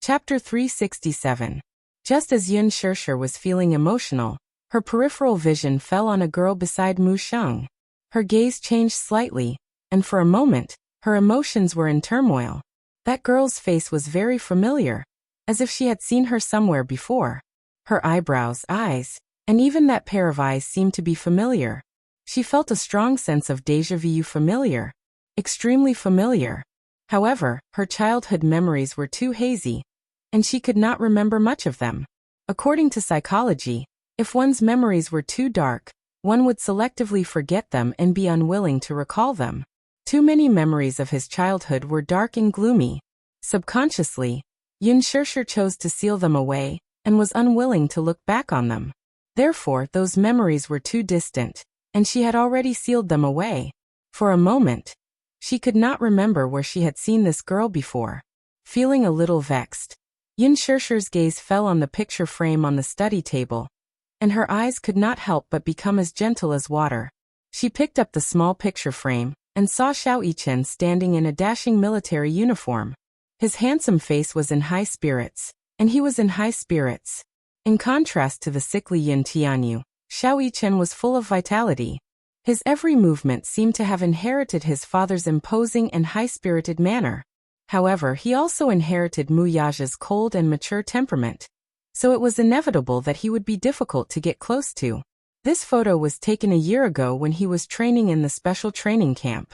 Chapter 367. Just as Yun Shirshir was feeling emotional, her peripheral vision fell on a girl beside Mu Sheng. Her gaze changed slightly, and for a moment, her emotions were in turmoil. That girl's face was very familiar, as if she had seen her somewhere before. Her eyebrows, eyes, and even that pair of eyes seemed to be familiar. She felt a strong sense of déjà vu, familiar. Extremely familiar. However, her childhood memories were too hazy, and she could not remember much of them. According to psychology, if one's memories were too dark, one would selectively forget them and be unwilling to recall them. Too many memories of his childhood were dark and gloomy. Subconsciously, Yun Shirshir chose to seal them away, and was unwilling to look back on them. Therefore, those memories were too distant, and she had already sealed them away. For a moment, she could not remember where she had seen this girl before. Feeling a little vexed, Yun Shirshir's gaze fell on the picture frame on the study table, and her eyes could not help but become as gentle as water. She picked up the small picture frame, and saw Xiao Yichen standing in a dashing military uniform. His handsome face was in high spirits, and he was in high spirits. In contrast to the sickly Yin Tianyu, Xiao Yichen was full of vitality. His every movement seemed to have inherited his father's imposing and high-spirited manner. However, he also inherited Mu Yaja's cold and mature temperament, so it was inevitable that he would be difficult to get close to. This photo was taken a year ago when he was training in the special training camp.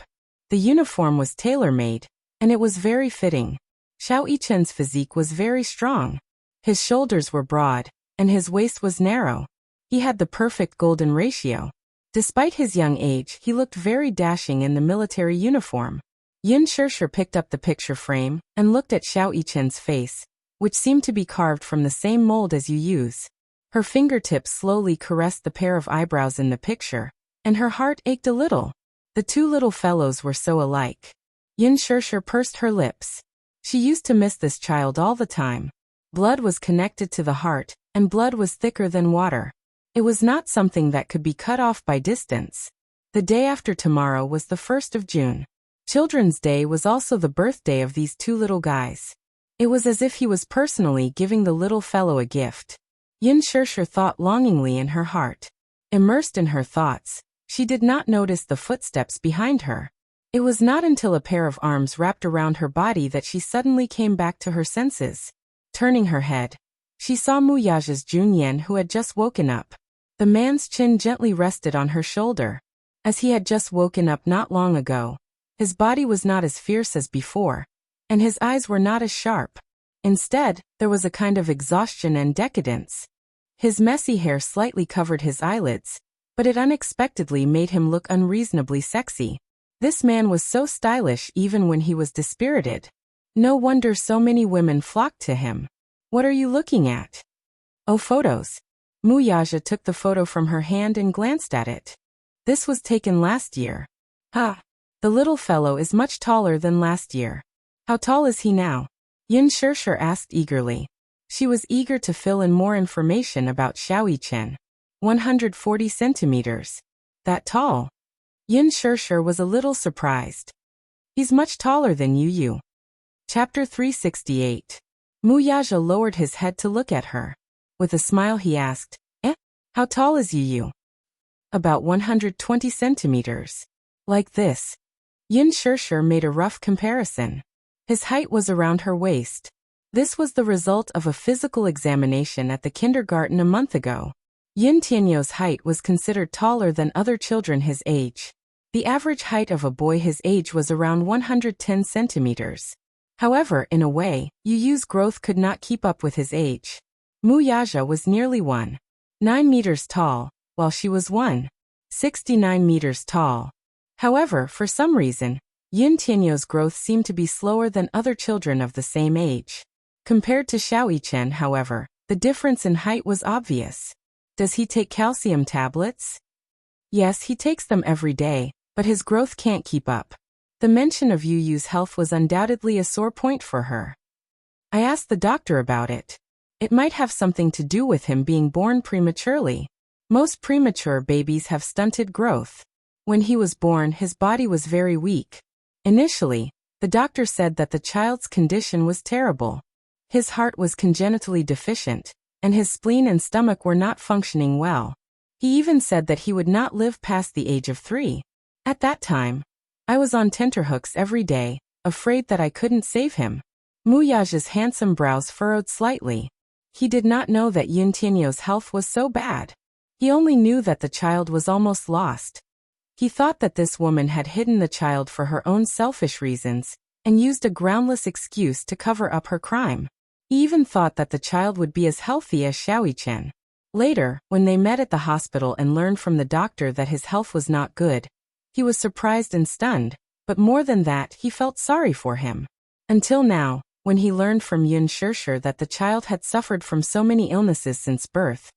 The uniform was tailor-made, and it was very fitting. Xiao Yichen's physique was very strong. His shoulders were broad, and his waist was narrow. He had the perfect golden ratio. Despite his young age, he looked very dashing in the military uniform. Yun Shirshir picked up the picture frame and looked at Xiao Yichen's face, which seemed to be carved from the same mold as you use. Her fingertips slowly caressed the pair of eyebrows in the picture, and her heart ached a little. The two little fellows were so alike. Yun Shirshir pursed her lips. She used to miss this child all the time. Blood was connected to the heart, and blood was thicker than water. It was not something that could be cut off by distance. The day after tomorrow was the 1st of June. Children's Day was also the birthday of these two little guys. It was as if he was personally giving the little fellow a gift. Yun Shirshir thought longingly in her heart. Immersed in her thoughts, she did not notice the footsteps behind her. It was not until a pair of arms wrapped around her body that she suddenly came back to her senses. Turning her head, she saw Mu Yaja's Junyan, who had just woken up. The man's chin gently rested on her shoulder. As he had just woken up not long ago, his body was not as fierce as before, and his eyes were not as sharp. Instead, there was a kind of exhaustion and decadence. His messy hair slightly covered his eyelids, but it unexpectedly made him look unreasonably sexy. This man was so stylish even when he was dispirited. No wonder so many women flocked to him. What are you looking at? Oh, photos. Mu Yaja took the photo from her hand and glanced at it. This was taken last year. Ha! The little fellow is much taller than last year. How tall is he now? Yun Shirshir asked eagerly. She was eager to fill in more information about Xiao Yichen. 140 centimeters. That tall? Yun Shirshir was a little surprised. He's much taller than you. Chapter 368. Mu Yaja lowered his head to look at her. With a smile he asked, How tall is you? About 120 centimeters. Like this. Yun Shirshir made a rough comparison. His height was around her waist. This was the result of a physical examination at the kindergarten a month ago. Yin Tianyu's height was considered taller than other children his age. The average height of a boy his age was around 110 centimeters. However, in a way, Yu's growth could not keep up with his age. Mu Yaja was nearly 1.9 meters tall, while she was 1.69 meters tall. However, for some reason, Yin Tianyu's growth seemed to be slower than other children of the same age. Compared to Xiao Yichen, however, the difference in height was obvious. Does he take calcium tablets? Yes, he takes them every day, but his growth can't keep up. The mention of Yu's health was undoubtedly a sore point for her. I asked the doctor about it. It might have something to do with him being born prematurely. Most premature babies have stunted growth. When he was born, his body was very weak. Initially, the doctor said that the child's condition was terrible. His heart was congenitally deficient, and his spleen and stomach were not functioning well. He even said that he would not live past the age of 3. At that time, I was on tenterhooks every day, afraid that I couldn't save him. Muyaja's handsome brows furrowed slightly. He did not know that Yuntinyo's health was so bad. He only knew that the child was almost lost. He thought that this woman had hidden the child for her own selfish reasons, and used a groundless excuse to cover up her crime. He even thought that the child would be as healthy as Xiaoyichen. Later, when they met at the hospital and learned from the doctor that his health was not good, he was surprised and stunned, but more than that, he felt sorry for him. Until now, when he learned from Yun Shishir that the child had suffered from so many illnesses since birth,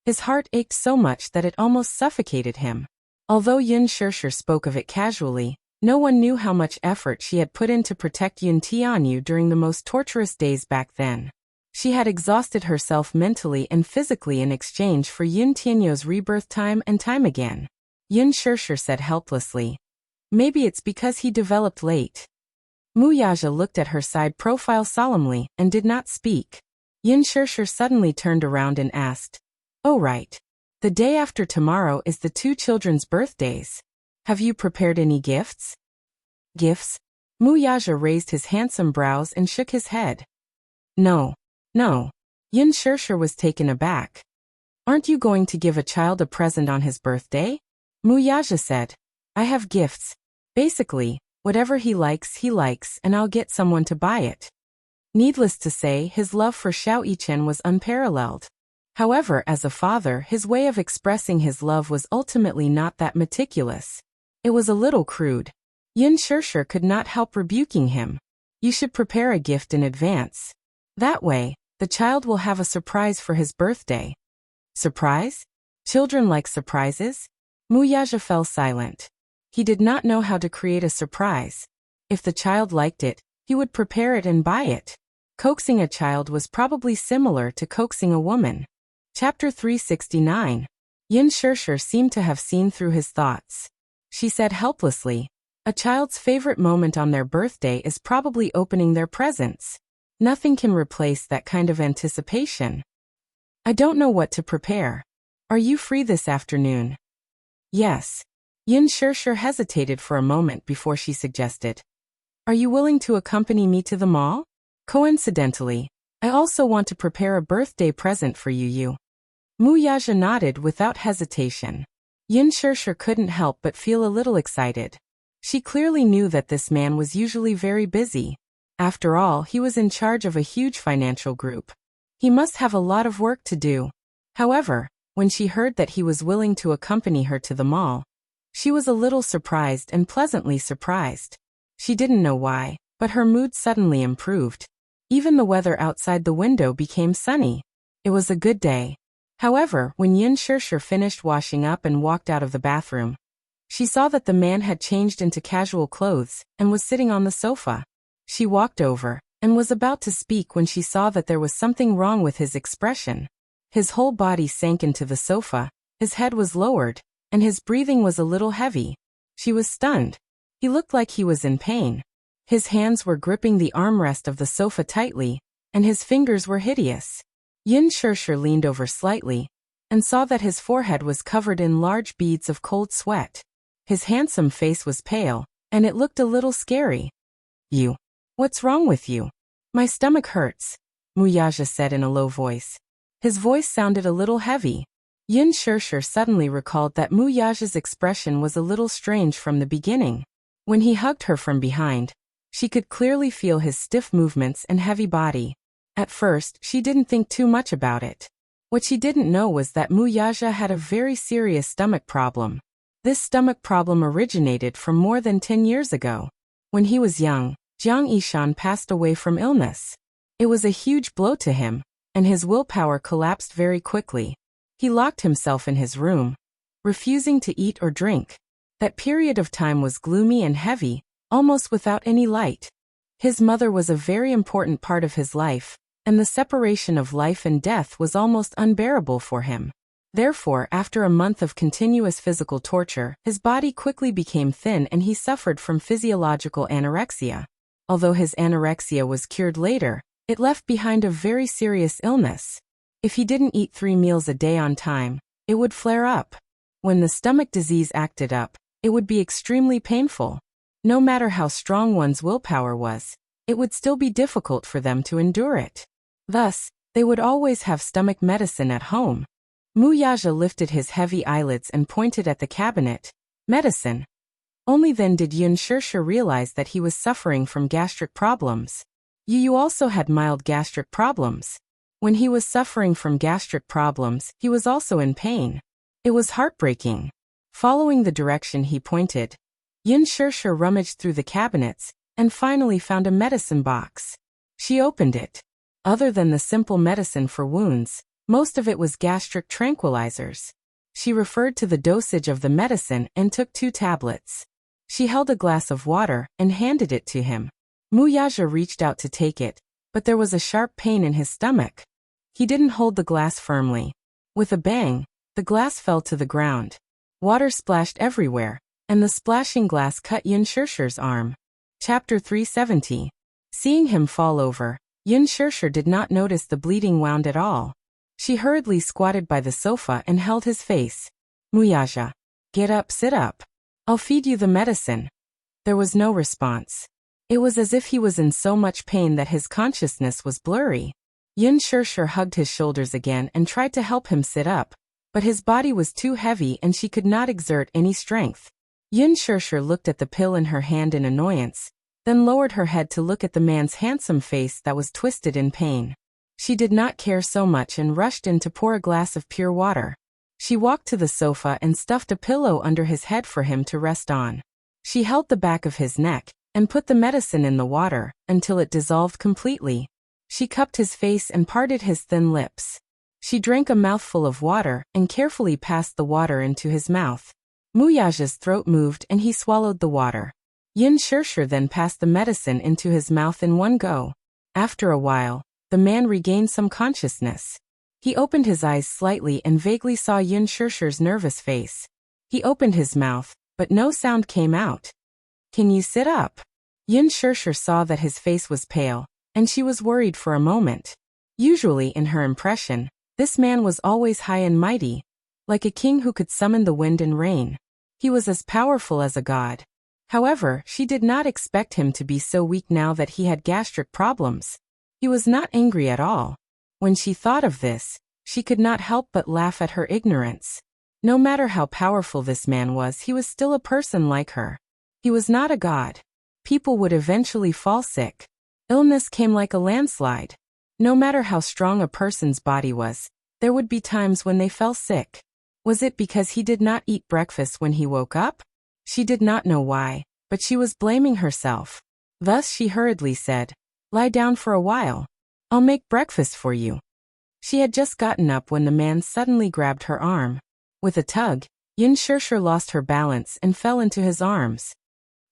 his heart ached so much that it almost suffocated him. Although Yun Shishir spoke of it casually, no one knew how much effort she had put in to protect Yun Tianyu during the most torturous days back then. She had exhausted herself mentally and physically in exchange for Yun Tianyu's rebirth time and time again. Yun Shishir said helplessly, "Maybe it's because he developed late." Muyaja looked at her side profile solemnly and did not speak. Yun Shishir suddenly turned around and asked, "Oh right. The day after tomorrow is the 2 children's birthdays. Have you prepared any gifts?" "Gifts?" Muyaja raised his handsome brows and shook his head. No. Yun Shishir was taken aback. "Aren't you going to give a child a present on his birthday?" Muyaja said, "I have gifts. Basically, whatever he likes, and I'll get someone to buy it." Needless to say, his love for Xiaoyichen was unparalleled. However, as a father, his way of expressing his love was ultimately not that meticulous. It was a little crude. Yun Shishir could not help rebuking him. "You should prepare a gift in advance. That way, the child will have a surprise for his birthday." "Surprise? Children like surprises?" Muyaja fell silent. He did not know how to create a surprise. If the child liked it, he would prepare it and buy it. Coaxing a child was probably similar to coaxing a woman. Chapter 369. Yun Shishir seemed to have seen through his thoughts. She said helplessly, "A child's favorite moment on their birthday is probably opening their presents. Nothing can replace that kind of anticipation." "I don't know what to prepare. Are you free this afternoon?" "Yes." Yun Shishir hesitated for a moment before she suggested, "Are you willing to accompany me to the mall? Coincidentally, I also want to prepare a birthday present for you." Muyaja nodded without hesitation. Yun Shishir couldn't help but feel a little excited. She clearly knew that this man was usually very busy. After all, he was in charge of a huge financial group. He must have a lot of work to do. However, when she heard that he was willing to accompany her to the mall, she was a little surprised and pleasantly surprised. She didn't know why, but her mood suddenly improved. Even the weather outside the window became sunny. It was a good day. However, when Yun Shishir finished washing up and walked out of the bathroom, she saw that the man had changed into casual clothes and was sitting on the sofa. She walked over and was about to speak when she saw that there was something wrong with his expression. His whole body sank into the sofa, his head was lowered, and his breathing was a little heavy. She was stunned. He looked like he was in pain. His hands were gripping the armrest of the sofa tightly, and his fingers were hideous. Yun Shishir leaned over slightly, and saw that his forehead was covered in large beads of cold sweat. His handsome face was pale, and it looked a little scary. What's wrong with you?" "My stomach hurts," Muyaja said in a low voice. His voice sounded a little heavy. Yun Shishir suddenly recalled that Muyaja's expression was a little strange from the beginning. When he hugged her from behind, she could clearly feel his stiff movements and heavy body. At first, she didn't think too much about it. What she didn't know was that Muyaja had a very serious stomach problem. This stomach problem originated from more than 10 years ago. When he was young, Jiang Yishan passed away from illness. It was a huge blow to him, and his willpower collapsed very quickly. He locked himself in his room, refusing to eat or drink. That period of time was gloomy and heavy, almost without any light. His mother was a very important part of his life, and the separation of life and death was almost unbearable for him. Therefore, after a month of continuous physical torture, his body quickly became thin and he suffered from physiological anorexia. Although his anorexia was cured later, It left behind a very serious illness. If he didn't eat 3 meals a day on time, it would flare up. When the stomach disease acted up, it would be extremely painful. No matter how strong one's willpower was, it would still be difficult for them to endure it. Thus, they would always have stomach medicine at home. Muyaja lifted his heavy eyelids and pointed at the cabinet. Medicine. Only then did Yun Shirsha realize that he was suffering from gastric problems. Yu also had mild gastric problems. When he was suffering from gastric problems, he was also in pain. It was heartbreaking. Following the direction he pointed, Yun Shirsha rummaged through the cabinets and finally found a medicine box. She opened it. Other than the simple medicine for wounds, most of it was gastric tranquilizers. She referred to the dosage of the medicine and took 2 tablets. She held a glass of water and handed it to him. Muyaja reached out to take it, but there was a sharp pain in his stomach. He didn't hold the glass firmly. With a bang, the glass fell to the ground. Water splashed everywhere, and the splashing glass cut Yun Shirsha's arm. Chapter 370. Seeing him fall over, Yun Shirsha did not notice the bleeding wound at all. She hurriedly squatted by the sofa and held his face. Muyaja. Get up, sit up. I'll feed you the medicine. There was no response. It was as if he was in so much pain that his consciousness was blurry. Yun Shirsha hugged his shoulders again and tried to help him sit up, but his body was too heavy and she could not exert any strength. Yun Shirsha looked at the pill in her hand in annoyance, then lowered her head to look at the man's handsome face that was twisted in pain. She did not care so much and rushed in to pour a glass of pure water. She walked to the sofa and stuffed a pillow under his head for him to rest on. She held the back of his neck and put the medicine in the water until it dissolved completely. She cupped his face and parted his thin lips. She drank a mouthful of water and carefully passed the water into his mouth. Muyaja's throat moved and he swallowed the water. Yun Shirsha then passed the medicine into his mouth in one go. After a while, the man regained some consciousness. He opened his eyes slightly and vaguely saw Yun Shirsha's nervous face. He opened his mouth, but no sound came out. Can you sit up? Yun Shirsha saw that his face was pale, and she was worried for a moment. Usually in her impression, this man was always high and mighty, like a king who could summon the wind and rain. He was as powerful as a god. However, she did not expect him to be so weak now that he had gastric problems. He was not angry at all. When she thought of this, she could not help but laugh at her ignorance. No matter how powerful this man was, he was still a person like her. He was not a god. People would eventually fall sick. Illness came like a landslide. No matter how strong a person's body was, there would be times when they fell sick. Was it because he did not eat breakfast when he woke up? She did not know why, but she was blaming herself. Thus she hurriedly said, "Lie down for a while. I'll make breakfast for you." She had just gotten up when the man suddenly grabbed her arm. With a tug, Yun Shirsha lost her balance and fell into his arms.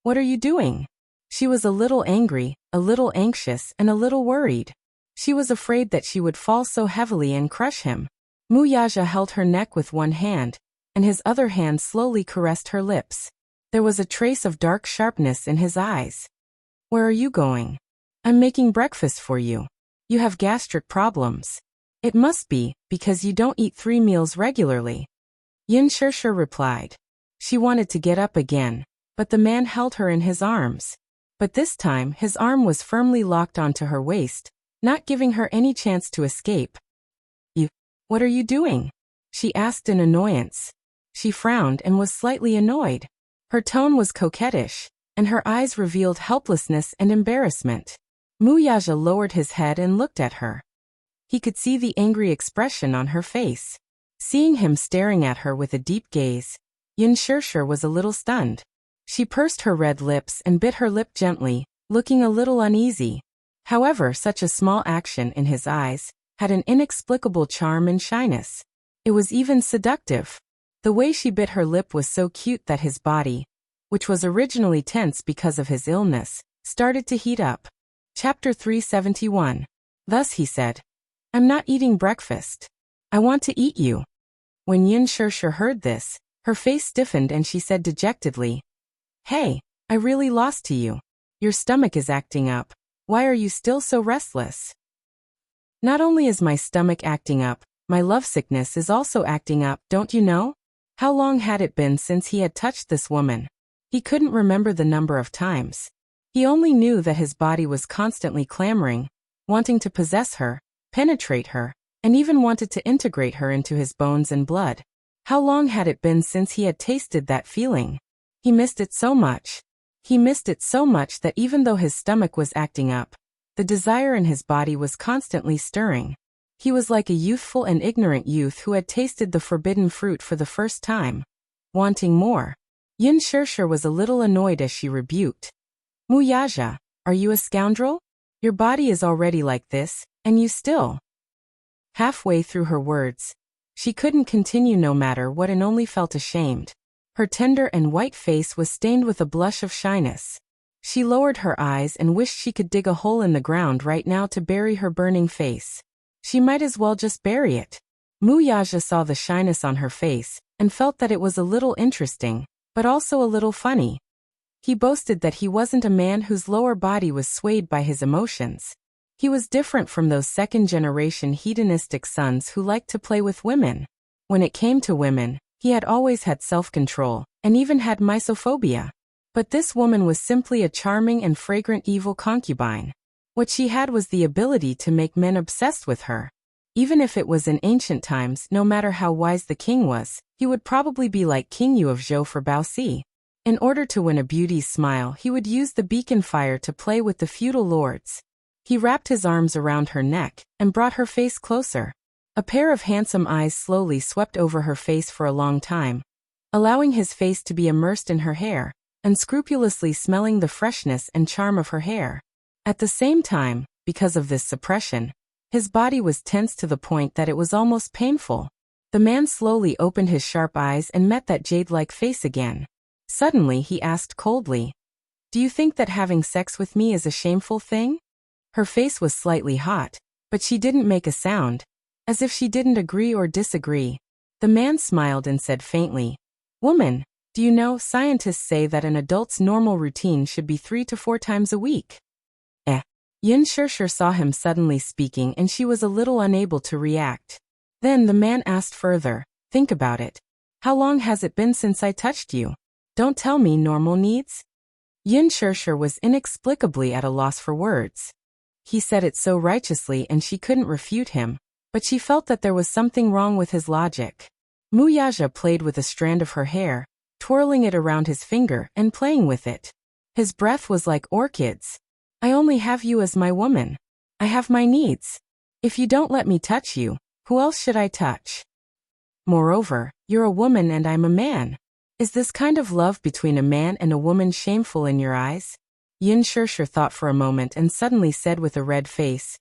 "What are you doing?" She was a little angry, a little anxious, and a little worried. She was afraid that she would fall so heavily and crush him. Muyaja held her neck with one hand, and his other hand slowly caressed her lips. There was a trace of dark sharpness in his eyes. "Where are you going?" "I'm making breakfast for you. You have gastric problems. It must be, because you don't eat 3 meals regularly." Yun Shirsha replied. She wanted to get up again, but the man held her in his arms. But this time his arm was firmly locked onto her waist, not giving her any chance to escape. What are you doing?" she asked in annoyance. She frowned and was slightly annoyed. Her tone was coquettish, and her eyes revealed helplessness and embarrassment. Muyaja lowered his head and looked at her. He could see the angry expression on her face. Seeing him staring at her with a deep gaze, Yun Shirsha was a little stunned. She pursed her red lips and bit her lip gently, looking a little uneasy. However, such a small action in his eyes had an inexplicable charm and shyness. It was even seductive. The way she bit her lip was so cute that his body, which was originally tense because of his illness, started to heat up. Chapter 371. Thus he said, "I'm not eating breakfast. I want to eat you." When Yun Shirsha heard this, her face stiffened and she said dejectedly, "Hey, I really lost to you. Your stomach is acting up. Why are you still so restless?" Not only is my stomach acting up, my lovesickness is also acting up, don't you know? How long had it been since he had touched this woman? He couldn't remember the number of times. He only knew that his body was constantly clamoring, wanting to possess her, penetrate her, and even wanted to integrate her into his bones and blood. How long had it been since he had tasted that feeling? He missed it so much. He missed it so much that even though his stomach was acting up, the desire in his body was constantly stirring. He was like a youthful and ignorant youth who had tasted the forbidden fruit for the first time, wanting more. Yin Shirshir was a little annoyed as she rebuked. Muyaja, are you a scoundrel? Your body is already like this, and you still. Halfway through her words, she couldn't continue no matter what and only felt ashamed. Her tender and white face was stained with a blush of shyness. She lowered her eyes and wished she could dig a hole in the ground right now to bury her burning face. She might as well just bury it. Muyaja saw the shyness on her face and felt that it was a little interesting, but also a little funny. He boasted that he wasn't a man whose lower body was swayed by his emotions. He was different from those second-generation hedonistic sons who liked to play with women. When it came to women, he had always had self-control, and even had misophobia. But this woman was simply a charming and fragrant evil concubine. What she had was the ability to make men obsessed with her. Even if it was in ancient times, no matter how wise the king was, he would probably be like King Yu of Zhou for Baoxi. In order to win a beauty's smile, he would use the beacon fire to play with the feudal lords. He wrapped his arms around her neck and brought her face closer. A pair of handsome eyes slowly swept over her face for a long time, allowing his face to be immersed in her hair, unscrupulously smelling the freshness and charm of her hair. At the same time, because of this suppression, his body was tense to the point that it was almost painful. The man slowly opened his sharp eyes and met that jade-like face again. Suddenly he asked coldly, "Do you think that having sex with me is a shameful thing?" Her face was slightly hot, but she didn't make a sound, as if she didn't agree or disagree. The man smiled and said faintly, "Woman, do you know, scientists say that an adult's normal routine should be 3 to 4 times a week." Yin Shirshir saw him suddenly speaking and she was a little unable to react. Then the man asked further, "Think about it. How long has it been since I touched you? Don't tell me normal needs?" Yin Shirshir was inexplicably at a loss for words. He said it so righteously and she couldn't refute him, but she felt that there was something wrong with his logic. Muyaja played with a strand of her hair, twirling it around his finger and playing with it. His breath was like orchids. "I only have you as my woman. I have my needs. If you don't let me touch you, who else should I touch? Moreover, you're a woman and I'm a man. Is this kind of love between a man and a woman shameful in your eyes?" Yin Shirshir thought for a moment and suddenly said with a red face,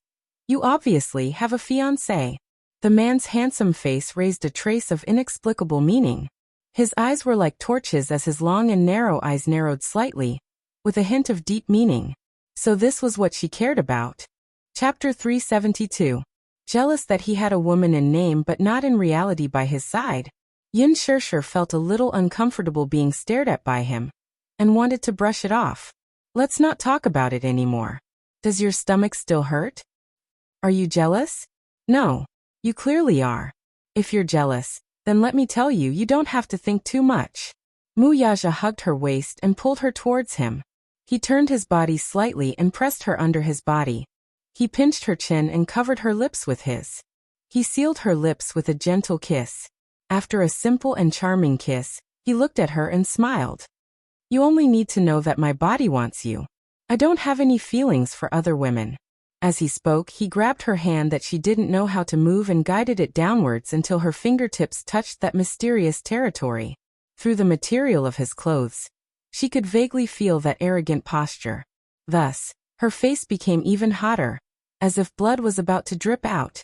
"You obviously have a fiancé." The man's handsome face raised a trace of inexplicable meaning. His eyes were like torches as his long and narrow eyes narrowed slightly, with a hint of deep meaning. So this was what she cared about. Chapter 372. Jealous that he had a woman in name but not in reality by his side, Yin Shirshir felt a little uncomfortable being stared at by him, and wanted to brush it off. "Let's not talk about it anymore. Does your stomach still hurt? Are you jealous? No. You clearly are. If you're jealous, then let me tell you, you don't have to think too much." Muyaja hugged her waist and pulled her towards him. He turned his body slightly and pressed her under his body. He pinched her chin and covered her lips with his. He sealed her lips with a gentle kiss. After a simple and charming kiss, he looked at her and smiled. "You only need to know that my body wants you. I don't have any feelings for other women." As he spoke, he grabbed her hand that she didn't know how to move and guided it downwards until her fingertips touched that mysterious territory. Through the material of his clothes, she could vaguely feel that arrogant posture. Thus, her face became even hotter, as if blood was about to drip out.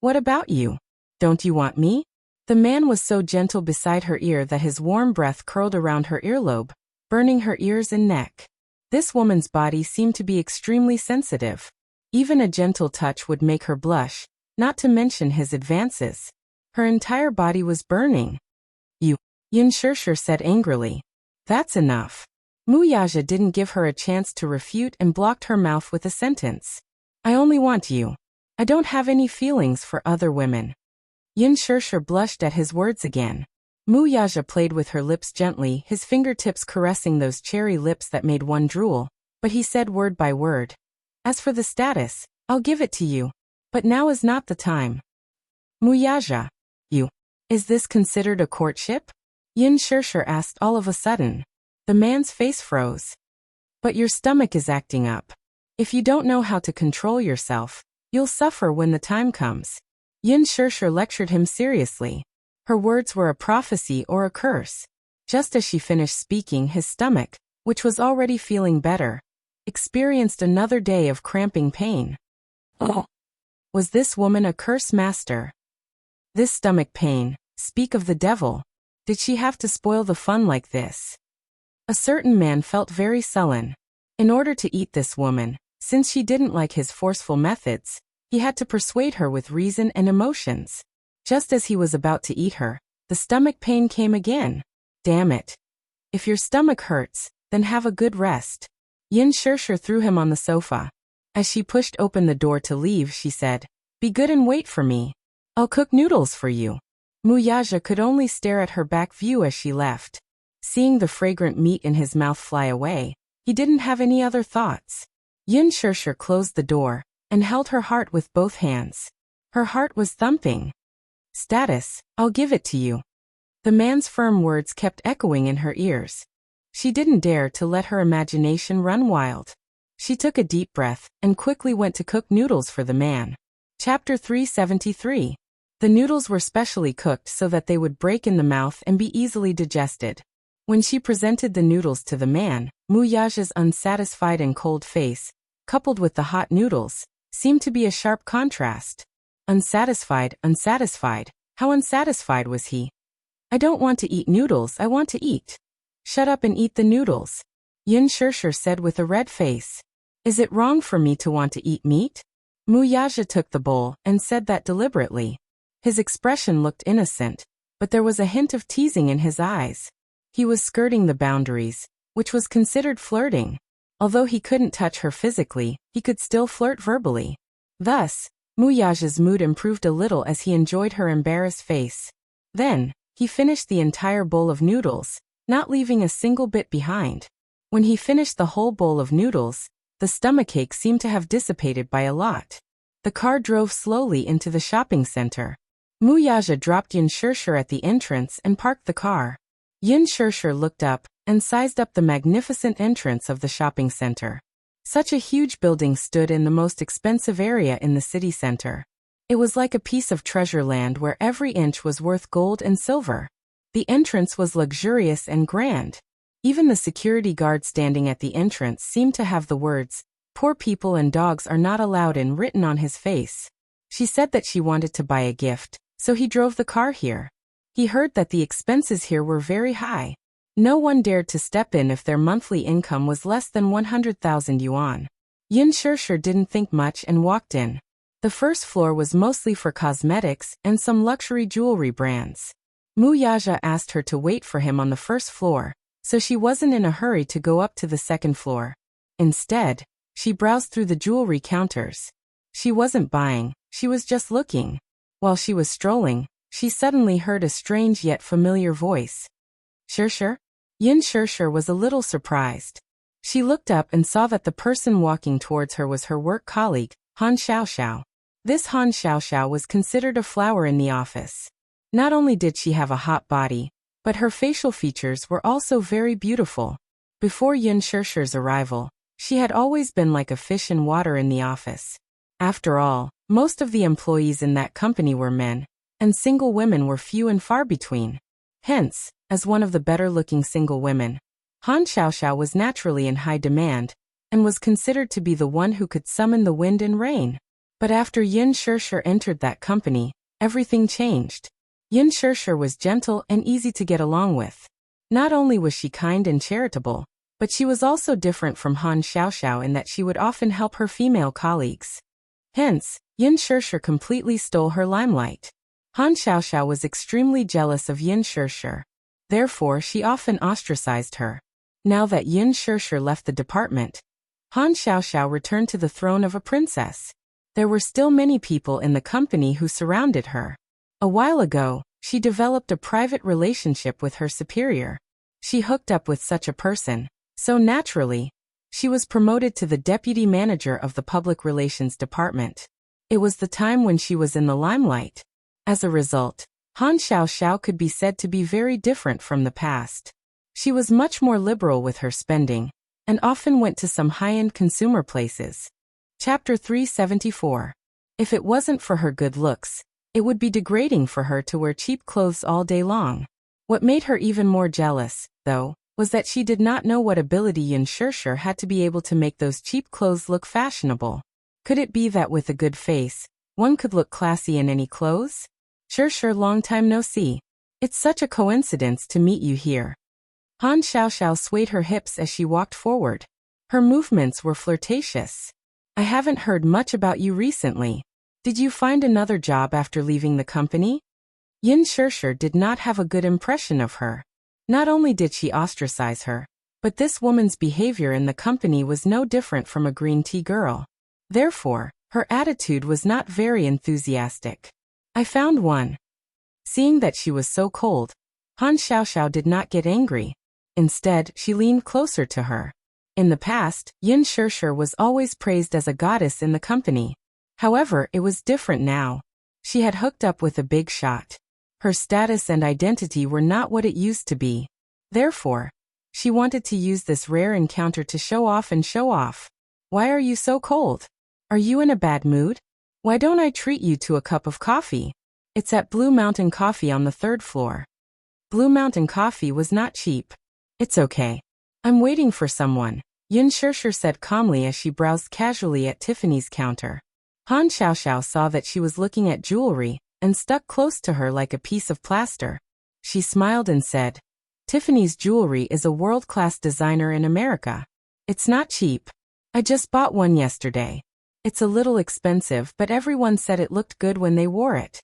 "What about you? Don't you want me?" The man was so gentle beside her ear that his warm breath curled around her earlobe, burning her ears and neck. This woman's body seemed to be extremely sensitive. Even a gentle touch would make her blush, not to mention his advances. Her entire body was burning. "You," Yin Shirshir said angrily. "That's enough." Muyaja didn't give her a chance to refute and blocked her mouth with a sentence. "I only want you. I don't have any feelings for other women. Yin Shirshir blushed at his words again. Mu Yaja played with her lips gently, his fingertips caressing those cherry lips that made one drool, but he said word by word. As for the status, I'll give it to you. But now is not the time. Mu Yaja. You. Is this considered a courtship? Yin Shirshir asked all of a sudden. The man's face froze. But your stomach is acting up. If you don't know how to control yourself, you'll suffer when the time comes. Yin Shirshir lectured him seriously. Her words were a prophecy or a curse. Just as she finished speaking, his stomach, which was already feeling better, experienced another day of cramping pain. Oh. Was this woman a curse master? This stomach pain, speak of the devil. Did she have to spoil the fun like this? A certain man felt very sullen. In order to eat this woman, since she didn't like his forceful methods, he had to persuade her with reason and emotions. Just as he was about to eat her, the stomach pain came again. Damn it. If your stomach hurts, then have a good rest. Yin Shirshir threw him on the sofa. As she pushed open the door to leave, she said, Be good and wait for me. I'll cook noodles for you. Mu Yaja could only stare at her back view as she left. Seeing the fragrant meat in his mouth fly away, he didn't have any other thoughts. Yin Shirshir closed the door and held her heart with both hands. Her heart was thumping. Status, I'll give it to you. The man's firm words kept echoing in her ears. She didn't dare to let her imagination run wild. She took a deep breath and quickly went to cook noodles for the man. Chapter 373. The noodles were specially cooked so that they would break in the mouth and be easily digested. When she presented the noodles to the man, Mu Yaja's unsatisfied and cold face, coupled with the hot noodles, seemed to be a sharp contrast. Unsatisfied, how unsatisfied was he? I don't want to eat noodles, I want to eat. Shut up and eat the noodles. Yin Shirshir said with a red face. Is it wrong for me to want to eat meat? Mu Yaja took the bowl and said that deliberately. His expression looked innocent, but there was a hint of teasing in his eyes. He was skirting the boundaries, which was considered flirting. Although he couldn't touch her physically, he could still flirt verbally. Thus, Mu Yaja's mood improved a little as he enjoyed her embarrassed face. Then, he finished the entire bowl of noodles, not leaving a single bit behind. When he finished the whole bowl of noodles, the stomachache seemed to have dissipated by a lot. The car drove slowly into the shopping center. Mu Yaja dropped Yin Shirshir at the entrance and parked the car. Yin Shirshir looked up and sized up the magnificent entrance of the shopping center. Such a huge building stood in the most expensive area in the city center. It was like a piece of treasure land where every inch was worth gold and silver. The entrance was luxurious and grand. Even the security guard standing at the entrance seemed to have the words, "Poor people and dogs are not allowed in" written on his face. She said that she wanted to buy a gift, so he drove the car here. He heard that the expenses here were very high. No one dared to step in if their monthly income was less than 100,000 yuan. Yin Shirshir didn't think much and walked in. The first floor was mostly for cosmetics and some luxury jewelry brands. Mu Yaja asked her to wait for him on the first floor, so she wasn't in a hurry to go up to the second floor. Instead, she browsed through the jewelry counters. She wasn't buying, she was just looking. While she was strolling, she suddenly heard a strange yet familiar voice. Shirshir? Yin Shirshir was a little surprised. She looked up and saw that the person walking towards her was her work colleague, Han Xiaoxiao. This Han Xiaoxiao was considered a flower in the office. Not only did she have a hot body, but her facial features were also very beautiful. Before Yin Shirshir's arrival, she had always been like a fish in water in the office. After all, most of the employees in that company were men, and single women were few and far between. Hence, as one of the better-looking single women, Han Xiaoxiao was naturally in high demand, and was considered to be the one who could summon the wind and rain. But after Yin Shirshir entered that company, everything changed. Yin Shirshir was gentle and easy to get along with. Not only was she kind and charitable, but she was also different from Han Xiaoxiao in that she would often help her female colleagues. Hence, Yin Shirshir completely stole her limelight. Han Xiaoxiao was extremely jealous of Yin Shirshir. Therefore, she often ostracized her. Now that Yin Shirshir left the department, Han Xiaoxiao returned to the throne of a princess. There were still many people in the company who surrounded her. A while ago, she developed a private relationship with her superior. She hooked up with such a person, so naturally, she was promoted to the deputy manager of the public relations department. It was the time when she was in the limelight. As a result, Han Xiaoxiao could be said to be very different from the past. She was much more liberal with her spending, and often went to some high-end consumer places. Chapter 374. If it wasn't for her good looks, it would be degrading for her to wear cheap clothes all day long. What made her even more jealous, though, was that she did not know what ability Yin Shirshir had to be able to make those cheap clothes look fashionable. Could it be that with a good face, one could look classy in any clothes? Shirshir, long time no see. It's such a coincidence to meet you here. Han Xiaoxiao swayed her hips as she walked forward. Her movements were flirtatious. I haven't heard much about you recently. Did you find another job after leaving the company? Yin Shirshir did not have a good impression of her. Not only did she ostracize her, but this woman's behavior in the company was no different from a green tea girl. Therefore, her attitude was not very enthusiastic. I found one. Seeing that she was so cold, Han Xiaoxiao did not get angry. Instead, she leaned closer to her. In the past, Yin Shirshir was always praised as a goddess in the company. However, it was different now. She had hooked up with a big shot. Her status and identity were not what it used to be. Therefore, she wanted to use this rare encounter to show off. Why are you so cold? Are you in a bad mood? Why don't I treat you to a cup of coffee? It's at Blue Mountain Coffee on the 3rd floor. Blue Mountain Coffee was not cheap. It's okay. I'm waiting for someone, Yin Shirshir said calmly as she browsed casually at Tiffany's counter. Han Xiaoxiao saw that she was looking at jewelry, and stuck close to her like a piece of plaster. She smiled and said, Tiffany's jewelry is a world-class designer in America. It's not cheap. I just bought one yesterday. It's a little expensive, but everyone said it looked good when they wore it.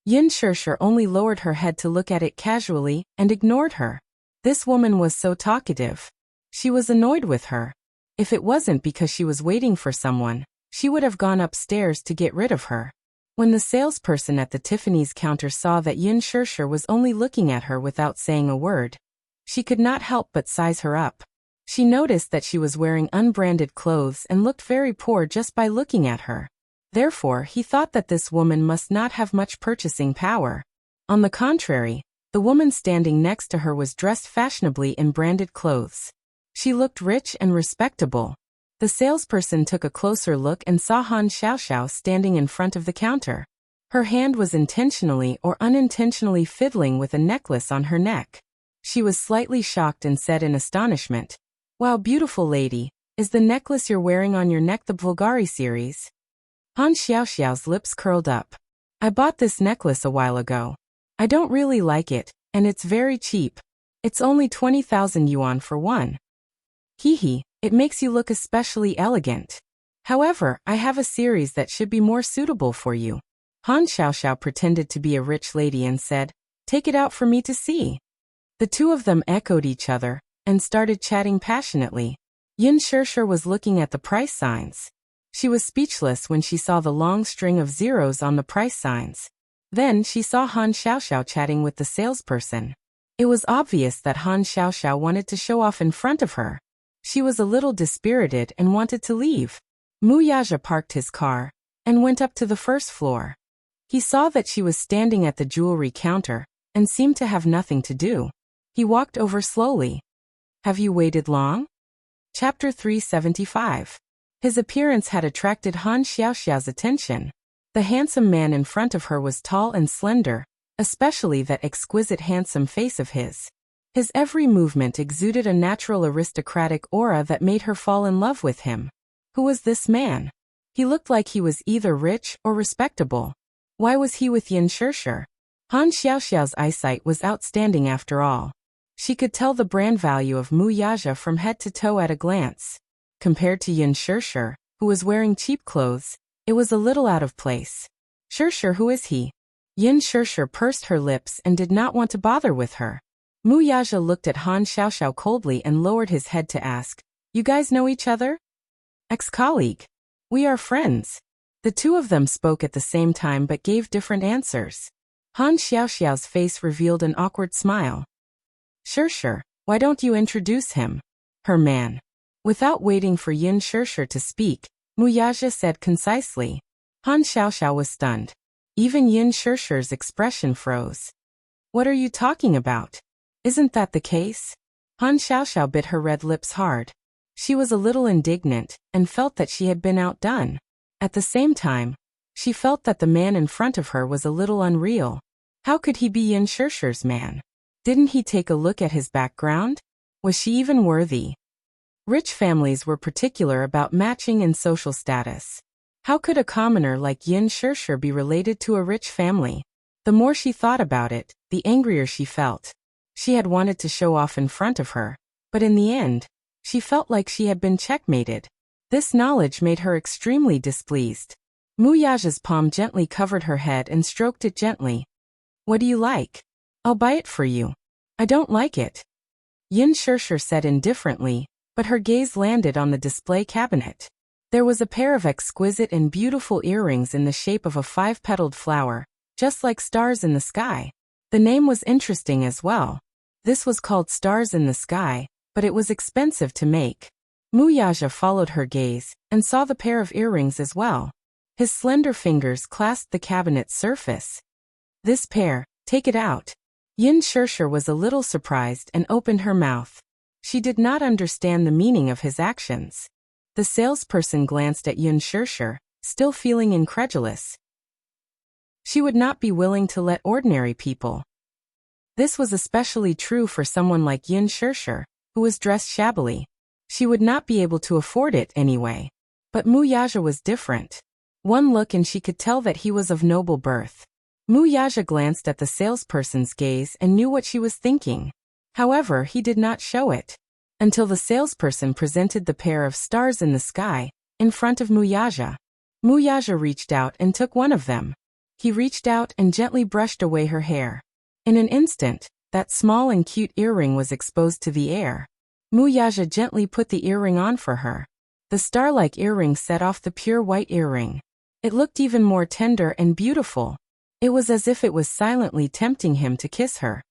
Yin Shirshir only lowered her head to look at it casually, and ignored her. This woman was so talkative. She was annoyed with her. If it wasn't because she was waiting for someone, she would have gone upstairs to get rid of her. When the salesperson at the Tiffany's counter saw that Yin Shirshir was only looking at her without saying a word, she could not help but size her up. She noticed that she was wearing unbranded clothes and looked very poor just by looking at her. Therefore, he thought that this woman must not have much purchasing power. On the contrary, the woman standing next to her was dressed fashionably in branded clothes. She looked rich and respectable. The salesperson took a closer look and saw Han Xiaoxiao standing in front of the counter. Her hand was intentionally or unintentionally fiddling with a necklace on her neck. She was slightly shocked and said in astonishment, Wow, beautiful lady, is the necklace you're wearing on your neck the Bulgari series? Han Xiaoxiao's lips curled up. I bought this necklace a while ago. I don't really like it, and it's very cheap. It's only 20,000 yuan for one. Hee, it makes you look especially elegant. However, I have a series that should be more suitable for you. Han Xiaoxiao pretended to be a rich lady and said, Take it out for me to see. The two of them echoed each other, and started chatting passionately. Yin Shirshir was looking at the price signs. She was speechless when she saw the long string of zeros on the price signs. Then she saw Han Xiaoxiao chatting with the salesperson. It was obvious that Han Xiaoxiao wanted to show off in front of her. She was a little dispirited and wanted to leave. Mu Yaja parked his car, and went up to the 1st floor. He saw that she was standing at the jewelry counter, and seemed to have nothing to do. He walked over slowly. Have you waited long? Chapter 375. His appearance had attracted Han Xiaoxiao's attention. The handsome man in front of her was tall and slender, especially that exquisite handsome face of his. His every movement exuded a natural aristocratic aura that made her fall in love with him. Who was this man? He looked like he was either rich or respectable. Why was he with Yin Shirshir? Han Xiaoxiao's eyesight was outstanding after all. She could tell the brand value of Mu Yaja from head to toe at a glance. Compared to Yin Shirshir, who was wearing cheap clothes, it was a little out of place. Shirshir, who is he? Yin Shirshir pursed her lips and did not want to bother with her. Mu Yaja looked at Han Xiaoxiao coldly and lowered his head to ask, You guys know each other? Ex-colleague. We are friends. The two of them spoke at the same time but gave different answers. Han Xiaoxiao's face revealed an awkward smile. Sure, why don't you introduce him? Her man. Without waiting for Yin Sure to speak, Mu Yaja said concisely. Han Xiaoxiao was stunned. Even Yin Sure's expression froze. What are you talking about? Isn't that the case? Han Xiaoxiao bit her red lips hard. She was a little indignant and felt that she had been outdone. At the same time, she felt that the man in front of her was a little unreal. How could he be Yin Sure's man? Didn't he take a look at his background? Was she even worthy? Rich families were particular about matching in social status. How could a commoner like Yin Sure be related to a rich family? The more she thought about it, the angrier she felt. She had wanted to show off in front of her, but in the end, she felt like she had been checkmated. This knowledge made her extremely displeased. Mu Yaja's palm gently covered her head and stroked it gently. What do you like? I'll buy it for you. I don't like it. Yin Sure said indifferently, but her gaze landed on the display cabinet. There was a pair of exquisite and beautiful earrings in the shape of a 5-petaled flower, just like stars in the sky. The name was interesting as well. This was called Stars in the Sky, but it was expensive to make. Mu Yaja followed her gaze and saw the pair of earrings as well. His slender fingers clasped the cabinet's surface. This pair, take it out. Yin Sure was a little surprised and opened her mouth. She did not understand the meaning of his actions. The salesperson glanced at Yin Sure, still feeling incredulous. She would not be willing to let ordinary people. This was especially true for someone like Yin Sure, who was dressed shabbily. She would not be able to afford it anyway. But Mu Yaja was different. One look and she could tell that he was of noble birth. Mu Yaja glanced at the salesperson's gaze and knew what she was thinking. However, he did not show it. Until the salesperson presented the pair of stars in the sky, in front of Mu Yaja. Mu Yaja reached out and took one of them. He reached out and gently brushed away her hair. In an instant, that small and cute earring was exposed to the air. Mu Yaja gently put the earring on for her. The star-like earring set off the pure white earring. It looked even more tender and beautiful. It was as if it was silently tempting him to kiss her.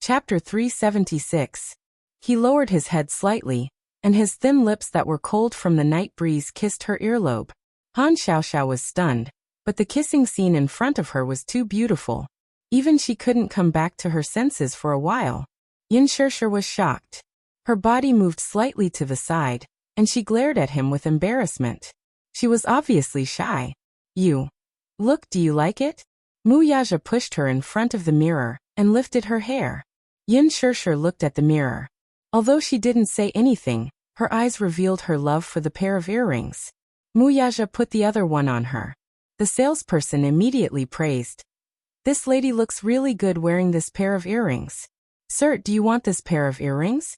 Chapter 376. He lowered his head slightly, and his thin lips that were cold from the night breeze kissed her earlobe. Han Xiaoxiao was stunned, but the kissing scene in front of her was too beautiful. Even she couldn't come back to her senses for a while. Yin Sure was shocked. Her body moved slightly to the side, and she glared at him with embarrassment. She was obviously shy. Look, do you like it? Mu Yaja pushed her in front of the mirror and lifted her hair. Yin Sure looked at the mirror. Although she didn't say anything, her eyes revealed her love for the pair of earrings. Mu Yaja put the other one on her. The salesperson immediately praised. This lady looks really good wearing this pair of earrings. Sir, do you want this pair of earrings?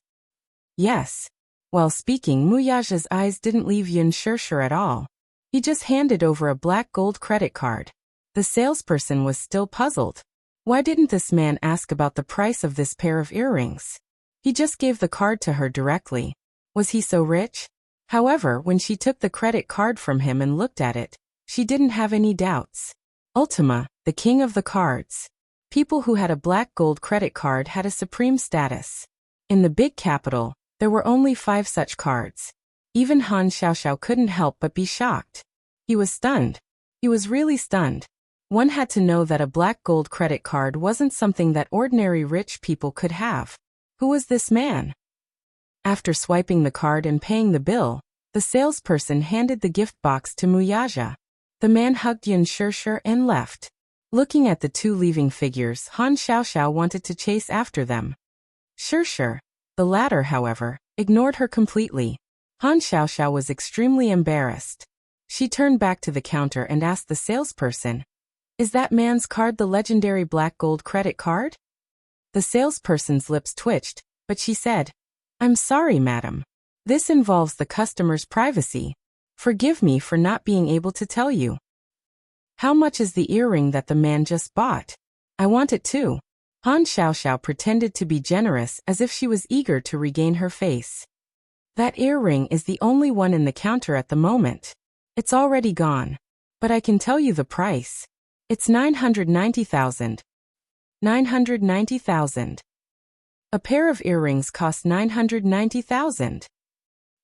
Yes. While speaking, Mu Yaja's eyes didn't leave Yin Sure at all. He just handed over a black gold credit card. The salesperson was still puzzled. Why didn't this man ask about the price of this pair of earrings? He just gave the card to her directly. Was he so rich? However, when she took the credit card from him and looked at it, she didn't have any doubts. Ultima, the king of the cards. People who had a black gold credit card had a supreme status. In the big capital, there were only 5 such cards. Even Han Xiaoxiao couldn't help but be shocked. He was stunned. He was really stunned. One had to know that a black gold credit card wasn't something that ordinary rich people could have. Who was this man? After swiping the card and paying the bill, the salesperson handed the gift box to Mu Yaja. The man hugged Yin Sure and left. Looking at the two leaving figures, Han Xiaoxiao wanted to chase after them. Sure. The latter, however, ignored her completely. Han Xiaoxiao was extremely embarrassed. She turned back to the counter and asked the salesperson, "Is that man's card the legendary black gold credit card?" The salesperson's lips twitched, but she said, "I'm sorry, madam. This involves the customer's privacy. Forgive me for not being able to tell you." "How much is the earring that the man just bought? I want it too." Han Xiaoxiao pretended to be generous as if she was eager to regain her face. "That earring is the only one in the counter at the moment. It's already gone. But I can tell you the price. It's 990,000. 990,000. A pair of earrings cost 990,000.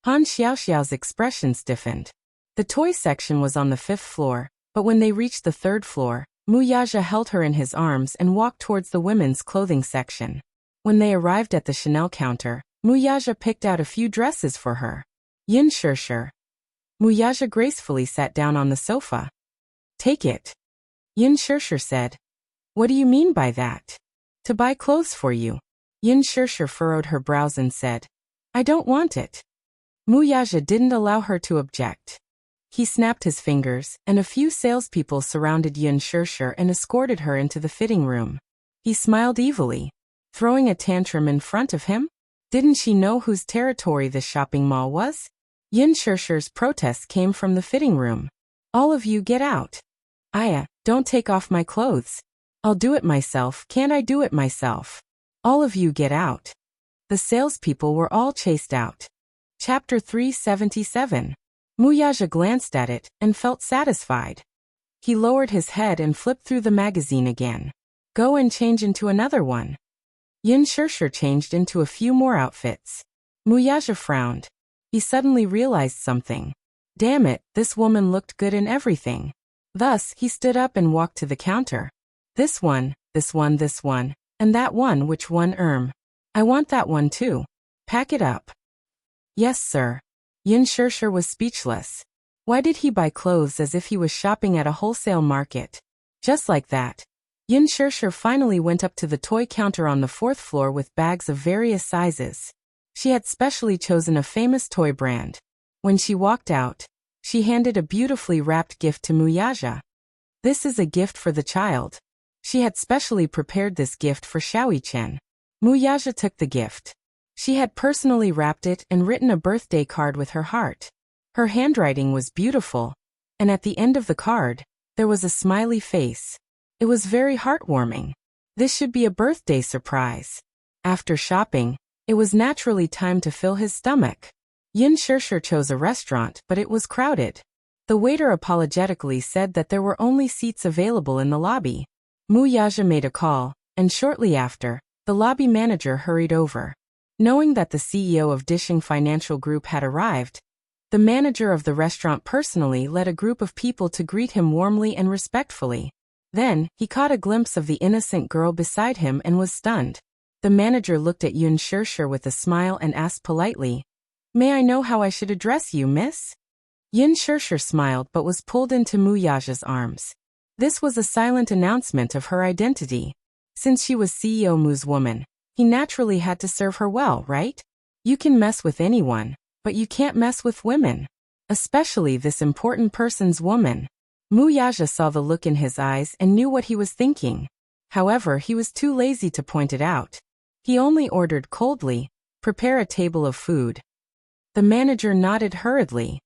Han Xiaoxiao's expression stiffened. The toy section was on the 5th floor, but when they reached the 3rd floor, Mu Yaja held her in his arms and walked towards the women's clothing section. When they arrived at the Chanel counter, Mu Yaja picked out a few dresses for her. Yin Shirshir. Mu Yaja gracefully sat down on the sofa. Take it. Yin Shirshir said. What do you mean by that? To buy clothes for you. Yin Shirshir furrowed her brows and said. I don't want it. Mu Yaja didn't allow her to object. He snapped his fingers, and a few salespeople surrounded Yin Shirshir and escorted her into the fitting room. He smiled evilly. Throwing a tantrum in front of him? Didn't she know whose territory this shopping mall was? Yin Shirshir's protest came from the fitting room. All of you get out. Aya, don't take off my clothes. I'll do it myself, can't I do it myself? All of you get out. The salespeople were all chased out. Chapter 377. Mu Yaja glanced at it and felt satisfied. He lowered his head and flipped through the magazine again. Go and change into another one. Yin Shirshir changed into a few more outfits. Mu Yaja frowned. He suddenly realized something. Damn it, this woman looked good in everything. Thus, he stood up and walked to the counter. This one, this one, this one, and that one, which one? I want that one too. Pack it up. Yes, sir. Yin Shirshir was speechless. Why did he buy clothes as if he was shopping at a wholesale market? Just like that. Yin Shirshir finally went up to the toy counter on the 4th floor with bags of various sizes. She had specially chosen a famous toy brand. When she walked out, she handed a beautifully wrapped gift to Mu Yaja. This is a gift for the child. She had specially prepared this gift for Xiaoyi Chen. Mu Yaja took the gift. She had personally wrapped it and written a birthday card with her heart. Her handwriting was beautiful, and at the end of the card, there was a smiley face. It was very heartwarming. This should be a birthday surprise. After shopping, it was naturally time to fill his stomach. Yin Shirshir chose a restaurant, but it was crowded. The waiter apologetically said that there were only seats available in the lobby. Mu Yaja made a call, and shortly after, the lobby manager hurried over. Knowing that the CEO of Dishing Financial Group had arrived, the manager of the restaurant personally led a group of people to greet him warmly and respectfully. Then, he caught a glimpse of the innocent girl beside him and was stunned. The manager looked at Yin Shirshir with a smile and asked politely, May I know how I should address you, miss? Yin Shirshir smiled but was pulled into Mu Yaja's arms. This was a silent announcement of her identity. Since she was CEO Mu's woman, he naturally had to serve her well, right? You can mess with anyone, but you can't mess with women. Especially this important person's woman. Mu Yaja saw the look in his eyes and knew what he was thinking. However, he was too lazy to point it out. He only ordered coldly, prepare a table of food. The manager nodded hurriedly.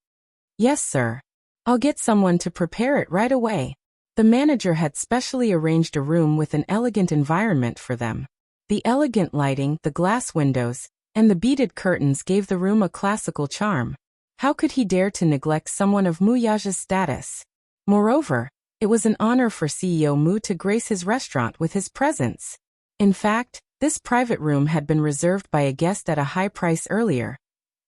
Yes, sir. I'll get someone to prepare it right away. The manager had specially arranged a room with an elegant environment for them. The elegant lighting, the glass windows, and the beaded curtains gave the room a classical charm. How could he dare to neglect someone of Mu Yaja's status? Moreover, it was an honor for CEO Mu to grace his restaurant with his presence. In fact, this private room had been reserved by a guest at a high price earlier,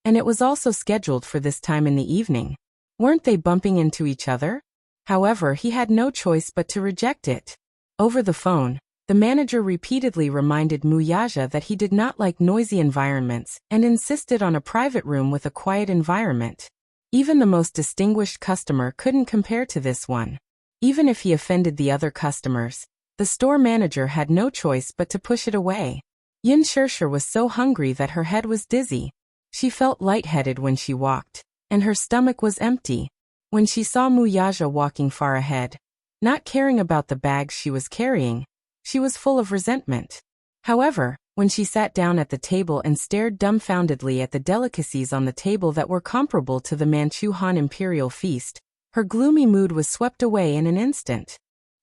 and it was also scheduled for this time in the evening. Weren't they bumping into each other? However, he had no choice but to reject it. Over the phone, the manager repeatedly reminded Mu Yaja that he did not like noisy environments and insisted on a private room with a quiet environment. Even the most distinguished customer couldn't compare to this one. Even if he offended the other customers, the store manager had no choice but to push it away. Yin Shirshir was so hungry that her head was dizzy. She felt lightheaded when she walked, and her stomach was empty. When she saw Mu Yaja walking far ahead, not caring about the bags she was carrying, she was full of resentment. However, when she sat down at the table and stared dumbfoundedly at the delicacies on the table that were comparable to the Manchu Han Imperial feast, her gloomy mood was swept away in an instant.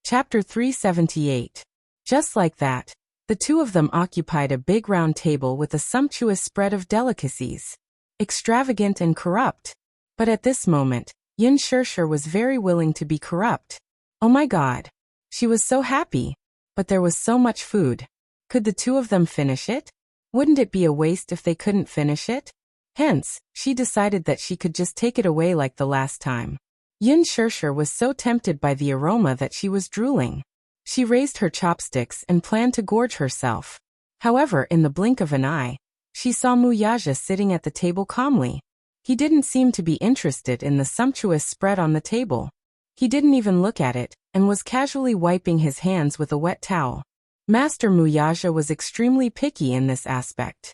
Chapter 378. Just like that, the two of them occupied a big round table with a sumptuous spread of delicacies. Extravagant and corrupt. But at this moment, Yin Shirshir was very willing to be corrupt. Oh my God. She was so happy. But there was so much food. Could the two of them finish it? Wouldn't it be a waste if they couldn't finish it? Hence, she decided that she could just take it away like the last time. Yin Shirshir was so tempted by the aroma that she was drooling. She raised her chopsticks and planned to gorge herself. However, in the blink of an eye, she saw Muyaja sitting at the table calmly. He didn't seem to be interested in the sumptuous spread on the table. He didn't even look at it, and was casually wiping his hands with a wet towel. Master Muyaja was extremely picky in this aspect.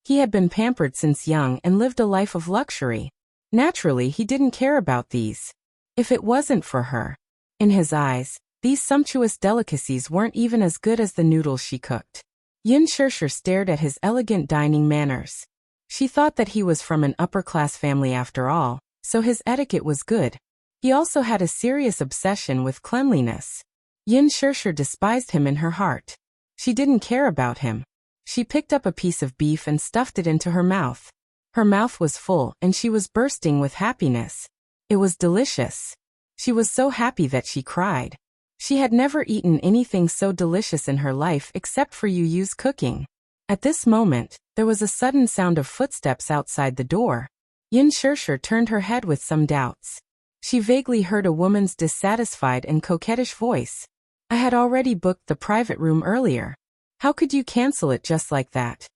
He had been pampered since young and lived a life of luxury. Naturally, he didn't care about these. If it wasn't for her. In his eyes, these sumptuous delicacies weren't even as good as the noodles she cooked. Yin Shirshir stared at his elegant dining manners. She thought that he was from an upper-class family after all, so his etiquette was good. He also had a serious obsession with cleanliness. Yin Shirshir despised him in her heart. She didn't care about him. She picked up a piece of beef and stuffed it into her mouth. Her mouth was full and she was bursting with happiness. It was delicious. She was so happy that she cried. She had never eaten anything so delicious in her life except for Yu Yu's cooking. At this moment, there was a sudden sound of footsteps outside the door. Yin Shirshir turned her head with some doubts. She vaguely heard a woman's dissatisfied and coquettish voice. I had already booked the private room earlier. How could you cancel it just like that?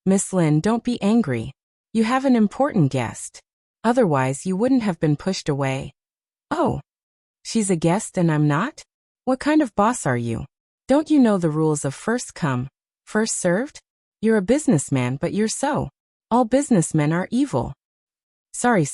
Miss Lin, don't be angry. You have an important guest. Otherwise, you wouldn't have been pushed away. Oh. She's a guest and I'm not? What kind of boss are you? Don't you know the rules of first come, first served? You're a businessman, but you're so. All businessmen are evil. Sorry.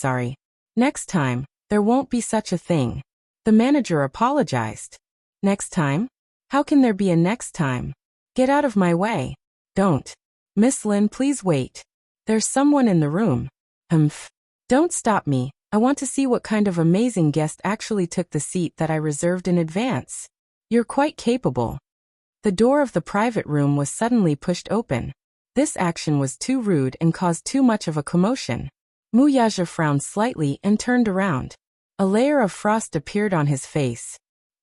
Next time, there won't be such a thing. The manager apologized. Next time? How can there be a next time? Get out of my way. Don't. Miss Lin, please wait. There's someone in the room. Don't stop me. I want to see what kind of amazing guest actually took the seat that I reserved in advance. You're quite capable. The door of the private room was suddenly pushed open. This action was too rude and caused too much of a commotion. Muyaja frowned slightly and turned around. A layer of frost appeared on his face.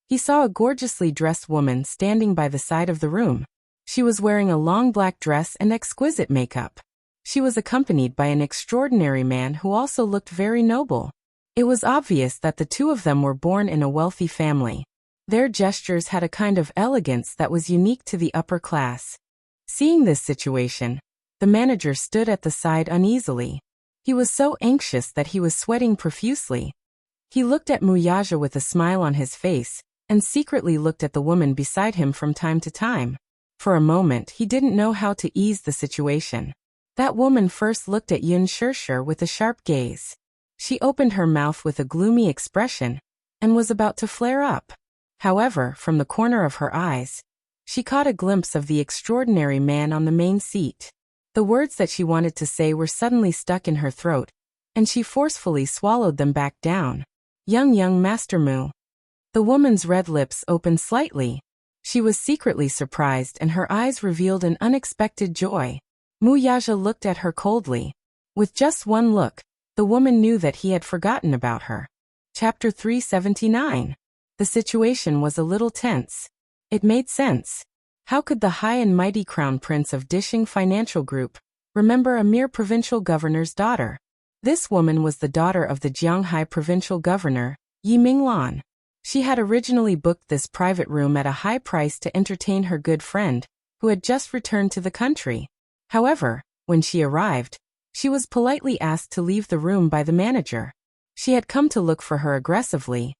He saw a gorgeously dressed woman standing by the side of the room. She was wearing a long black dress and exquisite makeup. She was accompanied by an extraordinary man who also looked very noble. It was obvious that the two of them were born in a wealthy family. Their gestures had a kind of elegance that was unique to the upper class. Seeing this situation, the manager stood at the side uneasily. He was so anxious that he was sweating profusely. He looked at Muyaja with a smile on his face, and secretly looked at the woman beside him from time to time. For a moment he didn't know how to ease the situation. That woman first looked at Yin Shirshir with a sharp gaze. She opened her mouth with a gloomy expression, and was about to flare up. However, from the corner of her eyes, she caught a glimpse of the extraordinary man on the main seat. The words that she wanted to say were suddenly stuck in her throat, and she forcefully swallowed them back down. Young Master Mu. The woman's red lips opened slightly. She was secretly surprised and her eyes revealed an unexpected joy. Muyaja looked at her coldly. With just one look, the woman knew that he had forgotten about her. Chapter 379. The situation was a little tense. It made sense. How could the high and mighty crown prince of Dishing Financial Group remember a mere provincial governor's daughter? This woman was the daughter of the Jianghai provincial governor, Yi Minglan. She had originally booked this private room at a high price to entertain her good friend, who had just returned to the country. However, when she arrived, she was politely asked to leave the room by the manager. She had come to look for her aggressively,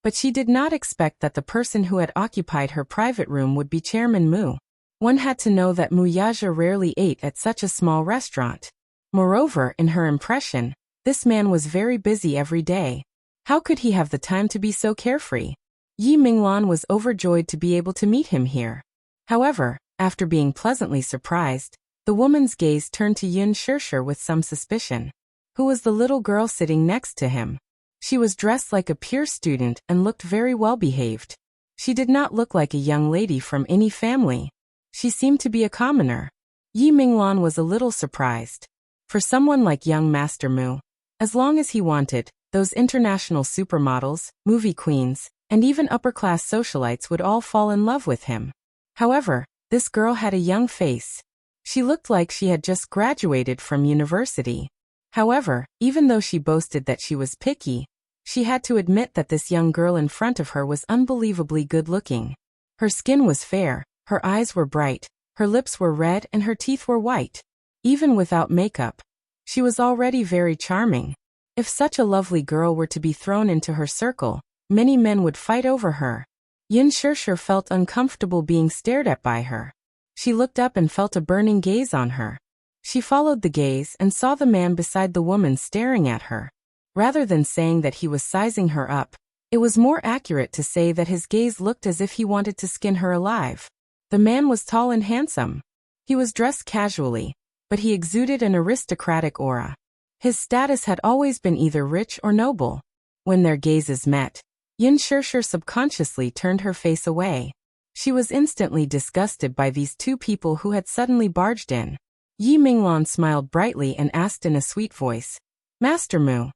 but she did not expect that the person who had occupied her private room would be Chairman Mu. One had to know that Muyaja rarely ate at such a small restaurant. Moreover, in her impression, this man was very busy every day. How could he have the time to be so carefree? Yi Minglan was overjoyed to be able to meet him here. However, after being pleasantly surprised, the woman's gaze turned to Yin Shirshir with some suspicion. Who was the little girl sitting next to him? She was dressed like a pure student and looked very well behaved. She did not look like a young lady from any family. She seemed to be a commoner. Yi Minglan was a little surprised. For someone like young Master Mu, as long as he wanted, those international supermodels, movie queens, and even upper-class socialites would all fall in love with him. However, this girl had a young face. She looked like she had just graduated from university. However, even though she boasted that she was picky, she had to admit that this young girl in front of her was unbelievably good-looking. Her skin was fair, her eyes were bright, her lips were red and her teeth were white. Even without makeup, she was already very charming. If such a lovely girl were to be thrown into her circle, many men would fight over her. Yin Shirshir felt uncomfortable being stared at by her. She looked up and felt a burning gaze on her. She followed the gaze and saw the man beside the woman staring at her. Rather than saying that he was sizing her up, it was more accurate to say that his gaze looked as if he wanted to skin her alive. The man was tall and handsome. He was dressed casually, but he exuded an aristocratic aura. His status had always been either rich or noble. When their gazes met, Yin Shirshir subconsciously turned her face away. She was instantly disgusted by these two people who had suddenly barged in. Yi Minglan smiled brightly and asked in a sweet voice, "Master Mu,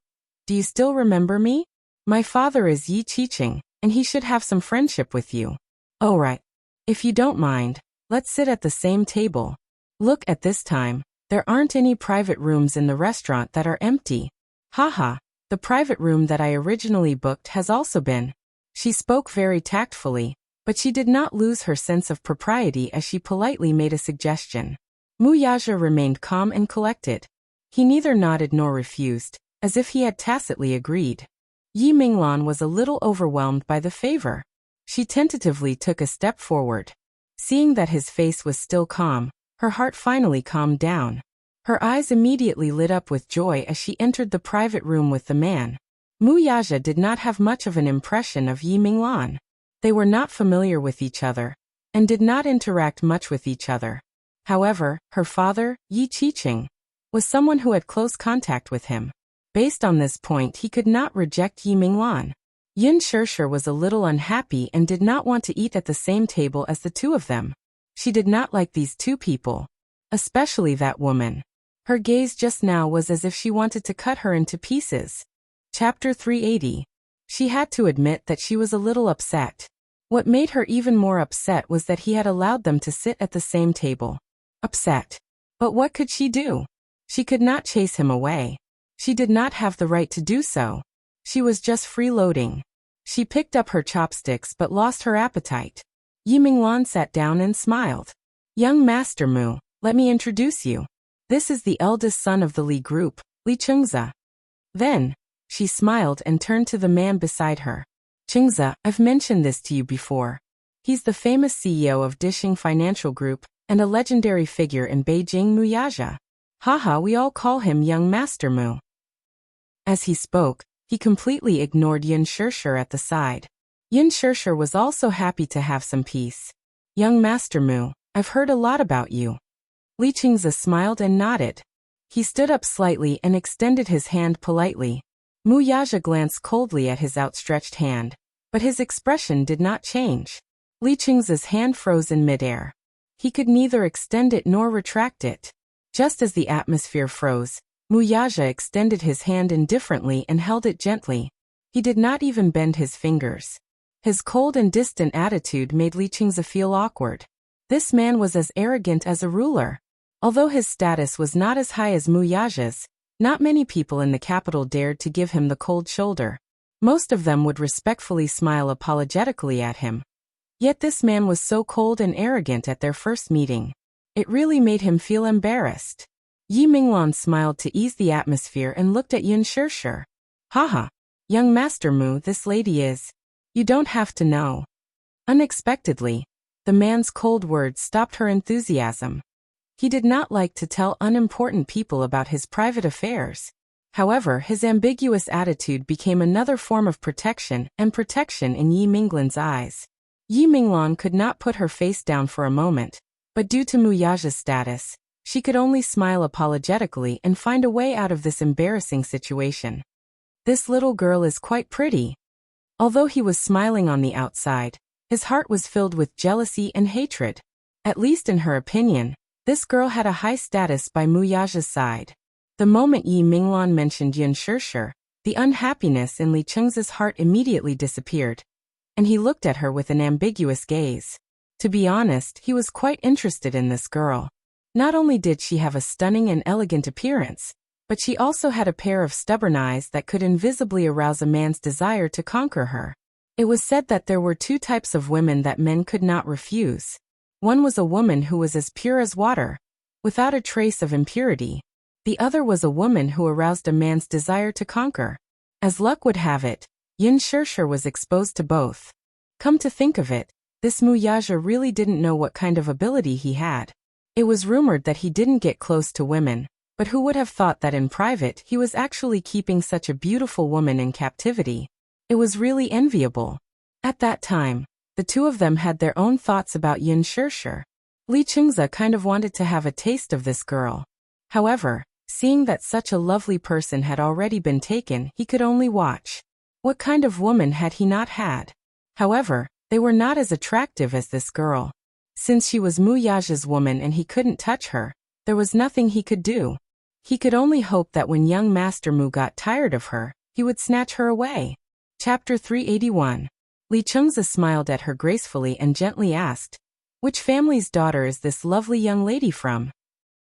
do you still remember me? My father is Yi Qiqing, and he should have some friendship with you. Oh right. If you don't mind, let's sit at the same table. Look, at this time, there aren't any private rooms in the restaurant that are empty. Haha, the private room that I originally booked has also been." She spoke very tactfully, but she did not lose her sense of propriety as she politely made a suggestion. Mu Yaja remained calm and collected. He neither nodded nor refused, as if he had tacitly agreed. Yi Minglan was a little overwhelmed by the favor. She tentatively took a step forward. Seeing that his face was still calm, her heart finally calmed down. Her eyes immediately lit up with joy as she entered the private room with the man. Mu Yaja did not have much of an impression of Yi Minglan. They were not familiar with each other, and did not interact much with each other. However, her father, Yi Qiqing, was someone who had close contact with him. Based on this point, he could not reject Yi Minglan. Yin Shirshir was a little unhappy and did not want to eat at the same table as the two of them. She did not like these two people, especially that woman. Her gaze just now was as if she wanted to cut her into pieces. Chapter 380. She had to admit that she was a little upset. What made her even more upset was that he had allowed them to sit at the same table. Upset. But what could she do? She could not chase him away. She did not have the right to do so. She was just freeloading. She picked up her chopsticks but lost her appetite. Yi Minglan sat down and smiled. "Young Master Mu, let me introduce you. This is the eldest son of the Li group, Li Chengze." Then, she smiled and turned to the man beside her. "Chengze, I've mentioned this to you before. He's the famous CEO of Dishing Financial Group and a legendary figure in Beijing, Mu Yaja. Haha, we all call him Young Master Mu." As he spoke, he completely ignored Yin Shirshir at the side. Yin Shirshir was also happy to have some peace. "Young Master Mu, I've heard a lot about you." Li Chengze smiled and nodded. He stood up slightly and extended his hand politely. Mu Yaja glanced coldly at his outstretched hand, but his expression did not change. Li Chengze's hand froze in midair. He could neither extend it nor retract it. Just as the atmosphere froze, Mu Yaja extended his hand indifferently and held it gently. He did not even bend his fingers. His cold and distant attitude made Li Chengze feel awkward. This man was as arrogant as a ruler. Although his status was not as high as Mu Yaja's, not many people in the capital dared to give him the cold shoulder. Most of them would respectfully smile apologetically at him. Yet this man was so cold and arrogant at their first meeting. It really made him feel embarrassed. Yi Minglan smiled to ease the atmosphere and looked at Yin Shirshir. "Haha, young Master Mu, this lady is. You don't have to know." Unexpectedly, the man's cold words stopped her enthusiasm. He did not like to tell unimportant people about his private affairs. However, his ambiguous attitude became another form of protection in Yi Minglan's eyes. Yi Minglan could not put her face down for a moment, but due to Mu Yaja's status, she could only smile apologetically and find a way out of this embarrassing situation. "This little girl is quite pretty." Although he was smiling on the outside, his heart was filled with jealousy and hatred. At least in her opinion, this girl had a high status by Mu Yaja's side. The moment Yi Minglan mentioned Yin Shirshir, The unhappiness in Li Cheng's heart immediately disappeared, and he looked at her with an ambiguous gaze. To be honest, he was quite interested in this girl. Not only did she have a stunning and elegant appearance, but she also had a pair of stubborn eyes that could invisibly arouse a man's desire to conquer her. It was said that there were two types of women that men could not refuse. One was a woman who was as pure as water, without a trace of impurity. The other was a woman who aroused a man's desire to conquer. As luck would have it, Yin Shirshir was exposed to both. Come to think of it, this Muyaja really didn't know what kind of ability he had. It was rumored that he didn't get close to women, but who would have thought that in private he was actually keeping such a beautiful woman in captivity? It was really enviable. At that time, the two of them had their own thoughts about Yin Shirshir. Li Chengza kind of wanted to have a taste of this girl. However, seeing that such a lovely person had already been taken, he could only watch. What kind of woman had he not had? However, they were not as attractive as this girl. Since she was Muyaja's woman and he couldn't touch her, there was nothing he could do. He could only hope that when young Master Mu got tired of her, he would snatch her away. Chapter 381. Li Chengza smiled at her gracefully and gently asked, "Which family's daughter is this lovely young lady from?"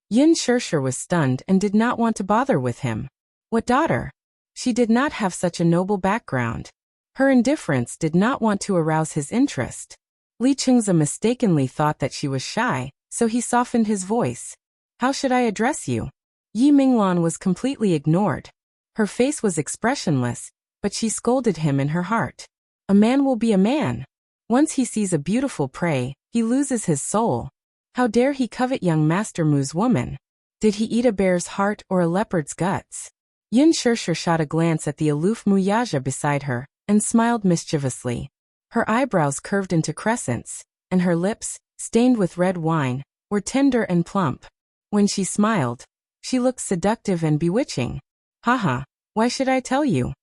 Yin Shirshir was stunned and did not want to bother with him. What daughter? She did not have such a noble background. Her indifference did not want to arouse his interest. Li Chengza mistakenly thought that she was shy, so he softened his voice. "How should I address you?" Yi Minglan was completely ignored. Her face was expressionless, but she scolded him in her heart. A man will be a man. Once he sees a beautiful prey, he loses his soul. How dare he covet young Master Mu's woman? Did he eat a bear's heart or a leopard's guts? Yin Shirshir shot a glance at the aloof Muyaja beside her, and smiled mischievously. Her eyebrows curved into crescents, and her lips, stained with red wine, were tender and plump. When she smiled, she looked seductive and bewitching. Haha, why should I tell you?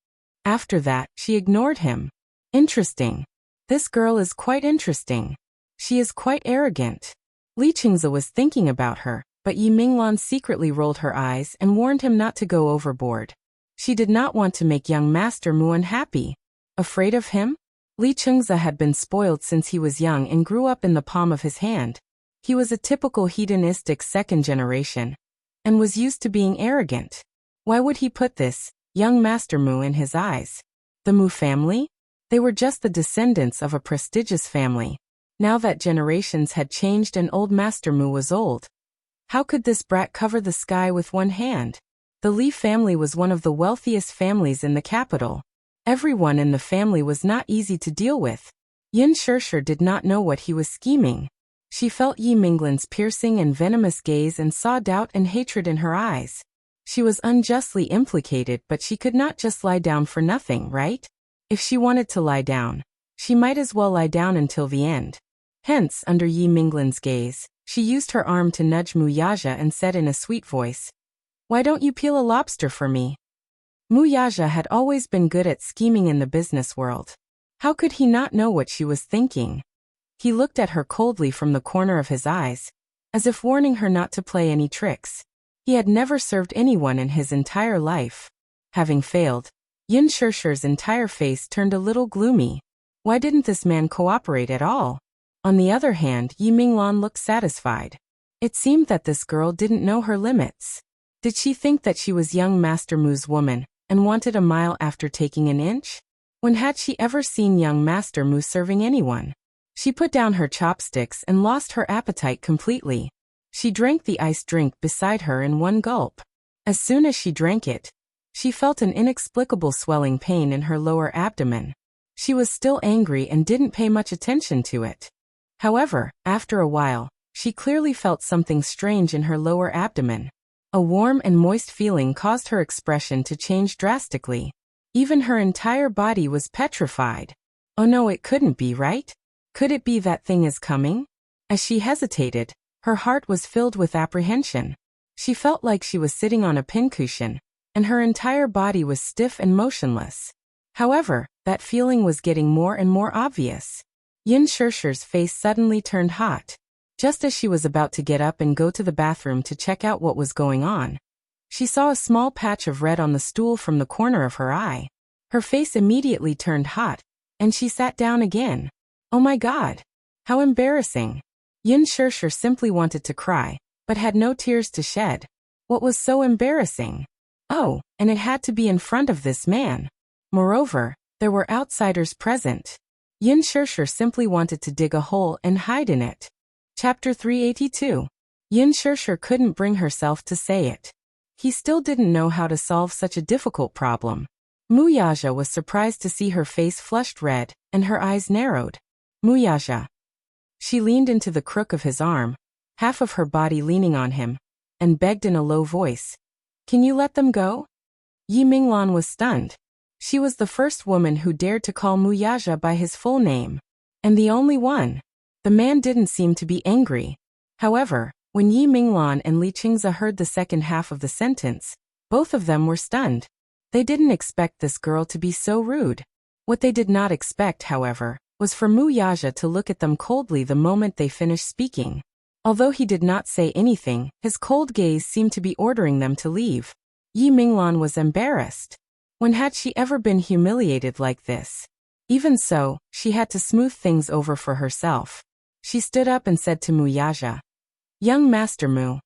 After that, she ignored him. Interesting. This girl is quite interesting. She is quite arrogant. Li Chengza was thinking about her, but Yi Minglan secretly rolled her eyes and warned him not to go overboard. She did not want to make young Master Mu unhappy. Afraid of him? Li Chengza had been spoiled since he was young and grew up in the palm of his hand. He was a typical hedonistic second generation, and was used to being arrogant. Why would he put this, young Master Mu, in his eyes? The Mu family? They were just the descendants of a prestigious family. Now that generations had changed and old Master Mu was old. How could this brat cover the sky with one hand? The Li family was one of the wealthiest families in the capital. Everyone in the family was not easy to deal with. Yin Shirshir did not know what he was scheming. She felt Yi Minglan's piercing and venomous gaze and saw doubt and hatred in her eyes. She was unjustly implicated, but she could not just lie down for nothing, right? If she wanted to lie down, she might as well lie down until the end. Hence, under Yi Minglan's gaze, she used her arm to nudge Muyaja and said in a sweet voice, "Why don't you peel a lobster for me?" Muyaja had always been good at scheming in the business world. How could he not know what she was thinking? He looked at her coldly from the corner of his eyes, as if warning her not to play any tricks. He had never served anyone in his entire life. Having failed, Yin Shirshir's entire face turned a little gloomy. Why didn't this man cooperate at all? On the other hand, Yi Minglan looked satisfied. It seemed that this girl didn't know her limits. Did she think that she was young Master Mu's woman, and wanted a mile after taking an inch? When had she ever seen young Master Mu serving anyone? She put down her chopsticks and lost her appetite completely. She drank the iced drink beside her in one gulp. As soon as she drank it, she felt an inexplicable swelling pain in her lower abdomen. She was still angry and didn't pay much attention to it. However, after a while, she clearly felt something strange in her lower abdomen. A warm and moist feeling caused her expression to change drastically. Even her entire body was petrified. Oh no, it couldn't be, right? Could it be that thing is coming? As she hesitated, her heart was filled with apprehension. She felt like she was sitting on a pincushion, and her entire body was stiff and motionless. However, that feeling was getting more and more obvious. Yin Shirshir's face suddenly turned hot. Just as she was about to get up and go to the bathroom to check out what was going on, She saw a small patch of red on the stool from the corner of her eye. Her face immediately turned hot, and she sat down again. Oh my God! How embarrassing! Yin Shirshir simply wanted to cry, but had no tears to shed. What was so embarrassing? Oh, and it had to be in front of this man. Moreover, there were outsiders present. Yin Shirshir simply wanted to dig a hole and hide in it. Chapter 382. Yin Shirshir couldn't bring herself to say it. He still didn't know how to solve such a difficult problem. Muyaja was surprised to see her face flushed red, and her eyes narrowed. Muyaja. She leaned into the crook of his arm, half of her body leaning on him, and begged in a low voice. Can you let them go? Yi Minglan was stunned. She was the first woman who dared to call Muyaja by his full name. And the only one. The man didn't seem to be angry. However, when Yi Minglan and Li Qingze heard the second half of the sentence, both of them were stunned. They didn't expect this girl to be so rude. What they did not expect, however, was for Muyaja to look at them coldly the moment they finished speaking. Although he did not say anything, his cold gaze seemed to be ordering them to leave. Yi Minglan was embarrassed. When had she ever been humiliated like this? Even so, she had to smooth things over for herself. She stood up and said to Muyaja, Young Master Mu,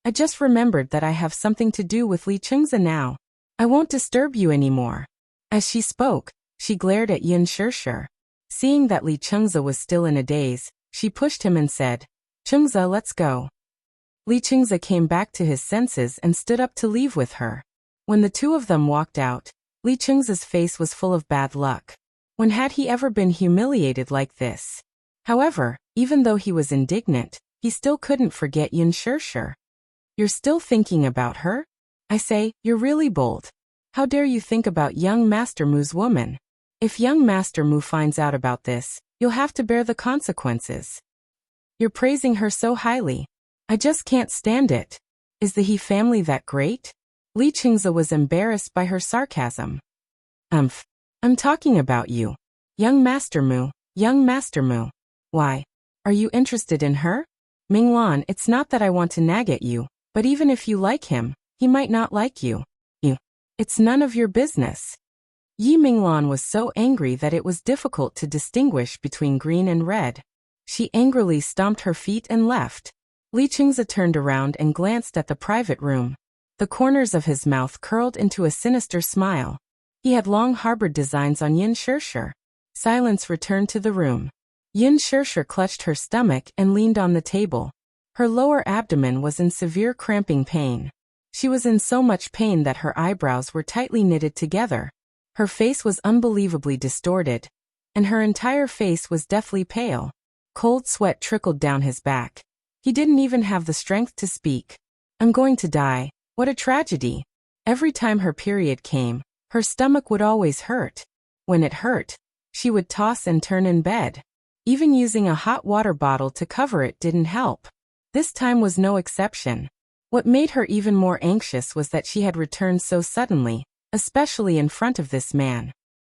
I just remembered that I have something to do with Li Qingze now. I won't disturb you anymore. As she spoke, she glared at Yin Shirshir. Seeing that Li Qingze was still in a daze, she pushed him and said, Qingze, let's go. Li Qingze came back to his senses and stood up to leave with her. When the two of them walked out, Li Qingze's face was full of bad luck. When had he ever been humiliated like this? However, even though he was indignant, he still couldn't forget Yin Shirshir. You're still thinking about her? I say, you're really bold. How dare you think about young Master Mu's woman? If young Master Mu finds out about this, you'll have to bear the consequences. You're praising her so highly. I just can't stand it. Is the He family that great? Li Qingze was embarrassed by her sarcasm. I'm talking about you. Young Master Mu, young Master Mu. Why? Are you interested in her? Minglan, it's not that I want to nag at you, but even if you like him, he might not like you. It's none of your business. Yi Minglan was so angry that it was difficult to distinguish between green and red. She angrily stomped her feet and left. Li Qingze turned around and glanced at the private room. The corners of his mouth curled into a sinister smile. He had long harbored designs on Yin Shirshir. Silence returned to the room. Yin Shirshir clutched her stomach and leaned on the table. Her lower abdomen was in severe cramping pain. She was in so much pain that her eyebrows were tightly knitted together. Her face was unbelievably distorted, and her entire face was deathly pale. Cold sweat trickled down his back. He didn't even have the strength to speak. I'm going to die. What a tragedy. Every time her period came, her stomach would always hurt. When it hurt, she would toss and turn in bed. Even using a hot water bottle to cover it didn't help. This time was no exception. What made her even more anxious was that she had returned so suddenly, especially in front of this man.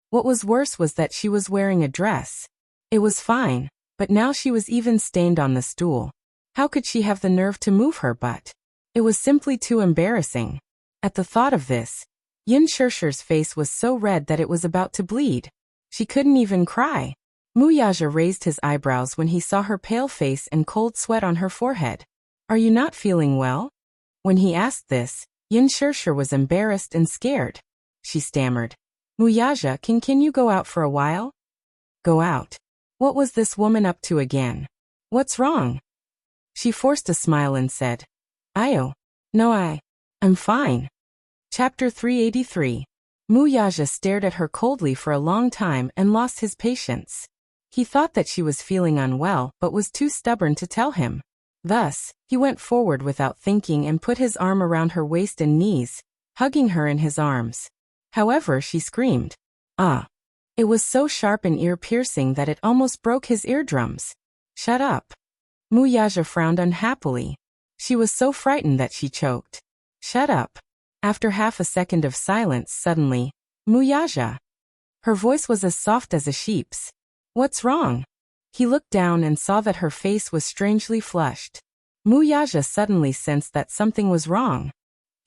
What was worse was that she was wearing a dress. It was fine, but now she was even stained on the stool. How could she have the nerve to move her butt? It was simply too embarrassing. At the thought of this, Yin Shirshir's face was so red that it was about to bleed. She couldn't even cry. Muyaja raised his eyebrows when he saw her pale face and cold sweat on her forehead. Are you not feeling well? When he asked this, Yin Shirshir was embarrassed and scared. She stammered. Muyaja, can you go out for a while? Go out? What was this woman up to again? What's wrong? She forced a smile and said, No, I'm fine. Chapter 383. Muyaja stared at her coldly for a long time and lost his patience. He thought that she was feeling unwell but was too stubborn to tell him. Thus, he went forward without thinking and put his arm around her waist and knees, hugging her in his arms. However, she screamed. Ah! It was so sharp and ear-piercing that it almost broke his eardrums. Shut up. Muyaja frowned unhappily. She was so frightened that she choked. Shut up. After half a second of silence, suddenly, Muyaja. Her voice was as soft as a sheep's. What's wrong? He looked down and saw that her face was strangely flushed. Muyaja suddenly sensed that something was wrong.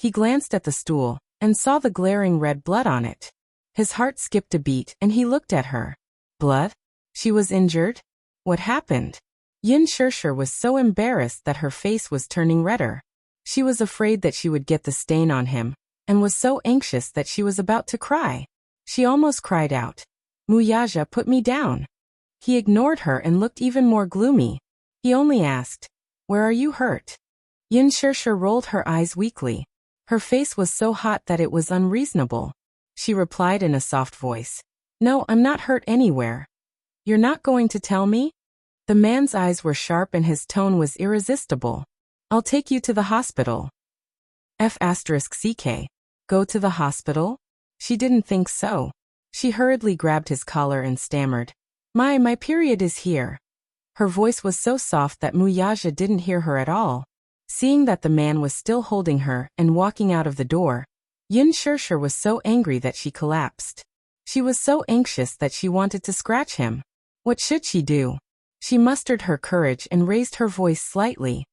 He glanced at the stool and saw the glaring red blood on it. His heart skipped a beat and he looked at her. Blood? She was injured? What happened? Yin Shirshir was so embarrassed that her face was turning redder. She was afraid that she would get the stain on him, and was so anxious that she was about to cry. She almost cried out, "Muyaja, put me down." He ignored her and looked even more gloomy. He only asked, "Where are you hurt?" Yin Shirshir rolled her eyes weakly. Her face was so hot that it was unreasonable. She replied in a soft voice, "No, I'm not hurt anywhere." "You're not going to tell me?" The man's eyes were sharp and his tone was irresistible. "I'll take you to the hospital." F***CK. Go to the hospital? She didn't think so. She hurriedly grabbed his collar and stammered, My period is here." Her voice was so soft that Muyaja didn't hear her at all. Seeing that the man was still holding her and walking out of the door, Yin Shirshir was so angry that she collapsed. She was so anxious that she wanted to scratch him. What should she do? She mustered her courage and raised her voice slightly.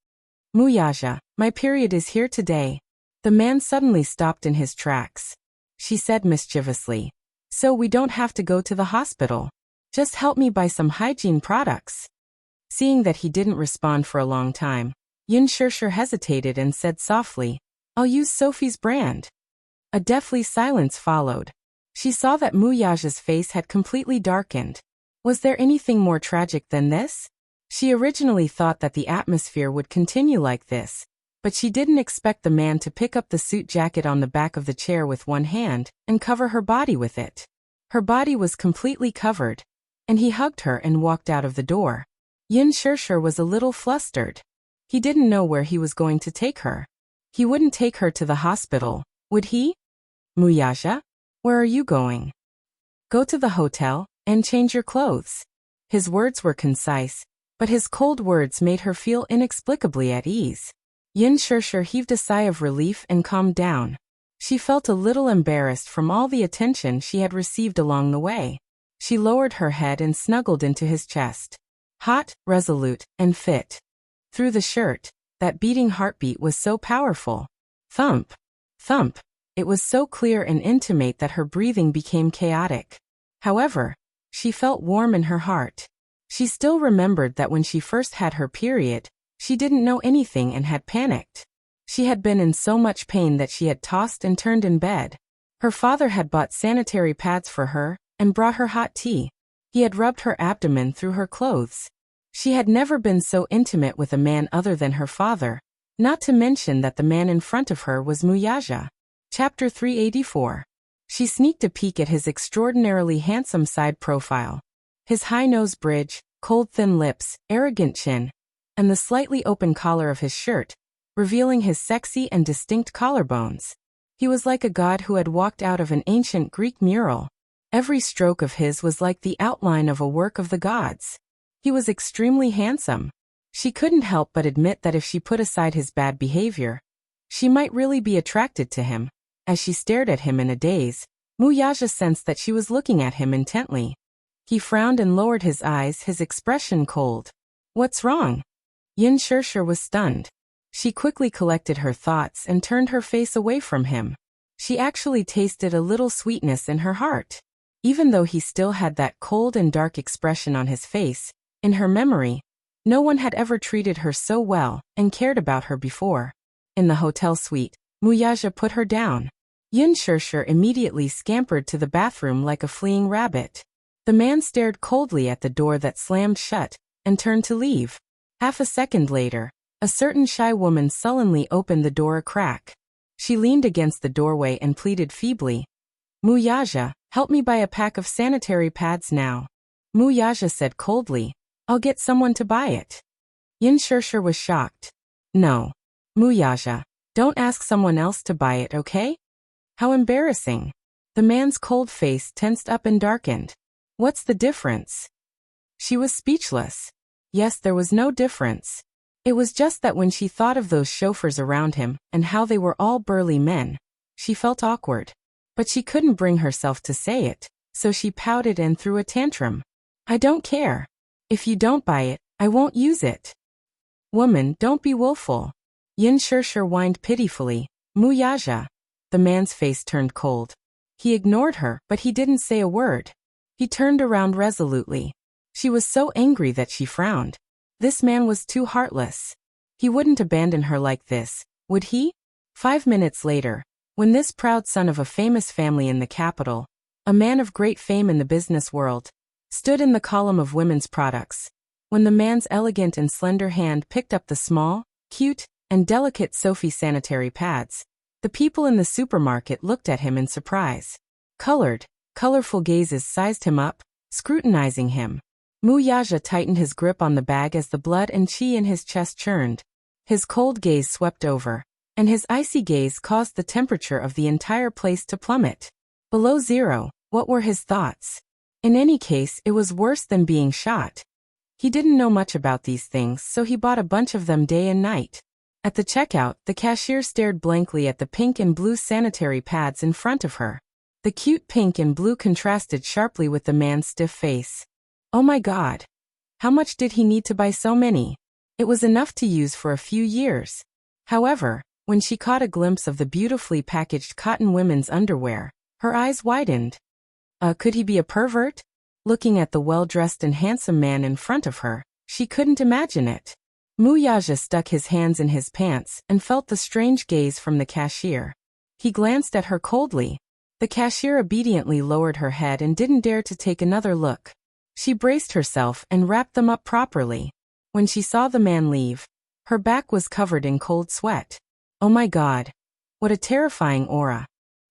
"Muyaja, my period is here today." The man suddenly stopped in his tracks. She said mischievously, "So we don't have to go to the hospital. Just help me buy some hygiene products." Seeing that he didn't respond for a long time, Yin Shirshir hesitated and said softly, "I'll use Sophie's brand." A deathly silence followed. She saw that Muyaja's face had completely darkened. Was there anything more tragic than this? She originally thought that the atmosphere would continue like this, but she didn't expect the man to pick up the suit jacket on the back of the chair with one hand and cover her body with it. Her body was completely covered, and he hugged her and walked out of the door. Yin Shirshir was a little flustered. He didn't know where he was going to take her. He wouldn't take her to the hospital, would he? "Muyaja? Where are you going?" "Go to the hotel and change your clothes." His words were concise, but his cold words made her feel inexplicably at ease. Yin Shirshir heaved a sigh of relief and calmed down. She felt a little embarrassed from all the attention she had received along the way. She lowered her head and snuggled into his chest. Hot, resolute, and fit. Through the shirt, that beating heartbeat was so powerful. Thump, thump. It was so clear and intimate that her breathing became chaotic. However, she felt warm in her heart. She still remembered that when she first had her period, she didn't know anything and had panicked. She had been in so much pain that she had tossed and turned in bed. Her father had bought sanitary pads for her and brought her hot tea. He had rubbed her abdomen through her clothes. She had never been so intimate with a man other than her father, not to mention that the man in front of her was Muyaja. Chapter 384. She sneaked a peek at his extraordinarily handsome side profile. His high nose bridge, cold thin lips, arrogant chin, and the slightly open collar of his shirt, revealing his sexy and distinct collarbones. He was like a god who had walked out of an ancient Greek mural. Every stroke of his was like the outline of a work of the gods. He was extremely handsome. She couldn't help but admit that if she put aside his bad behavior, she might really be attracted to him. As she stared at him in a daze, Muyaja sensed that she was looking at him intently. He frowned and lowered his eyes, his expression cold. "What's wrong?" Yin Shirshir was stunned. She quickly collected her thoughts and turned her face away from him. She actually tasted a little sweetness in her heart. Even though he still had that cold and dark expression on his face, in her memory, no one had ever treated her so well and cared about her before. In the hotel suite, Muyaja put her down. Yin Shirshir immediately scampered to the bathroom like a fleeing rabbit. The man stared coldly at the door that slammed shut and turned to leave. Half a second later, a certain shy woman sullenly opened the door a crack. She leaned against the doorway and pleaded feebly, "Muyaja, help me buy a pack of sanitary pads now." Muyaja said coldly, "I'll get someone to buy it." Yin Shirshir was shocked. "No. Muyaja, don't ask someone else to buy it, okay?" How embarrassing. The man's cold face tensed up and darkened. "What's the difference?" She was speechless. Yes, there was no difference. It was just that when she thought of those chauffeurs around him and how they were all burly men, she felt awkward. But she couldn't bring herself to say it, so she pouted and threw a tantrum. "I don't care. If you don't buy it, I won't use it." "Woman, don't be willful." Yin Shirshir whined pitifully. Muyaja. The man's face turned cold. He ignored her, but he didn't say a word. He turned around resolutely. She was so angry that she frowned. This man was too heartless. He wouldn't abandon her like this, would he? 5 minutes later, when this proud son of a famous family in the capital, a man of great fame in the business world, stood in the column of women's products, when the man's elegant and slender hand picked up the small, cute, and delicate Sophie sanitary pads, the people in the supermarket looked at him in surprise. Colorful gazes sized him up, scrutinizing him. Muyaja tightened his grip on the bag as the blood and chi in his chest churned. His cold gaze swept over, and his icy gaze caused the temperature of the entire place to plummet. Below zero, what were his thoughts? In any case, it was worse than being shot. He didn't know much about these things, so he bought a bunch of them day and night. At the checkout, the cashier stared blankly at the pink and blue sanitary pads in front of her. The cute pink and blue contrasted sharply with the man's stiff face. Oh my God! How much did he need to buy so many? It was enough to use for a few years. However, when she caught a glimpse of the beautifully packaged cotton women's underwear, her eyes widened. Could he be a pervert? Looking at the well-dressed and handsome man in front of her, she couldn't imagine it. Muyaja stuck his hands in his pants and felt the strange gaze from the cashier. He glanced at her coldly. The cashier obediently lowered her head and didn't dare to take another look. She braced herself and wrapped them up properly. When she saw the man leave, her back was covered in cold sweat. Oh my God! What a terrifying aura.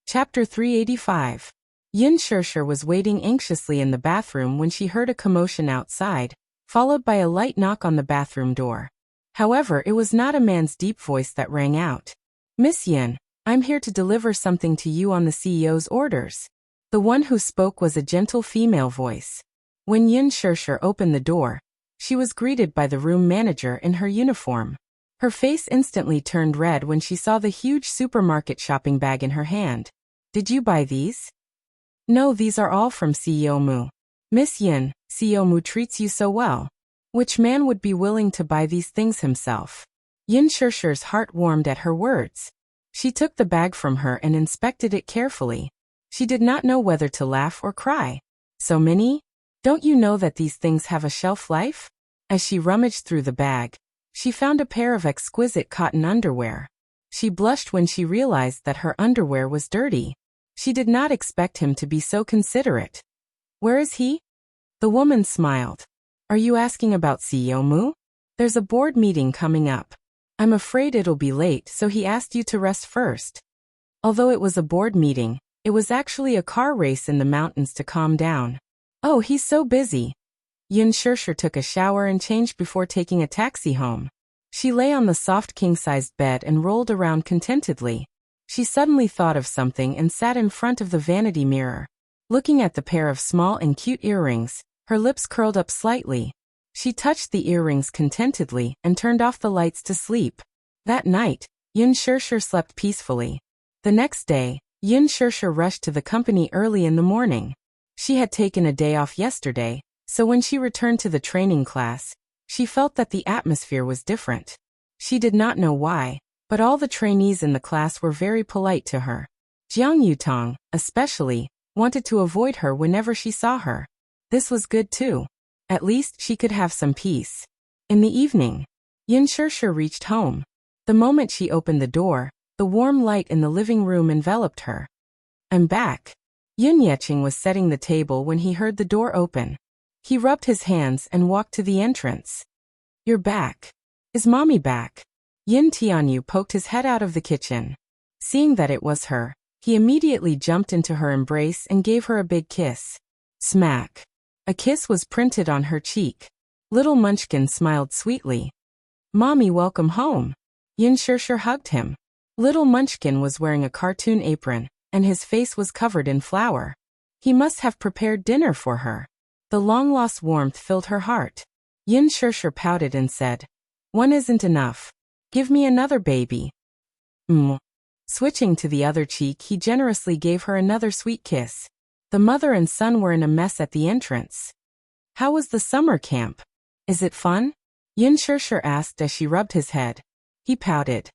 Chapter 385. Yin Shirshir was waiting anxiously in the bathroom when she heard a commotion outside, followed by a light knock on the bathroom door. However, it was not a man's deep voice that rang out. Miss Yin, I'm here to deliver something to you on the CEO's orders. The one who spoke was a gentle female voice. When Yin Shirshir opened the door, she was greeted by the room manager in her uniform. Her face instantly turned red when she saw the huge supermarket shopping bag in her hand. Did you buy these? No, these are all from CEO Mu. Miss Yin, CEO Mu treats you so well. Which man would be willing to buy these things himself? Yin Shirshir's heart warmed at her words. She took the bag from her and inspected it carefully. She did not know whether to laugh or cry. So many? Don't you know that these things have a shelf life? As she rummaged through the bag, she found a pair of exquisite cotton underwear. She blushed when she realized that her underwear was dirty. She did not expect him to be so considerate. Where is he? The woman smiled. Are you asking about CEO Mu? There's a board meeting coming up. I'm afraid it'll be late, so he asked you to rest first. Although it was a board meeting, it was actually a car race in the mountains to calm down. Oh, he's so busy. Yin Shirshir took a shower and changed before taking a taxi home. She lay on the soft king-sized bed and rolled around contentedly. She suddenly thought of something and sat in front of the vanity mirror. Looking at the pair of small and cute earrings, her lips curled up slightly. She touched the earrings contentedly and turned off the lights to sleep. That night, Yin Shirshir slept peacefully. The next day, Yin Shirshir rushed to the company early in the morning. She had taken a day off yesterday, so when she returned to the training class, she felt that the atmosphere was different. She did not know why, but all the trainees in the class were very polite to her. Jiang Yutong, especially, wanted to avoid her whenever she saw her. This was good too. At least she could have some peace. In the evening, Yin Shirshir reached home. The moment she opened the door, the warm light in the living room enveloped her. I'm back. Yin Yeching was setting the table when he heard the door open. He rubbed his hands and walked to the entrance. You're back. Is Mommy back? Yin Tianyu poked his head out of the kitchen. Seeing that it was her, he immediately jumped into her embrace and gave her a big kiss. Smack. A kiss was printed on her cheek. Little Munchkin smiled sweetly. Mommy, welcome home. Yin Shirshir hugged him. Little Munchkin was wearing a cartoon apron, and his face was covered in flour. He must have prepared dinner for her. The long-lost warmth filled her heart. Yin Shirshir pouted and said, One isn't enough. Give me another baby. Switching to the other cheek, he generously gave her another sweet kiss. The mother and son were in a mess at the entrance. How was the summer camp? Is it fun? Yin Shirshir asked as she rubbed his head. He pouted.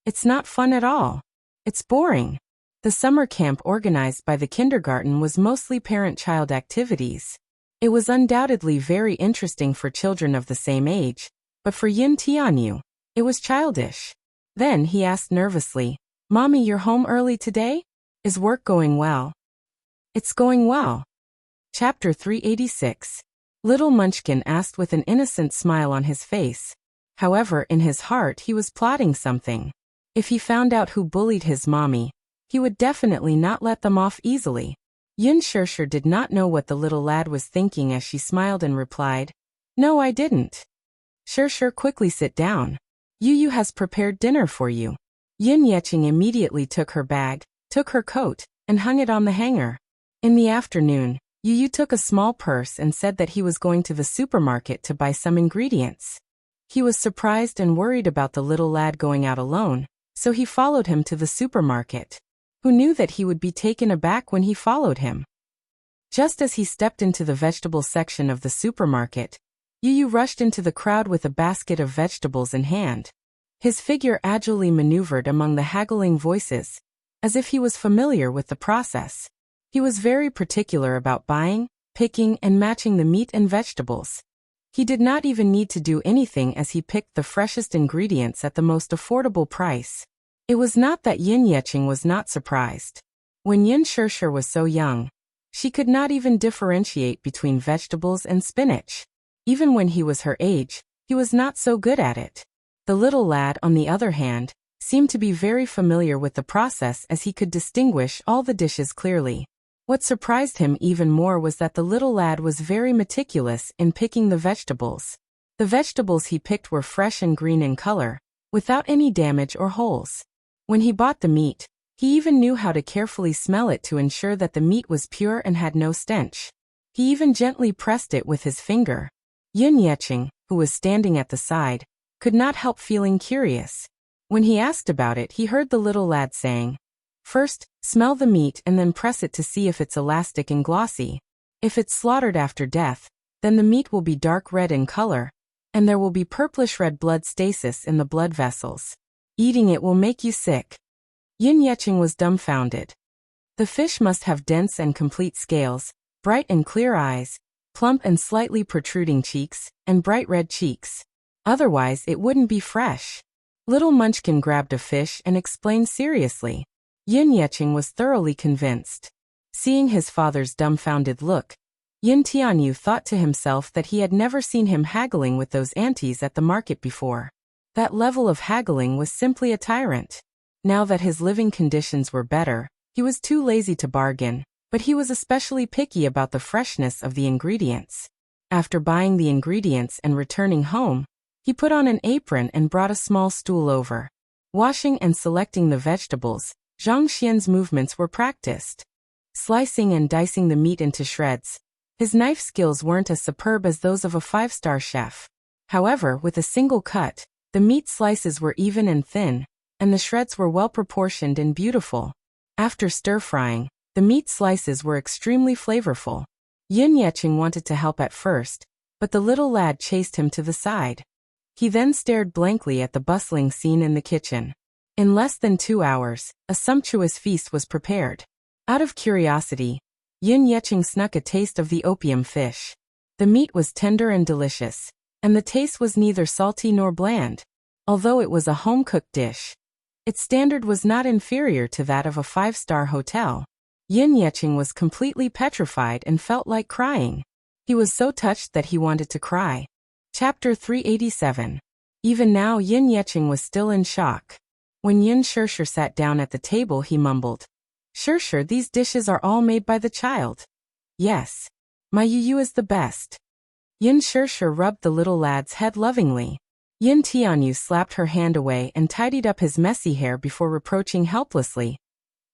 It's not fun at all. It's boring. The summer camp organized by the kindergarten was mostly parent-child activities. It was undoubtedly very interesting for children of the same age, but for Yin Tianyu, it was childish. Then he asked nervously, "Mommy, you're home early today? Is work going well?" "It's going well." Chapter 386. Little Munchkin asked with an innocent smile on his face. However, in his heart he was plotting something. If he found out who bullied his mommy, he would definitely not let them off easily. Yin Shersher did not know what the little lad was thinking as she smiled and replied, "No, I didn't." "Shersher, quickly sit down. Yu has prepared dinner for you." Yin Yeching immediately took her bag, took her coat, and hung it on the hanger. In the afternoon, Yu took a small purse and said that he was going to the supermarket to buy some ingredients. He was surprised and worried about the little lad going out alone, so he followed him to the supermarket. Who knew that he would be taken aback when he followed him? Just as he stepped into the vegetable section of the supermarket, Yu rushed into the crowd with a basket of vegetables in hand. His figure agilely maneuvered among the haggling voices, as if he was familiar with the process. He was very particular about buying, picking, and matching the meat and vegetables. He did not even need to do anything as he picked the freshest ingredients at the most affordable price. It was not that Yin Yeching was not surprised. When Yin Shersher was so young, she could not even differentiate between vegetables and spinach. Even when he was her age, he was not so good at it. The little lad, on the other hand, seemed to be very familiar with the process as he could distinguish all the dishes clearly. What surprised him even more was that the little lad was very meticulous in picking the vegetables. The vegetables he picked were fresh and green in color, without any damage or holes. When he bought the meat, he even knew how to carefully smell it to ensure that the meat was pure and had no stench. He even gently pressed it with his finger. Yin Yeching, who was standing at the side, could not help feeling curious. When he asked about it, he heard the little lad saying, "First, smell the meat and then press it to see if it's elastic and glossy. If it's slaughtered after death, then the meat will be dark red in color, and there will be purplish-red blood stasis in the blood vessels. Eating it will make you sick." Yin Yeching was dumbfounded. The fish must have dense and complete scales, bright and clear eyes, plump and slightly protruding cheeks, and bright red cheeks. Otherwise, it wouldn't be fresh. Little Munchkin grabbed a fish and explained seriously. Yin Yeching was thoroughly convinced. Seeing his father's dumbfounded look, Yin Tianyu thought to himself that he had never seen him haggling with those aunties at the market before. That level of haggling was simply a tyrant. Now that his living conditions were better, he was too lazy to bargain, but he was especially picky about the freshness of the ingredients. After buying the ingredients and returning home, he put on an apron and brought a small stool over. Washing and selecting the vegetables, Zhang Xian's movements were practiced. Slicing and dicing the meat into shreds, his knife skills weren't as superb as those of a five-star chef. However, with a single cut, the meat slices were even and thin, and the shreds were well-proportioned and beautiful. After stir-frying, the meat slices were extremely flavorful. Yin Yeching wanted to help at first, but the little lad chased him to the side. He then stared blankly at the bustling scene in the kitchen. In less than 2 hours, a sumptuous feast was prepared. Out of curiosity, Yin Yeching snuck a taste of the opium fish. The meat was tender and delicious, and the taste was neither salty nor bland. Although it was a home-cooked dish, its standard was not inferior to that of a five-star hotel. Yin Yeching was completely petrified and felt like crying. He was so touched that he wanted to cry. Chapter 387. Even now Yin Yeching was still in shock. When Yin Shersher sat down at the table, he mumbled, "Shersher, these dishes are all made by the child." "Yes. My Yu is the best." Yin Shersher rubbed the little lad's head lovingly. Yin Tianyu slapped her hand away and tidied up his messy hair before reproaching helplessly,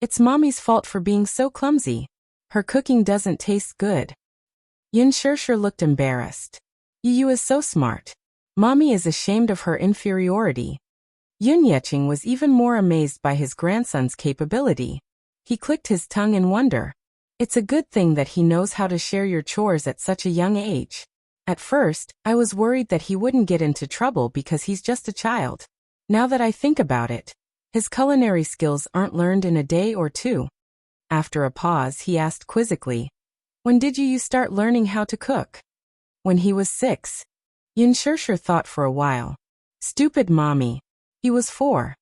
"It's Mommy's fault for being so clumsy. Her cooking doesn't taste good." Yin Shersher looked embarrassed. "Yu is so smart. Mommy is ashamed of her inferiority." Yin Yeching was even more amazed by his grandson's capability. He clicked his tongue in wonder. It's a good thing that he knows how to share your chores at such a young age. At first, I was worried that he wouldn't get into trouble because he's just a child. Now that I think about it, His culinary skills aren't learned in a day or two. After a pause, he asked quizzically, "When did you start learning how to cook?" "When he was 6. Yun Shirshir thought for a while. Stupid mommy. He was 4.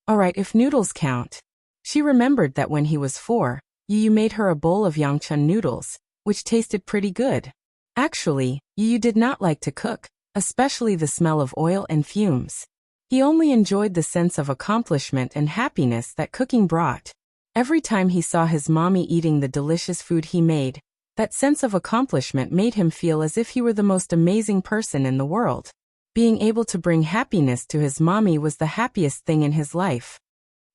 Alright, if noodles count. She remembered that when he was 4, Yu made her a bowl of Yangchun noodles, which tasted pretty good. Actually, Yu did not like to cook, especially the smell of oil and fumes. He only enjoyed the sense of accomplishment and happiness that cooking brought. Every time he saw his mommy eating the delicious food he made, that sense of accomplishment made him feel as if he were the most amazing person in the world. Being able to bring happiness to his mommy was the happiest thing in his life.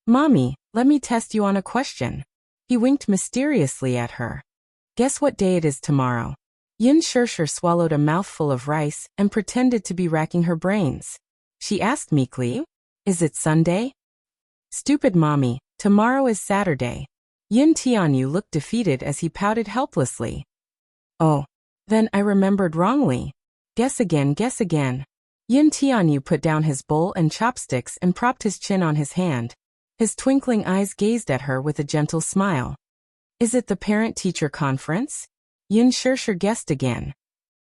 "Mommy, let me test you on a question." He winked mysteriously at her. "Guess what day it is tomorrow?" Yun Shirshir swallowed a mouthful of rice and pretended to be racking her brains. She asked meekly, "Is it Sunday?" "Stupid mommy, tomorrow is Saturday." Yun Tianyu looked defeated as he pouted helplessly. "Oh, then I remembered wrongly. Guess again, guess again." Yun Tianyu put down his bowl and chopsticks and propped his chin on his hand. His twinkling eyes gazed at her with a gentle smile. "Is it the parent-teacher conference?" Yun Shirshir guessed again.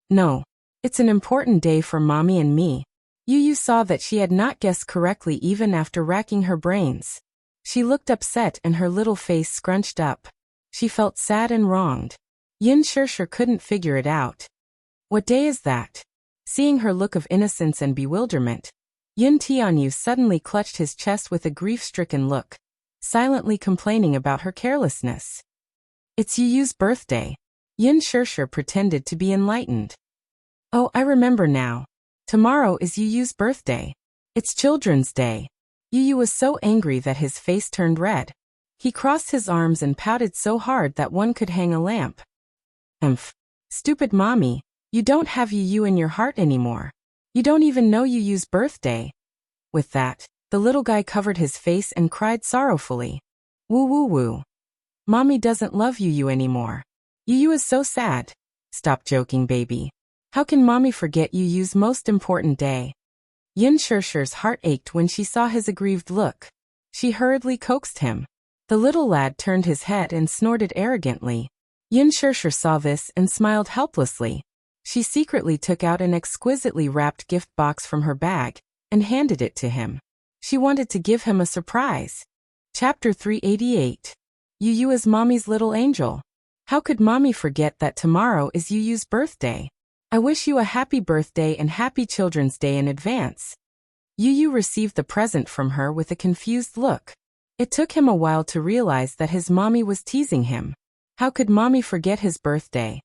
"No. It's an important day for mommy and me." Yu saw that she had not guessed correctly even after racking her brains. She looked upset and her little face scrunched up. She felt sad and wronged. Yun Shirshir couldn't figure it out. "What day is that?" Seeing her look of innocence and bewilderment, Yun Tianyu suddenly clutched his chest with a grief-stricken look, silently complaining about her carelessness. "It's Yu's birthday." Yun Shirshir pretended to be enlightened. "Oh, I remember now. Tomorrow is Yu's birthday. It's Children's Day." Yu was so angry that his face turned red. He crossed his arms and pouted so hard that one could hang a lamp. Stupid mommy, you don't have Yu in your heart anymore. You don't even know Yu's birthday." With that, the little guy covered his face and cried sorrowfully. "Woo woo woo. Mommy doesn't love Yu anymore. Yu is so sad." "Stop joking, baby. How can mommy forget Yu's most important day?" Yun Shirshir's heart ached when she saw his aggrieved look. She hurriedly coaxed him. The little lad turned his head and snorted arrogantly. Yun Shirshir saw this and smiled helplessly. She secretly took out an exquisitely wrapped gift box from her bag and handed it to him. She wanted to give him a surprise. Chapter 388. Yu is mommy's little angel. How could mommy forget that tomorrow is Yu's birthday? I wish you a happy birthday and happy Children's Day in advance. Yu received the present from her with a confused look. It took him a while to realize that his mommy was teasing him. How could mommy forget his birthday?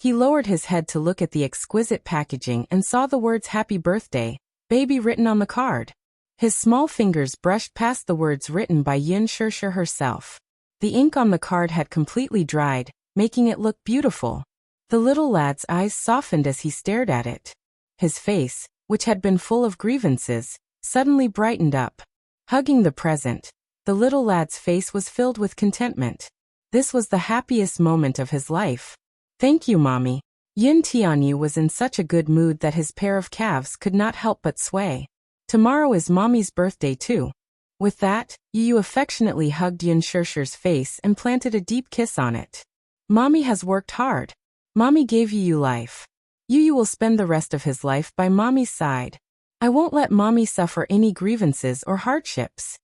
He lowered his head to look at the exquisite packaging and saw the words "Happy Birthday, Baby" written on the card. His small fingers brushed past the words written by Yun Shirshir herself. The ink on the card had completely dried, making it look beautiful. The little lad's eyes softened as he stared at it. His face, which had been full of grievances, suddenly brightened up. Hugging the present, the little lad's face was filled with contentment. This was the happiest moment of his life. "Thank you, mommy." Yun Tianyu was in such a good mood that his pair of calves could not help but sway. Tomorrow is mommy's birthday too. With that, Yu affectionately hugged Yun Shirshir's face and planted a deep kiss on it. "Mommy has worked hard. Mommy gave Yu life. Yu will spend the rest of his life by mommy's side. I won't let mommy suffer any grievances or hardships."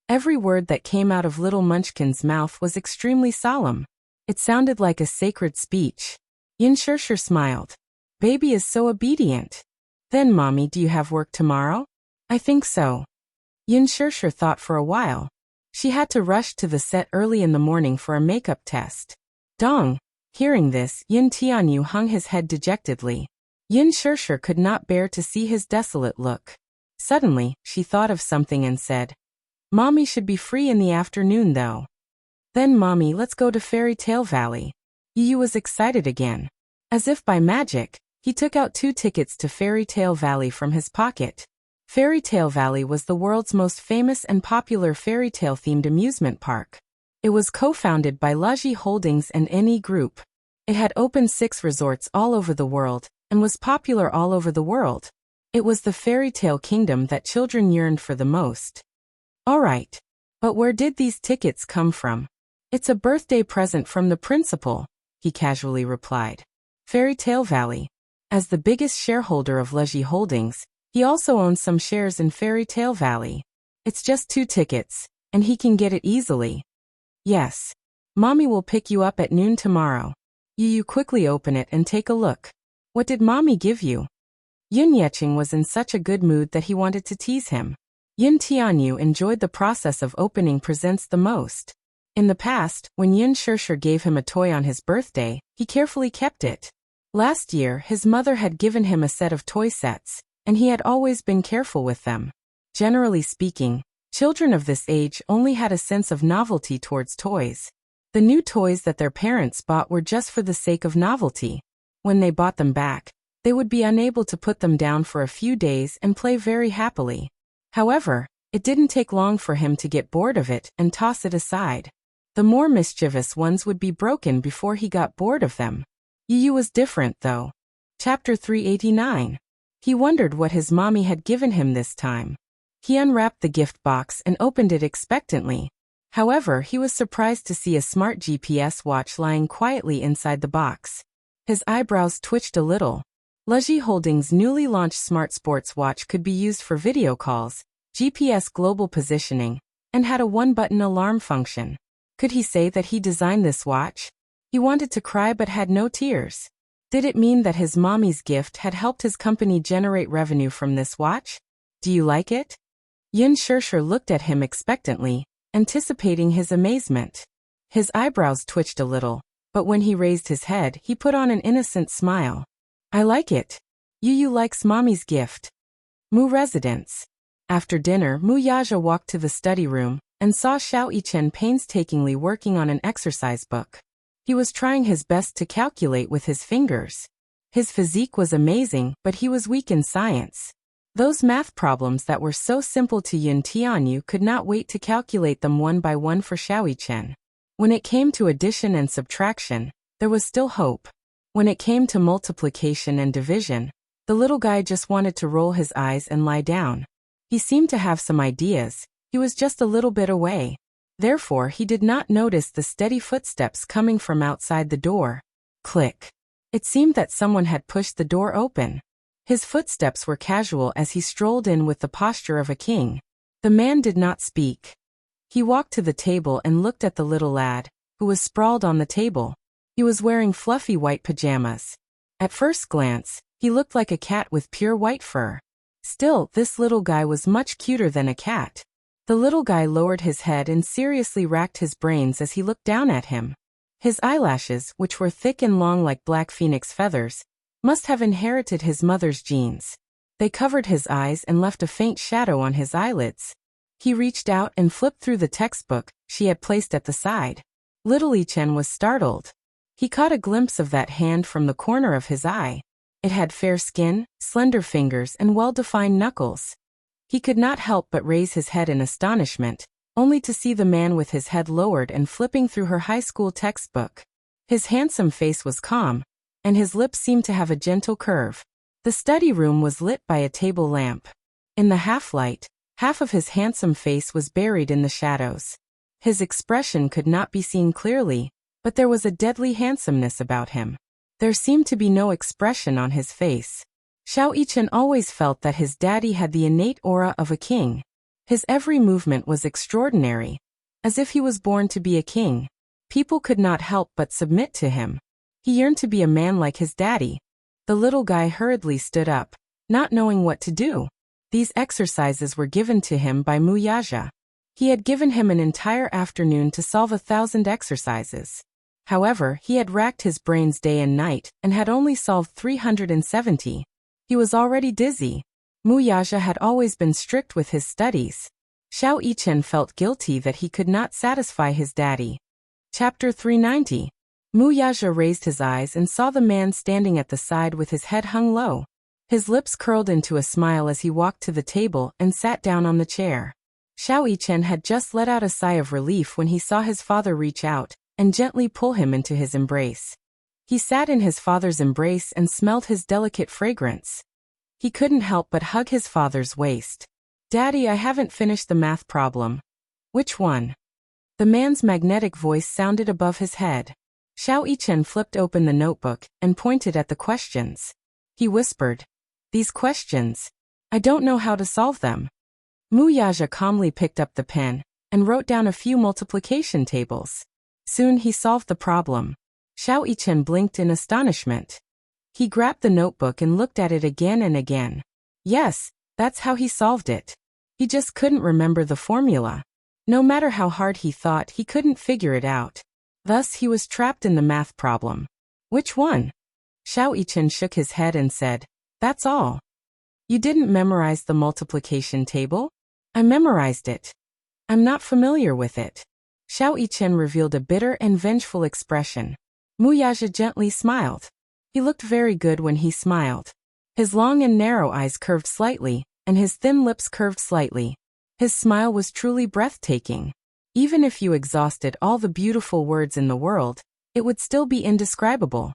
Every word that came out of little Munchkin's mouth was extremely solemn. It sounded like a sacred speech. Yun Shirshir smiled. "Baby is so obedient." "Then mommy, do you have work tomorrow?" "I think so." Yun Shirshir thought for a while. She had to rush to the set early in the morning for a makeup test. Dong. Hearing this, Yun Tianyu hung his head dejectedly. Yun Shirshir could not bear to see his desolate look. Suddenly, she thought of something and said, "Mommy should be free in the afternoon though." "Then mommy, let's go to Fairy Tale Valley." Yu was excited again. As if by magic, he took out 2 tickets to Fairy Tale Valley from his pocket. Fairy Tale Valley was the world's most famous and popular fairy tale-themed amusement park. It was co-founded by Laji Holdings and NE Group. It had opened 6 resorts all over the world, and was popular all over the world. It was the fairy tale kingdom that children yearned for the most. All right. But where did these tickets come from? It's a birthday present from the principal, he casually replied. Fairy Tale Valley. As the biggest shareholder of Leji Holdings, he also owns some shares in Fairy Tale Valley. It's just 2 tickets, and he can get it easily. Yes. Mommy will pick you up at noon tomorrow. You quickly open it and take a look. What did Mommy give you? Yun Yecheng was in such a good mood that he wanted to tease him. Yun Tianyu enjoyed the process of opening presents the most. In the past, when Yun Shishir gave him a toy on his birthday, he carefully kept it. Last year, his mother had given him a set of toy sets, and he had always been careful with them. Generally speaking, children of this age only had a sense of novelty towards toys. The new toys that their parents bought were just for the sake of novelty. When they bought them back, they would be unable to put them down for a few days and play very happily. However, it didn't take long for him to get bored of it and toss it aside. The more mischievous ones would be broken before he got bored of them. Yu was different though. Chapter 389. He wondered what his mommy had given him this time. He unwrapped the gift box and opened it expectantly. However, he was surprised to see a smart GPS watch lying quietly inside the box. His eyebrows twitched a little. Leji Holdings' newly launched smart sports watch could be used for video calls, GPS global positioning, and had a one-button alarm function. Could he say that he designed this watch? He wanted to cry but had no tears. Did it mean that his mommy's gift had helped his company generate revenue from this watch? Do you like it? Yun Shishir looked at him expectantly, anticipating his amazement. His eyebrows twitched a little, but when he raised his head, he put on an innocent smile. I like it. Yu likes mommy's gift. Mu residence. After dinner, Mu Yaja walked to the study room and saw Xiao Yichen painstakingly working on an exercise book. He was trying his best to calculate with his fingers. His physique was amazing, but he was weak in science. Those math problems that were so simple to Yun Tianyu could not wait to calculate them one by one for Xiao Yichen. When it came to addition and subtraction, there was still hope. When it came to multiplication and division, the little guy just wanted to roll his eyes and lie down. He seemed to have some ideas. He was just a little bit away. Therefore, he did not notice the steady footsteps coming from outside the door. Click. It seemed that someone had pushed the door open. His footsteps were casual as he strolled in with the posture of a king. The man did not speak. He walked to the table and looked at the little lad, who was sprawled on the table. He was wearing fluffy white pajamas. At first glance, he looked like a cat with pure white fur. Still, this little guy was much cuter than a cat. The little guy lowered his head and seriously racked his brains as he looked down at him. His eyelashes, which were thick and long like black phoenix feathers, must have inherited his mother's genes. They covered his eyes and left a faint shadow on his eyelids. He reached out and flipped through the textbook she had placed at the side. Little Yichen was startled. He caught a glimpse of that hand from the corner of his eye. It had fair skin, slender fingers, and well-defined knuckles. He could not help but raise his head in astonishment, only to see the man with his head lowered and flipping through her high school textbook. His handsome face was calm, and his lips seemed to have a gentle curve. The study room was lit by a table lamp. In the half-light, half of his handsome face was buried in the shadows. His expression could not be seen clearly, but there was a deadly handsomeness about him. There seemed to be no expression on his face. Xiao Yichen always felt that his daddy had the innate aura of a king. His every movement was extraordinary, as if he was born to be a king. People could not help but submit to him. He yearned to be a man like his daddy. The little guy hurriedly stood up, not knowing what to do. These exercises were given to him by Mu Yaja. He had given him an entire afternoon to solve 1,000 exercises. However, he had racked his brains day and night and had only solved 370. He was already dizzy. Mu Yaja had always been strict with his studies. Xiao Yichen felt guilty that he could not satisfy his daddy. Chapter 390. Mu Yaja raised his eyes and saw the man standing at the side with his head hung low. His lips curled into a smile as he walked to the table and sat down on the chair. Xiao Yichen had just let out a sigh of relief when he saw his father reach out and gently pull him into his embrace. He sat in his father's embrace and smelled his delicate fragrance. He couldn't help but hug his father's waist. Daddy, I haven't finished the math problem. Which one? The man's magnetic voice sounded above his head. Xiao Yichen flipped open the notebook and pointed at the questions. He whispered, "These questions. I don't know how to solve them." Mu Yaja calmly picked up the pen and wrote down a few multiplication tables. Soon he solved the problem. Xiao Yichen blinked in astonishment. He grabbed the notebook and looked at it again and again. Yes, that's how he solved it. He just couldn't remember the formula. No matter how hard he thought, he couldn't figure it out. Thus he was trapped in the math problem. Which one? Xiao Yichen shook his head and said, "That's all." "You didn't memorize the multiplication table?" "I memorized it. I'm not familiar with it." Xiao Yichen revealed a bitter and vengeful expression. Mu Yaja gently smiled. He looked very good when he smiled. His long and narrow eyes curved slightly, and his thin lips curved slightly. His smile was truly breathtaking. Even if you exhausted all the beautiful words in the world, it would still be indescribable.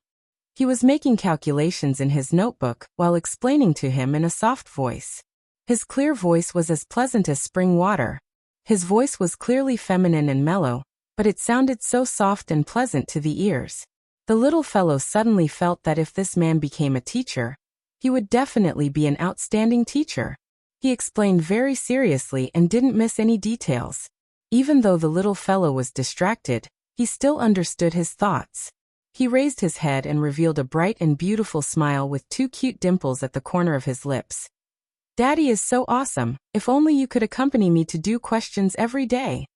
He was making calculations in his notebook while explaining to him in a soft voice. His clear voice was as pleasant as spring water. His voice was clearly feminine and mellow, but it sounded so soft and pleasant to the ears. The little fellow suddenly felt that if this man became a teacher, he would definitely be an outstanding teacher. He explained very seriously and didn't miss any details. Even though the little fellow was distracted, he still understood his thoughts. He raised his head and revealed a bright and beautiful smile with two cute dimples at the corner of his lips. "Daddy is so awesome. If only you could accompany me to do questions every day."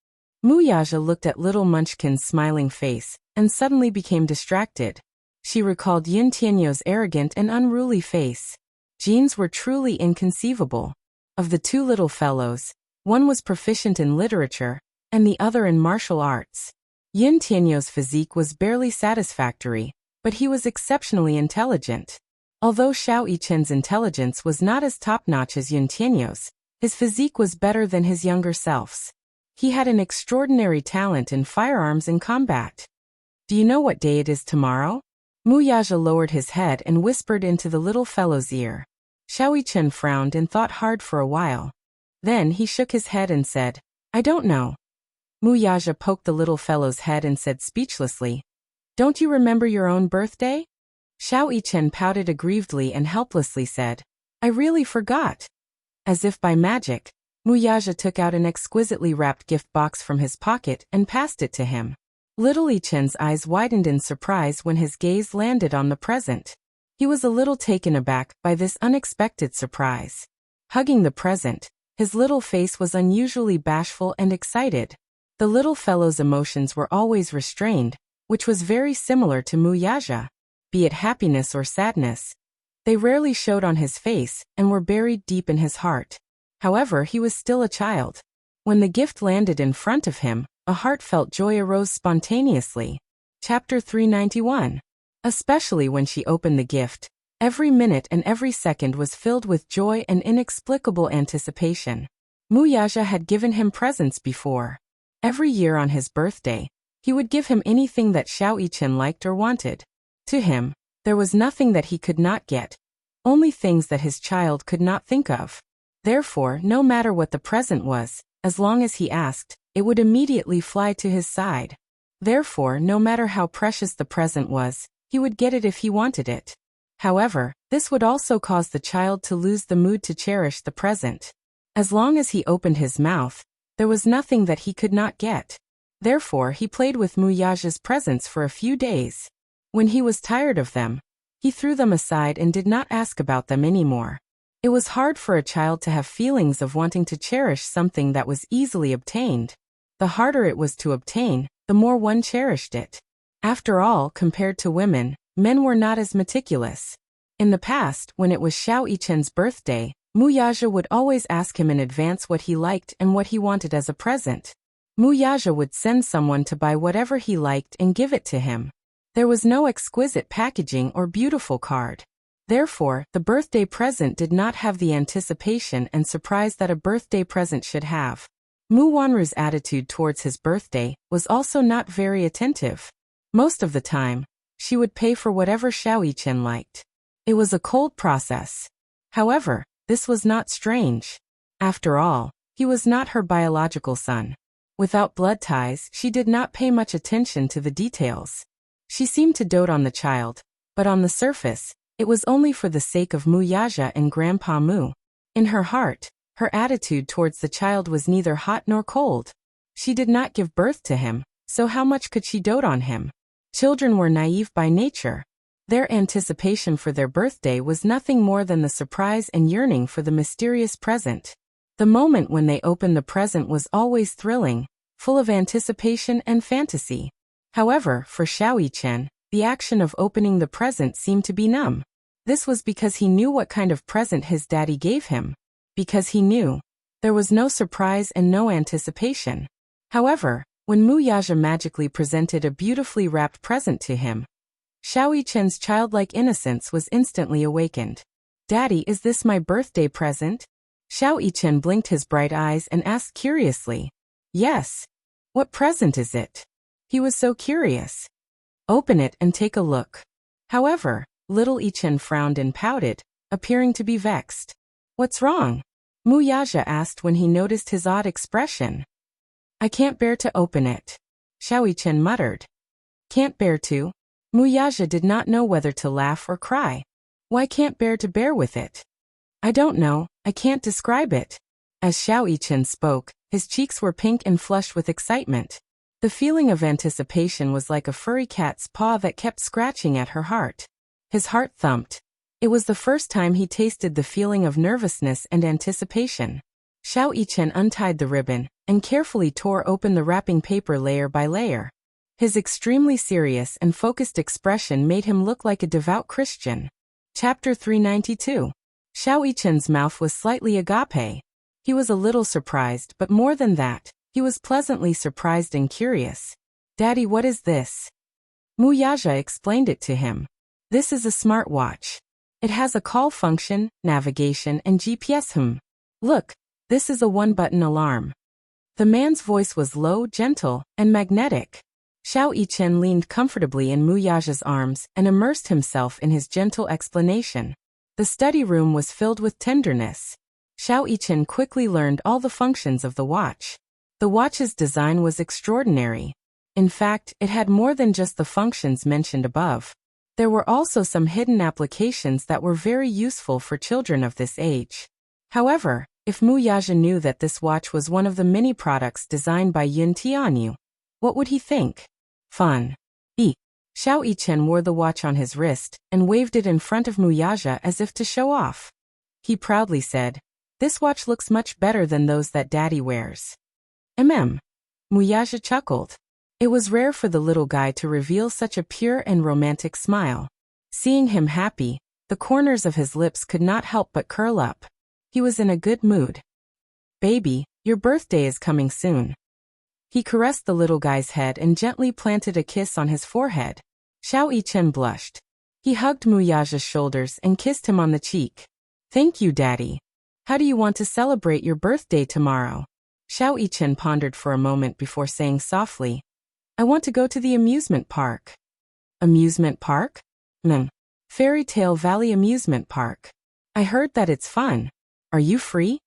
Mu Yaja looked at little Munchkin's smiling face and suddenly became distracted. She recalled Yin Tianyou's arrogant and unruly face. Genes were truly inconceivable. Of the two little fellows, one was proficient in literature and the other in martial arts. Yin Tianyou's physique was barely satisfactory, but he was exceptionally intelligent. Although Xiao Yichen's intelligence was not as top-notch as Yin Tianyou's, his physique was better than his younger self's. He had an extraordinary talent in firearms and combat. "Do you know what day it is tomorrow?" Mu Yaja lowered his head and whispered into the little fellow's ear. Xiao Yichen frowned and thought hard for a while. Then he shook his head and said, "I don't know." Mu Yaja poked the little fellow's head and said speechlessly, "Don't you remember your own birthday?" Xiao Yichen pouted aggrievedly and helplessly said, "I really forgot." As if by magic, Mu Yaja took out an exquisitely wrapped gift box from his pocket and passed it to him. Little Yichen's eyes widened in surprise when his gaze landed on the present. He was a little taken aback by this unexpected surprise. Hugging the present, his little face was unusually bashful and excited. The little fellow's emotions were always restrained, which was very similar to Mu Yaja. Be it happiness or sadness, they rarely showed on his face and were buried deep in his heart. However, he was still a child. When the gift landed in front of him, a heartfelt joy arose spontaneously. Chapter 391. Especially when she opened the gift, every minute and every second was filled with joy and inexplicable anticipation. Mu Yaja had given him presents before. Every year on his birthday, he would give him anything that Xiao Yichen liked or wanted. To him, there was nothing that he could not get, only things that his child could not think of. Therefore, no matter what the present was, as long as he asked, it would immediately fly to his side. Therefore, no matter how precious the present was, he would get it if he wanted it. However, this would also cause the child to lose the mood to cherish the present. As long as he opened his mouth, there was nothing that he could not get. Therefore, he played with Mu Yaja's presents for a few days. When he was tired of them, he threw them aside and did not ask about them anymore. It was hard for a child to have feelings of wanting to cherish something that was easily obtained. The harder it was to obtain, the more one cherished it. After all, compared to women, men were not as meticulous. In the past, when it was Xiao Yichen's birthday, Mu Yaja would always ask him in advance what he liked and what he wanted as a present. Mu Yaja would send someone to buy whatever he liked and give it to him. There was no exquisite packaging or beautiful card. Therefore, the birthday present did not have the anticipation and surprise that a birthday present should have. Mu Wanru's attitude towards his birthday was also not very attentive. Most of the time, she would pay for whatever Xiao Yichen liked. It was a cold process. However, this was not strange. After all, he was not her biological son. Without blood ties, she did not pay much attention to the details. She seemed to dote on the child, but on the surface, it was only for the sake of Muyaja and Grandpa Mu. In her heart, her attitude towards the child was neither hot nor cold. She did not give birth to him, so how much could she dote on him? Children were naive by nature. Their anticipation for their birthday was nothing more than the surprise and yearning for the mysterious present. The moment when they opened the present was always thrilling, full of anticipation and fantasy. However, for Xiao-Yichen, the action of opening the present seemed to be numb. This was because he knew what kind of present his daddy gave him. Because he knew. There was no surprise and no anticipation. However, when Muyaja magically presented a beautifully wrapped present to him, Xiao-Yichen's childlike innocence was instantly awakened. "Daddy, is this my birthday present?" Xiao-Yichen blinked his bright eyes and asked curiously. "Yes. What present is it?" He was so curious. "Open it and take a look." However, little Yichen frowned and pouted, appearing to be vexed. "What's wrong?" Muyaja asked when he noticed his odd expression. "I can't bear to open it," Xiao-Yichen muttered. "Can't bear to?" Muyaja did not know whether to laugh or cry. "Why can't bear to bear with it?" "I don't know, I can't describe it." As Xiao-Yichen spoke, his cheeks were pink and flushed with excitement. The feeling of anticipation was like a furry cat's paw that kept scratching at her heart. His heart thumped. It was the first time he tasted the feeling of nervousness and anticipation. Xiao-Yichen untied the ribbon and carefully tore open the wrapping paper layer by layer. His extremely serious and focused expression made him look like a devout Christian. Chapter 392. Xiao-Yichen's mouth was slightly agape. He was a little surprised, but more than that, he was pleasantly surprised and curious. "Daddy, what is this?" Muyaja explained it to him. "This is a smartwatch. It has a call function, navigation, and GPS. Look, this is a one-button alarm." The man's voice was low, gentle, and magnetic. Xiao-Yichen leaned comfortably in Muyaja's arms and immersed himself in his gentle explanation. The study room was filled with tenderness. Xiao-Yichen quickly learned all the functions of the watch. The watch's design was extraordinary. In fact, it had more than just the functions mentioned above. There were also some hidden applications that were very useful for children of this age. However, if Muyaja knew that this watch was one of the many products designed by Yun Tianyu, what would he think? Fun. Xiao-Yichen wore the watch on his wrist and waved it in front of Muyaja as if to show off. He proudly said, "This watch looks much better than those that Daddy wears." Muyaja chuckled. It was rare for the little guy to reveal such a pure and romantic smile. Seeing him happy, the corners of his lips could not help but curl up. He was in a good mood. "Baby, your birthday is coming soon." He caressed the little guy's head and gently planted a kiss on his forehead. Xiao-Yichen blushed. He hugged Muyaja's shoulders and kissed him on the cheek. "Thank you, Daddy. How do you want to celebrate your birthday tomorrow?" Xiao-Yichen pondered for a moment before saying softly, "I want to go to the amusement park." "Amusement park?" "Fairy Tale Valley Amusement Park. I heard that it's fun. Are you free?"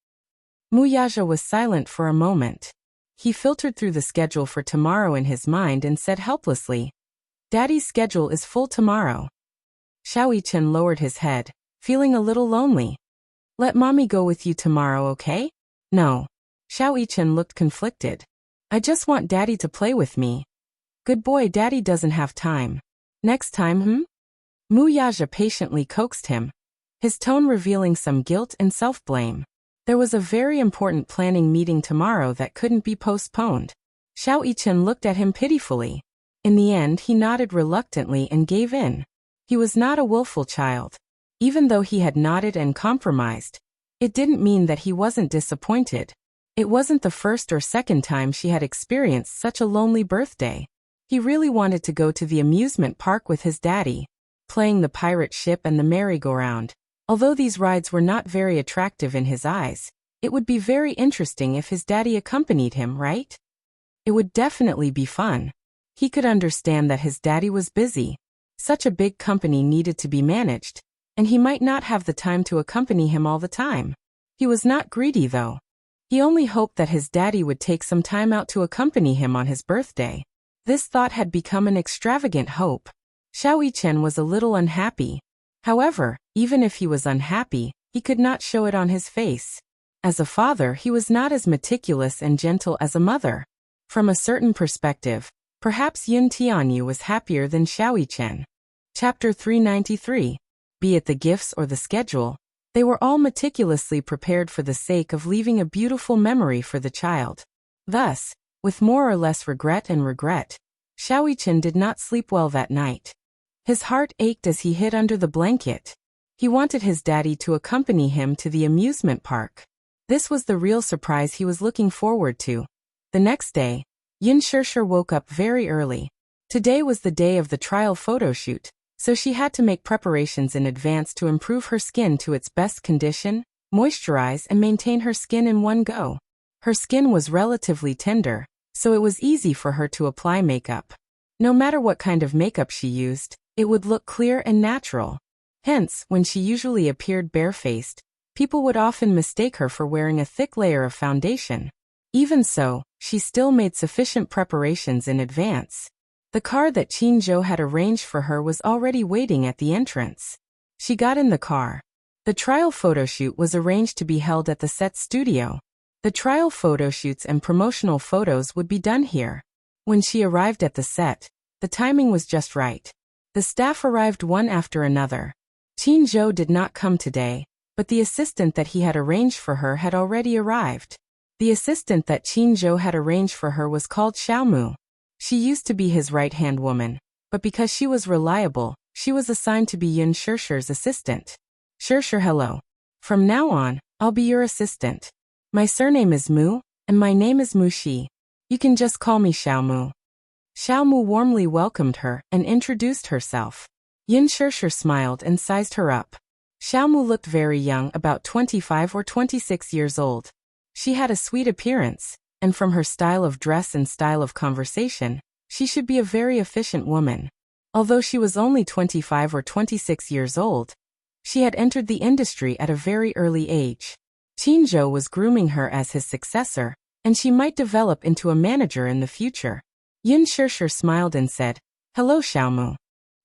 Muyaja was silent for a moment. He filtered through the schedule for tomorrow in his mind and said helplessly, "Daddy's schedule is full tomorrow." Xiao-Yichen lowered his head, feeling a little lonely. "Let Mommy go with you tomorrow, okay?" "No." Xiao-Yichen looked conflicted. "I just want Daddy to play with me." "Good boy, Daddy doesn't have time." "Next time, Muyaja patiently coaxed him, his tone revealing some guilt and self-blame. There was a very important planning meeting tomorrow that couldn't be postponed. Xiao-Yichen looked at him pitifully. In the end, he nodded reluctantly and gave in. He was not a willful child. Even though he had nodded and compromised, it didn't mean that he wasn't disappointed. It wasn't the first or second time she had experienced such a lonely birthday. He really wanted to go to the amusement park with his daddy, playing the pirate ship and the merry-go-round. Although these rides were not very attractive in his eyes, it would be very interesting if his daddy accompanied him, right? It would definitely be fun. He could understand that his daddy was busy. Such a big company needed to be managed, and he might not have the time to accompany him all the time. He was not greedy though. He only hoped that his daddy would take some time out to accompany him on his birthday. This thought had become an extravagant hope. Xiao Yichen was a little unhappy. However, even if he was unhappy, he could not show it on his face. As a father, he was not as meticulous and gentle as a mother. From a certain perspective, perhaps Yun Tianyu was happier than Xiao Yichen. Chapter 393. Be it the gifts or the schedule, they were all meticulously prepared for the sake of leaving a beautiful memory for the child. Thus, with more or less regret, Xiao Yichen did not sleep well that night. His heart ached as he hid under the blanket. He wanted his daddy to accompany him to the amusement park. This was the real surprise he was looking forward to. The next day, Yin Shishir woke up very early. Today was the day of the trial photo shoot, so she had to make preparations in advance to improve her skin to its best condition, moisturize and maintain her skin in one go. Her skin was relatively tender, so it was easy for her to apply makeup. No matter what kind of makeup she used, it would look clear and natural. Hence, when she usually appeared barefaced, people would often mistake her for wearing a thick layer of foundation. Even so, she still made sufficient preparations in advance. The car that Qin Zhou had arranged for her was already waiting at the entrance. She got in the car. The trial photoshoot was arranged to be held at the set studio. The trial photoshoots and promotional photos would be done here. When she arrived at the set, the timing was just right. The staff arrived one after another. Qin Zhou did not come today, but the assistant that he had arranged for her had already arrived. The assistant that Qin Zhou had arranged for her was called Xiaomu. She used to be his right-hand woman, but because she was reliable, she was assigned to be Yun Shishir's assistant. Shishir, hello. From now on, I'll be your assistant. My surname is Mu, and my name is Mu Shi. You can just call me Xiaomu. Xiaomu warmly welcomed her and introduced herself. Yun Shishir smiled and sized her up. Xiaomu looked very young, about 25 or 26 years old. She had a sweet appearance, and from her style of dress and style of conversation, she should be a very efficient woman. Although she was only 25 or 26 years old, she had entered the industry at a very early age. Qin Zhou was grooming her as his successor, and she might develop into a manager in the future. Yun Shishir smiled and said, "Hello, Xiaomu.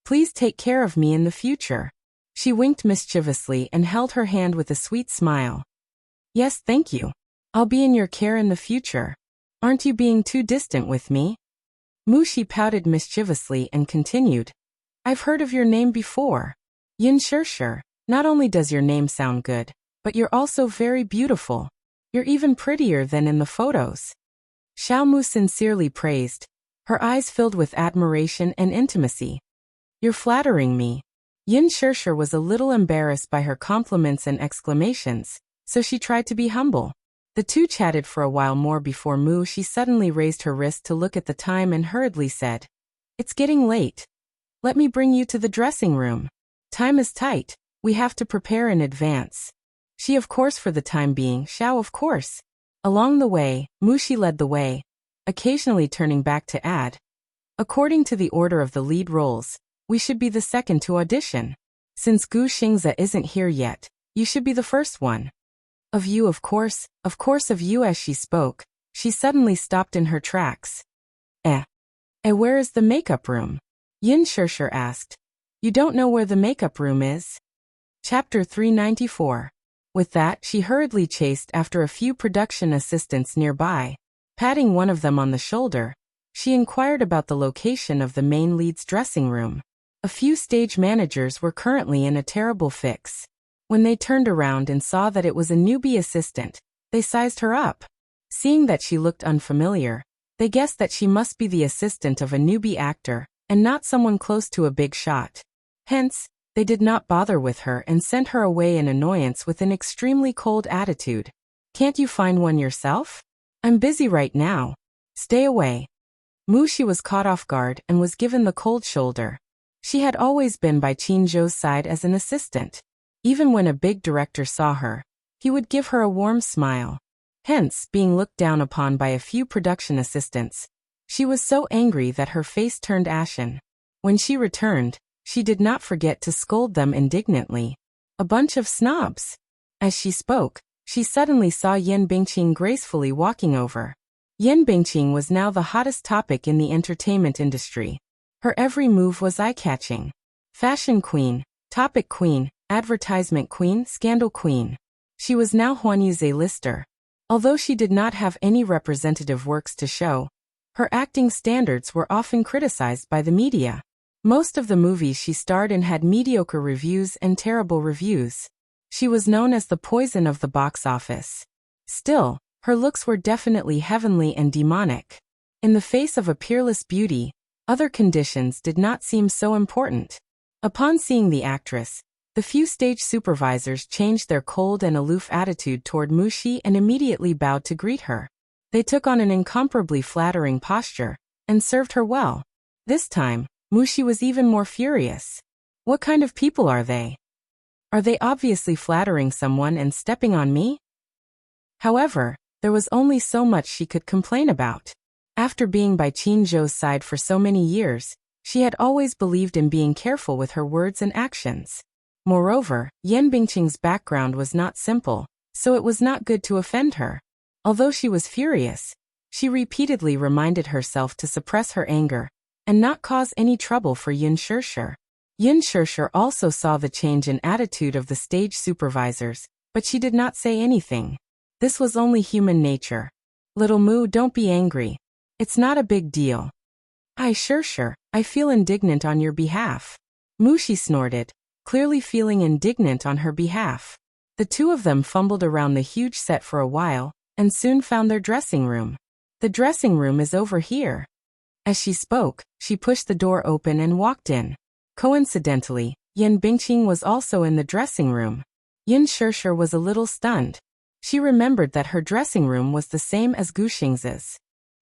Please take care of me in the future." She winked mischievously and held her hand with a sweet smile. "Yes, thank you. I'll be in your care in the future. Aren't you being too distant with me?" Mu Shi pouted mischievously and continued, "I've heard of your name before. Yun Shishir, not only does your name sound good, but you're also very beautiful. You're even prettier than in the photos." Xiaomu sincerely praised. Her eyes filled with admiration and intimacy. "You're flattering me." Yun Shishir was a little embarrassed by her compliments and exclamations, so she tried to be humble. The two chatted for a while more before Mu Shi suddenly raised her wrist to look at the time and hurriedly said, "It's getting late. Let me bring you to the dressing room. Time is tight, we have to prepare in advance." She of course for the time being, Xiao of course. Along the way, Mu Shi led the way, occasionally turning back to add, "According to the order of the lead roles, we should be the second to audition. Since Gu Xingze isn't here yet, you should be the first one. Of you, of course of you." As she spoke, she suddenly stopped in her tracks. Where is the makeup room?" Yun Shishir asked. "You don't know where the makeup room is?" Chapter 394. With that, she hurriedly chased after a few production assistants nearby. Patting one of them on the shoulder, she inquired about the location of the main lead's dressing room. A few stage managers were currently in a terrible fix. When they turned around and saw that it was a newbie assistant, they sized her up. Seeing that she looked unfamiliar, they guessed that she must be the assistant of a newbie actor, and not someone close to a big shot. Hence, they did not bother with her and sent her away in annoyance with an extremely cold attitude. "Can't you find one yourself? I'm busy right now. Stay away." Mu Shi was caught off guard and was given the cold shoulder. She had always been by Qin Zhou's side as an assistant. Even when a big director saw her, he would give her a warm smile. Hence, being looked down upon by a few production assistants, she was so angry that her face turned ashen. When she returned, she did not forget to scold them indignantly. "A bunch of snobs." As she spoke, She suddenly saw Yan Bingqing gracefully walking over. Yan Bingqing was now the hottest topic in the entertainment industry. Her every move was eye-catching. Fashion queen, topic queen, advertisement queen, scandal queen. She was now Huanyu's A-lister. Although she did not have any representative works to show, her acting standards were often criticized by the media. Most of the movies she starred in had mediocre reviews and terrible reviews. She was known as the poison of the box office. Still, her looks were definitely heavenly and demonic. In the face of a peerless beauty, other conditions did not seem so important. Upon seeing the actress, the few stage supervisors changed their cold and aloof attitude toward Mushi and immediately bowed to greet her. They took on an incomparably flattering posture and served her well. This time, Mushi was even more furious. What kind of people are they? Are they obviously flattering someone and stepping on me? However, there was only so much she could complain about. After being by Qin Zhou's side for so many years, she had always believed in being careful with her words and actions. Moreover, Yan Bingqing's background was not simple, so it was not good to offend her. Although she was furious, she repeatedly reminded herself to suppress her anger and not cause any trouble for Yin Shirshir. Yin Shirshir also saw the change in attitude of the stage supervisors, but she did not say anything. This was only human nature. Little Mu, don't be angry. It's not a big deal. Shirshir, I feel indignant on your behalf. Mushi snorted, clearly feeling indignant on her behalf. The two of them fumbled around the huge set for a while, and soon found their dressing room. The dressing room is over here. As she spoke, she pushed the door open and walked in. Coincidentally, Yan Bingqing was also in the dressing room. Yin Shirshir was a little stunned. She remembered that her dressing room was the same as Guxing's.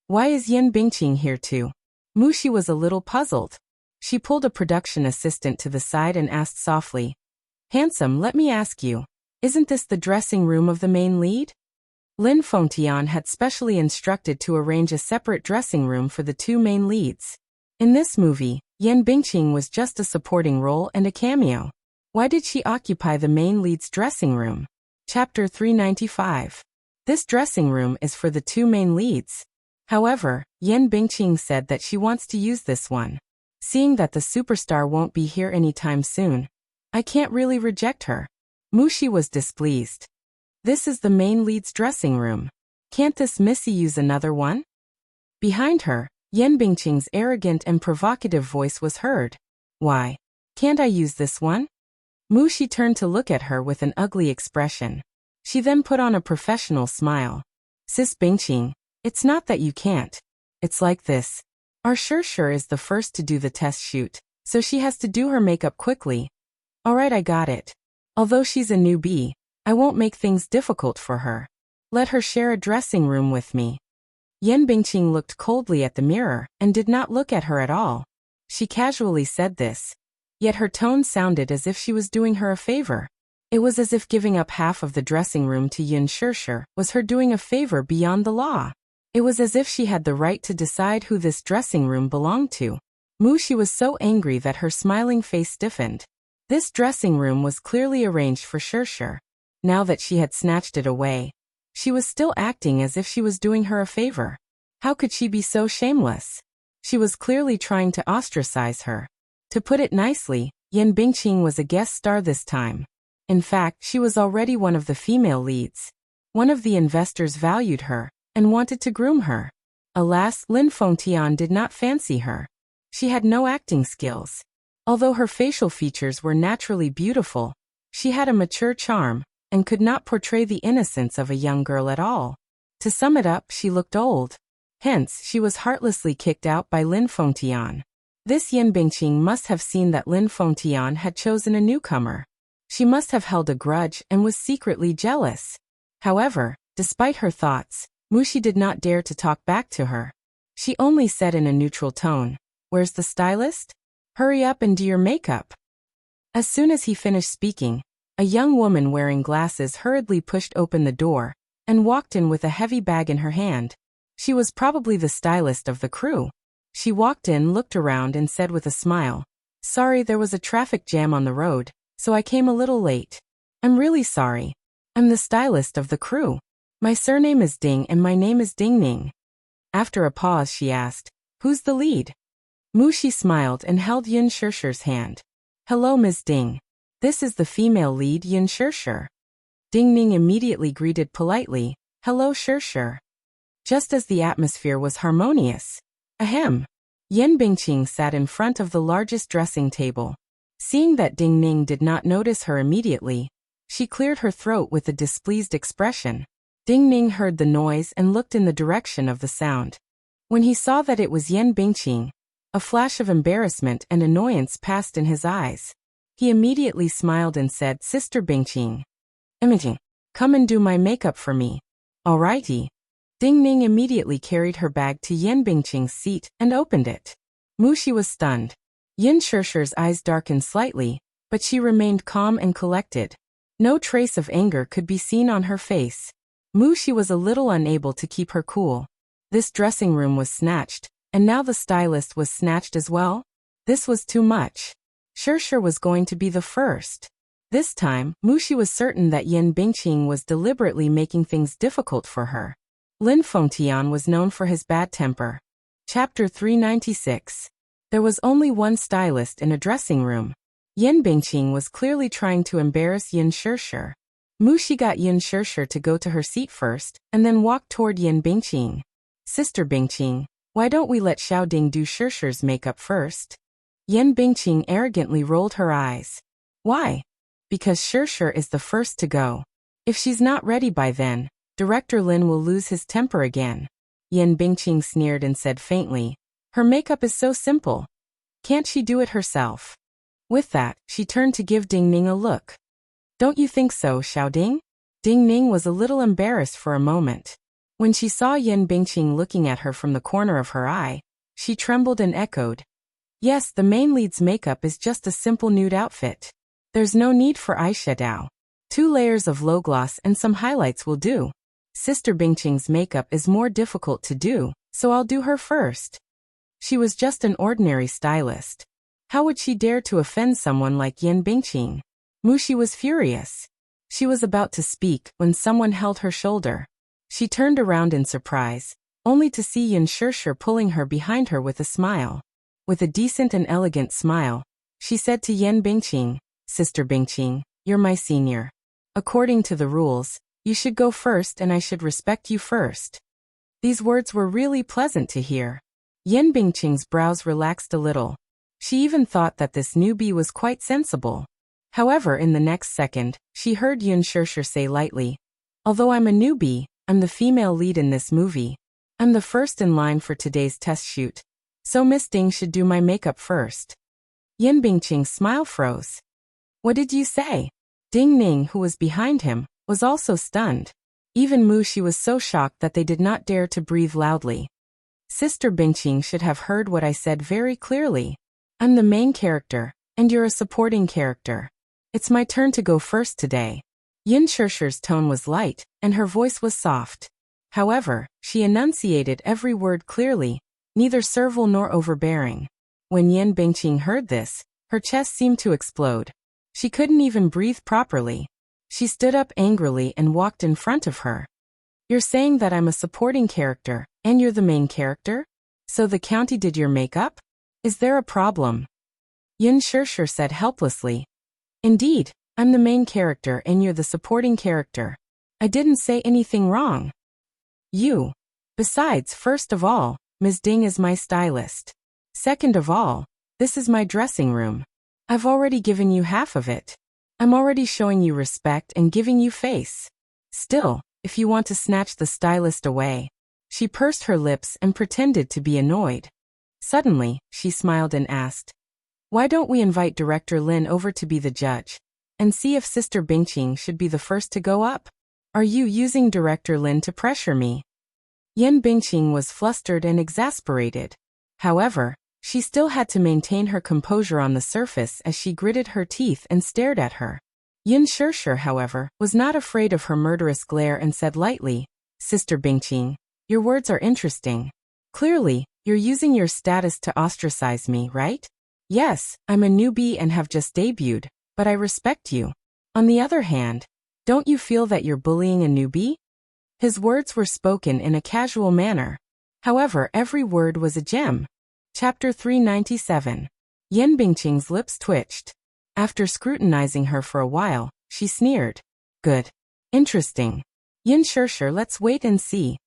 Why is Yan Bingqing here too? Mushi was a little puzzled. She pulled a production assistant to the side and asked softly, "Handsome, let me ask you, isn't this the dressing room of the main lead?" Lin Fengtian had specially instructed to arrange a separate dressing room for the two main leads. In this movie, Yan Bingqing was just a supporting role and a cameo. Why did she occupy the main lead's dressing room? Chapter 395. This dressing room is for the two main leads. However, Yan Bingqing said that she wants to use this one. Seeing that the superstar won't be here anytime soon, I can't really reject her. Mushi was displeased. This is the main lead's dressing room. Can't this missy use another one? Behind her, Yan Bingqing's arrogant and provocative voice was heard. Why? Can't I use this one? Mushi turned to look at her with an ugly expression. She then put on a professional smile. Sis Bingqing, it's not that you can't. It's like this. Our Shirshir is the first to do the test shoot, so she has to do her makeup quickly. Alright, I got it. Although she's a newbie, I won't make things difficult for her. Let her share a dressing room with me. Yan Bingqing looked coldly at the mirror and did not look at her at all. She casually said this, yet her tone sounded as if she was doing her a favor. It was as if giving up half of the dressing room to Yin Shirshir was her doing a favor beyond the law. It was as if she had the right to decide who this dressing room belonged to. Mushi was so angry that her smiling face stiffened. This dressing room was clearly arranged for Shirshir. Now that she had snatched it away, she was still acting as if she was doing her a favor. How could she be so shameless? She was clearly trying to ostracize her. To put it nicely, Yan Bingqing was a guest star this time. In fact, she was already one of the female leads. One of the investors valued her and wanted to groom her. Alas, Lin Fengtian did not fancy her. She had no acting skills. Although her facial features were naturally beautiful, she had a mature charm and could not portray the innocence of a young girl at all. To sum it up, she looked old. Hence, she was heartlessly kicked out by Lin Fengtian. This Yan Bingqing must have seen that Lin Fengtian had chosen a newcomer. She must have held a grudge and was secretly jealous. However, despite her thoughts, Mushi did not dare to talk back to her. She only said in a neutral tone, "Where's the stylist? Hurry up and do your makeup." As soon as he finished speaking, a young woman wearing glasses hurriedly pushed open the door and walked in with a heavy bag in her hand. She was probably the stylist of the crew. She walked in, looked around and said with a smile, "Sorry, there was a traffic jam on the road, so I came a little late. I'm really sorry." I'm the stylist of the crew. My surname is Ding and my name is Ding Ning. After a pause she asked, who's the lead? Mushi smiled and held Yun Shirshir's hand. Hello Ms. Ding. This is the female lead Yun Shirshir. Ding Ning immediately greeted politely, hello Shirshir. Just as the atmosphere was harmonious. Ahem. Yen Bingqing sat in front of the largest dressing table. Seeing that Ding Ning did not notice her immediately, she cleared her throat with a displeased expression. Ding Ning heard the noise and looked in the direction of the sound. When he saw that it was Yen Bingqing, a flash of embarrassment and annoyance passed in his eyes. He immediately smiled and said, Sister Bingqing. Imaging. Come and do my makeup for me. Alrighty. Ding Ning immediately carried her bag to Yen Bingqing's seat and opened it. Mushi was stunned. Yin Shirshir's eyes darkened slightly, but she remained calm and collected. No trace of anger could be seen on her face. Mushi was a little unable to keep her cool. This dressing room was snatched, and now the stylist was snatched as well? This was too much. Shirshir was going to be the first. This time, Mushi was certain that Yen Bingqing was deliberately making things difficult for her. Lin Fengtian was known for his bad temper. Chapter 396. There was only one stylist in a dressing room. Yen Bingqing was clearly trying to embarrass Yin Shirshir. Mushi got Yin Shirshir to go to her seat first, and then walked toward Yen Bingqing. Sister Bingqing, why don't we let Xiaoding do Shirshir's makeup first? Yen Bingqing arrogantly rolled her eyes. Why? Because Shirshir is the first to go. If she's not ready by then, Director Lin will lose his temper again. Yen Bingqing sneered and said faintly, her makeup is so simple. Can't she do it herself? With that, she turned to give Ding Ning a look. Don't you think so, Xiaoding? Ding Ning was a little embarrassed for a moment. When she saw Yen Bingqing looking at her from the corner of her eye, she trembled and echoed. Yes, the main lead's makeup is just a simple nude outfit. There's no need for eyeshadow. 2 layers of low gloss and some highlights will do. Sister Bingqing's makeup is more difficult to do, so I'll do her first. She was just an ordinary stylist. How would she dare to offend someone like Yen Bingqing? Mushi was furious. She was about to speak when someone held her shoulder. She turned around in surprise, only to see Yin Shirshir pulling her behind her with a smile. With a decent and elegant smile, she said to Yen Bingqing, Sister Bingqing, you're my senior. According to the rules, you should go first and I should respect you first. These words were really pleasant to hear. Yen Bingqing's brows relaxed a little. She even thought that this newbie was quite sensible. However, in the next second, she heard Yun Shirshir say lightly, although I'm a newbie, I'm the female lead in this movie. I'm the first in line for today's test shoot. So Miss Ding should do my makeup first. Yen Bingqing's smile froze. What did you say? Ding Ning, who was behind him, was also stunned. Even Mushi was so shocked that they did not dare to breathe loudly. Sister Bingqing should have heard what I said very clearly. I'm the main character, and you're a supporting character. It's my turn to go first today. Yin Shirshir's tone was light, and her voice was soft. However, she enunciated every word clearly, neither servile nor overbearing. When Yen Bingqing heard this, her chest seemed to explode. She couldn't even breathe properly. She stood up angrily and walked in front of her. You're saying that I'm a supporting character, and you're the main character? So the county did your makeup? Is there a problem? Yin Shirshir said helplessly. Indeed, I'm the main character and you're the supporting character. I didn't say anything wrong. You. Besides, first of all, Ms. Ding is my stylist. Second of all, this is my dressing room. I've already given you half of it. I'm already showing you respect and giving you face. Still, if you want to snatch the stylist away. She pursed her lips and pretended to be annoyed. Suddenly, she smiled and asked, why don't we invite Director Lin over to be the judge, and see if Sister Bingqing should be the first to go up? Are you using Director Lin to pressure me? Yen Bingqing was flustered and exasperated. However, she still had to maintain her composure on the surface as she gritted her teeth and stared at her. Yin Shirshir, however, was not afraid of her murderous glare and said lightly, Sister Bingqing, your words are interesting. Clearly, you're using your status to ostracize me, right? Yes, I'm a newbie and have just debuted, but I respect you. On the other hand, Don't you feel that you're bullying a newbie? His words were spoken in a casual manner. However, every word was a gem. Chapter 397. Yan Bingqing's lips twitched. After scrutinizing her for a while, she sneered. Good. Interesting. Yin Shirshir, let's wait and see.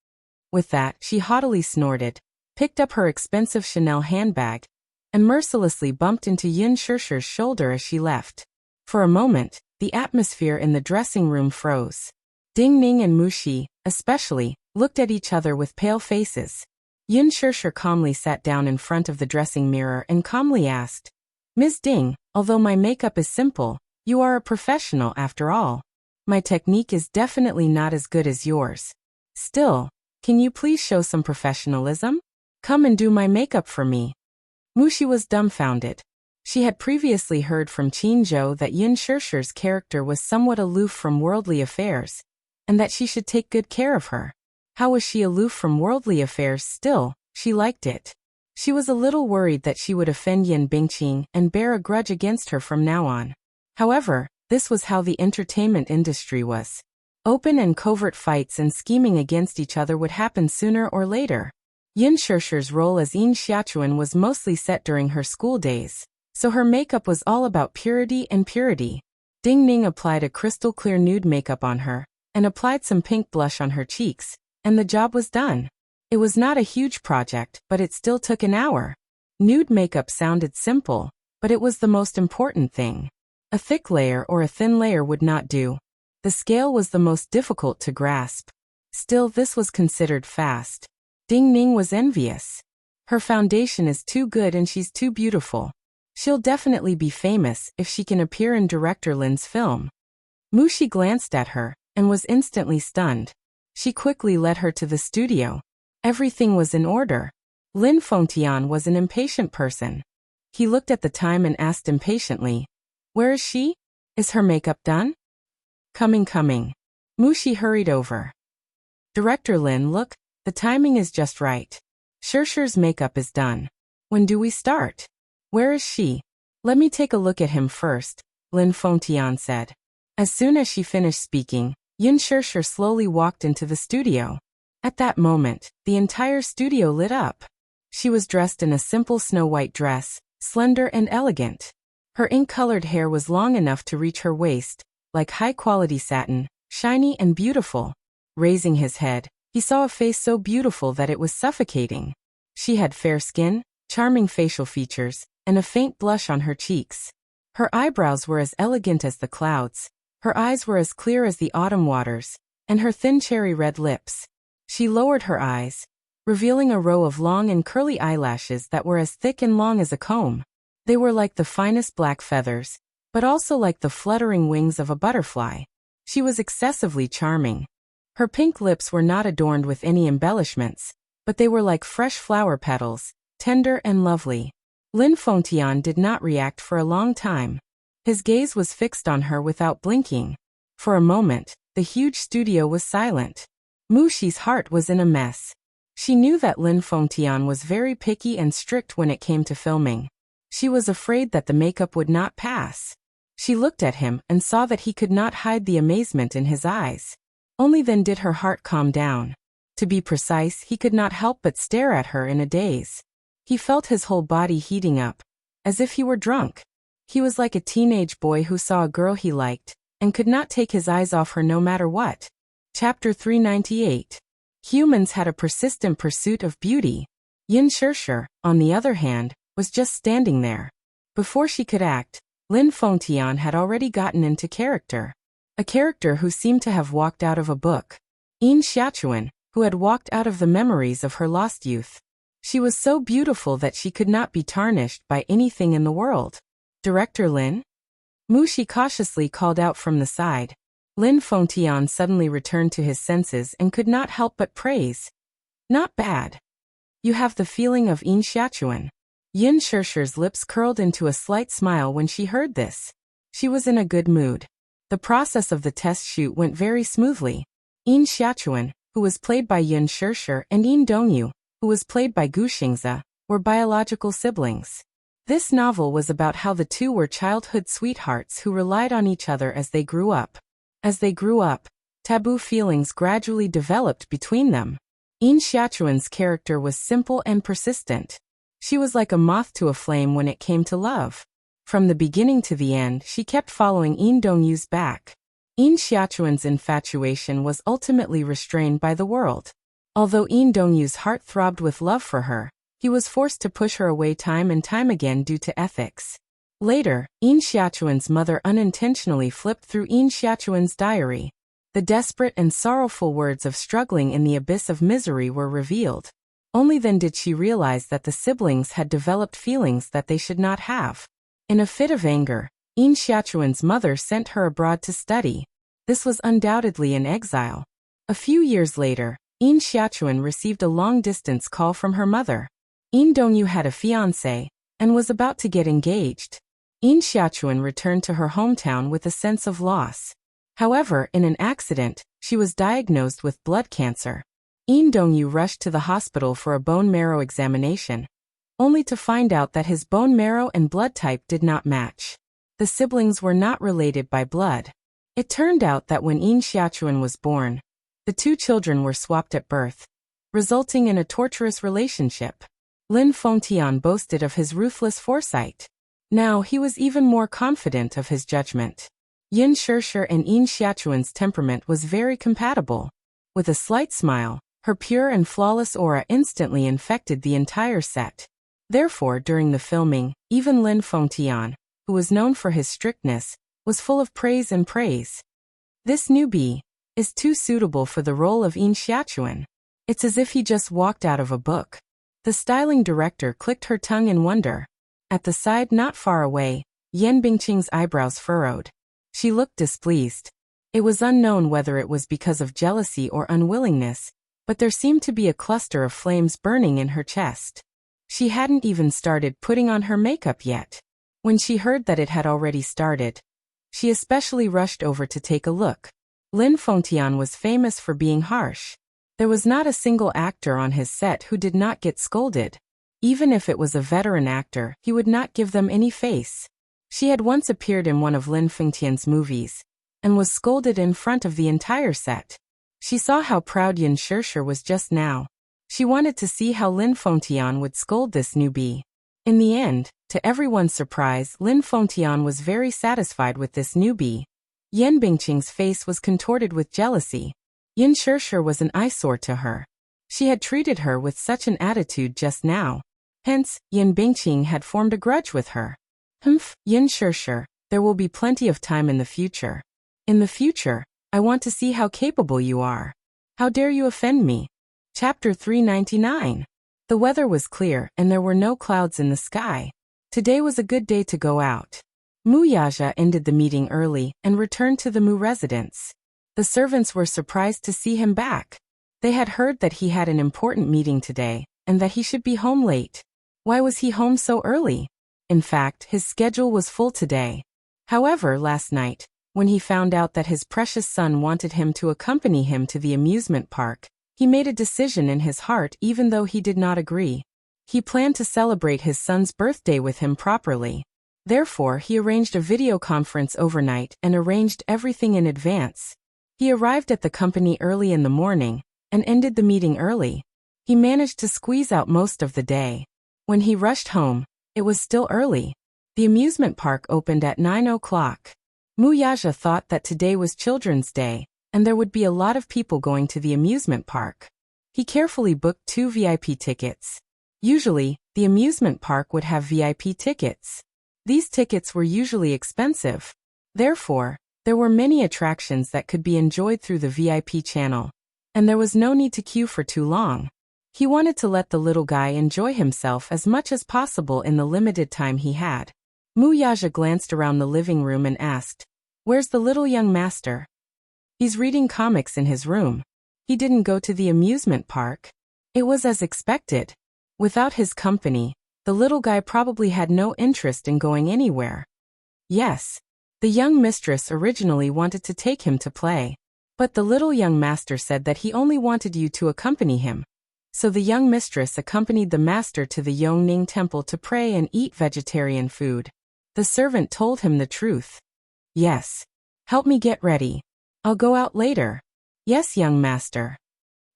With that, she haughtily snorted, picked up her expensive Chanel handbag, and mercilessly bumped into Yin Shirshir's shoulder as she left. For a moment, the atmosphere in the dressing room froze. Ding Ning and Mu Shi, especially, looked at each other with pale faces. Yin Shirshir calmly sat down in front of the dressing mirror and calmly asked, Ms. Ding, although my makeup is simple, you are a professional after all. My technique is definitely not as good as yours. Still, can you please show some professionalism? Come and do my makeup for me. Mu Shi was dumbfounded. She had previously heard from Qin Zhou that Yin Shirshir's character was somewhat aloof from worldly affairs, and that she should take good care of her. How was she aloof from worldly affairs still? She liked it. She was a little worried that she would offend Yan Bingqing and bear a grudge against her from now on. However, this was how the entertainment industry was. Open and covert fights and scheming against each other would happen sooner or later. Yin Shirshir's role as Yin Xiachuan was mostly set during her school days, so her makeup was all about purity and purity. Ding Ning applied a crystal clear nude makeup on her, and applied some pink blush on her cheeks, and the job was done. It was not a huge project, but it still took an hour. Nude makeup sounded simple, but it was the most important thing. A thick layer or a thin layer would not do. The scale was the most difficult to grasp. Still, this was considered fast. Ding Ning was envious. Her foundation is too good and she's too beautiful. She'll definitely be famous if she can appear in Director Lin's film. Mu Shi glanced at her, and was instantly stunned. She quickly led her to the studio. Everything was in order. Lin Fengtian was an impatient person. He looked at the time and asked impatiently, Where is she? Is her makeup done? Coming. Mu Shi hurried over. Director Lin, look, the timing is just right. Shirshir's makeup is done. When do we start? Where is she? Let me take a look at him first, Lin Fengtian said. As soon as she finished speaking, Yin Shirshir slowly walked into the studio. At that moment, the entire studio lit up. She was dressed in a simple snow-white dress, slender and elegant. Her ink-colored hair was long enough to reach her waist, like high-quality satin, shiny and beautiful. Raising his head, he saw a face so beautiful that it was suffocating. She had fair skin, charming facial features, and a faint blush on her cheeks. Her eyebrows were as elegant as the clouds, her eyes were as clear as the autumn waters, and her thin cherry-red lips. She lowered her eyes, revealing a row of long and curly eyelashes that were as thick and long as a comb. They were like the finest black feathers, but also like the fluttering wings of a butterfly. She was excessively charming. Her pink lips were not adorned with any embellishments, but they were like fresh flower petals, tender and lovely. Lin Fengtian did not react for a long time. His gaze was fixed on her without blinking. For a moment, the huge studio was silent. Mu Shi's heart was in a mess. She knew that Lin Fengtian was very picky and strict when it came to filming. She was afraid that the makeup would not pass. She looked at him and saw that he could not hide the amazement in his eyes. Only then did her heart calm down. To be precise, he could not help but stare at her in a daze. He felt his whole body heating up, as if he were drunk. He was like a teenage boy who saw a girl he liked, and could not take his eyes off her no matter what. Chapter 398. Humans had a persistent pursuit of beauty. Yin Shirshir, on the other hand, was just standing there. Before she could act, Lin Fengtian had already gotten into character. A character who seemed to have walked out of a book. Yin Xiachuan, who had walked out of the memories of her lost youth. She was so beautiful that she could not be tarnished by anything in the world. Director Lin? Mu Shi cautiously called out from the side. Lin Fengtian suddenly returned to his senses and could not help but praise. Not bad. You have the feeling of Yin Xiachuan. Yin Shirshir's lips curled into a slight smile when she heard this. She was in a good mood. The process of the test shoot went very smoothly. Yin Xiachuan, who was played by Yin Shirshir, and Yin Dongyu, who was played by Gu Xingze, were biological siblings. This novel was about how the two were childhood sweethearts who relied on each other as they grew up. As they grew up, taboo feelings gradually developed between them. In Xiaochuan's character was simple and persistent. She was like a moth to a flame when it came to love. From the beginning to the end, she kept following In Dongyu's back. In Xiaochuan's infatuation was ultimately restrained by the world. Although In Dongyu's heart throbbed with love for her, he was forced to push her away time and time again due to ethics. Later, In Xiaochuan's mother unintentionally flipped through In Xiaochuan's diary. The desperate and sorrowful words of struggling in the abyss of misery were revealed. Only then did she realize that the siblings had developed feelings that they should not have. In a fit of anger, In Xiaochuan's mother sent her abroad to study. This was undoubtedly an exile. A few years later, In Xiaochuan received a long-distance call from her mother. In Dongyu had a fiancé and was about to get engaged. In Xiaochuan returned to her hometown with a sense of loss. However, in an accident, she was diagnosed with blood cancer. In Dongyu rushed to the hospital for a bone marrow examination, only to find out that his bone marrow and blood type did not match. The siblings were not related by blood. It turned out that when In Xiaochuan was born, the two children were swapped at birth, resulting in a torturous relationship. Lin Fengtian boasted of his ruthless foresight. Now he was even more confident of his judgment. Yin Shishir and In Xiaochuan's temperament was very compatible. With a slight smile, her pure and flawless aura instantly infected the entire set. Therefore, during the filming, even Lin Fengtian, who was known for his strictness, was full of praise and praise. This newbie is too suitable for the role of In Xiaochuan. It's as if he just walked out of a book. The styling director clicked her tongue in wonder. At the side not far away, Yan Bingqing's eyebrows furrowed. She looked displeased. It was unknown whether it was because of jealousy or unwillingness, but there seemed to be a cluster of flames burning in her chest. She hadn't even started putting on her makeup yet. When she heard that it had already started, she especially rushed over to take a look. Lin Fengtian was famous for being harsh. There was not a single actor on his set who did not get scolded. Even if it was a veteran actor, he would not give them any face. She had once appeared in one of Lin Fengtian's movies, and was scolded in front of the entire set. She saw how proud Yin Shishir was just now. She wanted to see how Lin Fengtian would scold this newbie. In the end, to everyone's surprise, Lin Fengtian was very satisfied with this newbie. Yan Bingqing's face was contorted with jealousy. Yin Shishir was an eyesore to her. She had treated her with such an attitude just now. Hence, Yan Bingqing had formed a grudge with her. Yin Shishir, there will be plenty of time in the future. In the future, I want to see how capable you are. How dare you offend me? Chapter 399. The weather was clear and there were no clouds in the sky. Today was a good day to go out. Mu Yaja ended the meeting early and returned to the Mu residence. The servants were surprised to see him back. They had heard that he had an important meeting today, and that he should be home late. Why was he home so early? In fact, his schedule was full today. However, last night, when he found out that his precious son wanted him to accompany him to the amusement park, he made a decision in his heart even though he did not agree. He planned to celebrate his son's birthday with him properly. Therefore, he arranged a video conference overnight and arranged everything in advance. He arrived at the company early in the morning, and ended the meeting early. He managed to squeeze out most of the day. When he rushed home, it was still early. The amusement park opened at 9 o'clock. Mu Yaja thought that today was Children's Day, and there would be a lot of people going to the amusement park. He carefully booked 2 VIP tickets. Usually, the amusement park would have VIP tickets. These tickets were usually expensive. Therefore, there were many attractions that could be enjoyed through the VIP channel, and there was no need to queue for too long. He wanted to let the little guy enjoy himself as much as possible in the limited time he had. Mu Yaja glanced around the living room and asked, "Where's the little young master?" "He's reading comics in his room. He didn't go to the amusement park." It was as expected. Without his company, the little guy probably had no interest in going anywhere. Yes, the young mistress originally wanted to take him to play, but the little young master said that he only wanted you to accompany him. So the young mistress accompanied the master to the Yongning temple to pray and eat vegetarian food. The servant told him the truth. "Yes. Help me get ready." I'll go out later. Yes, young master.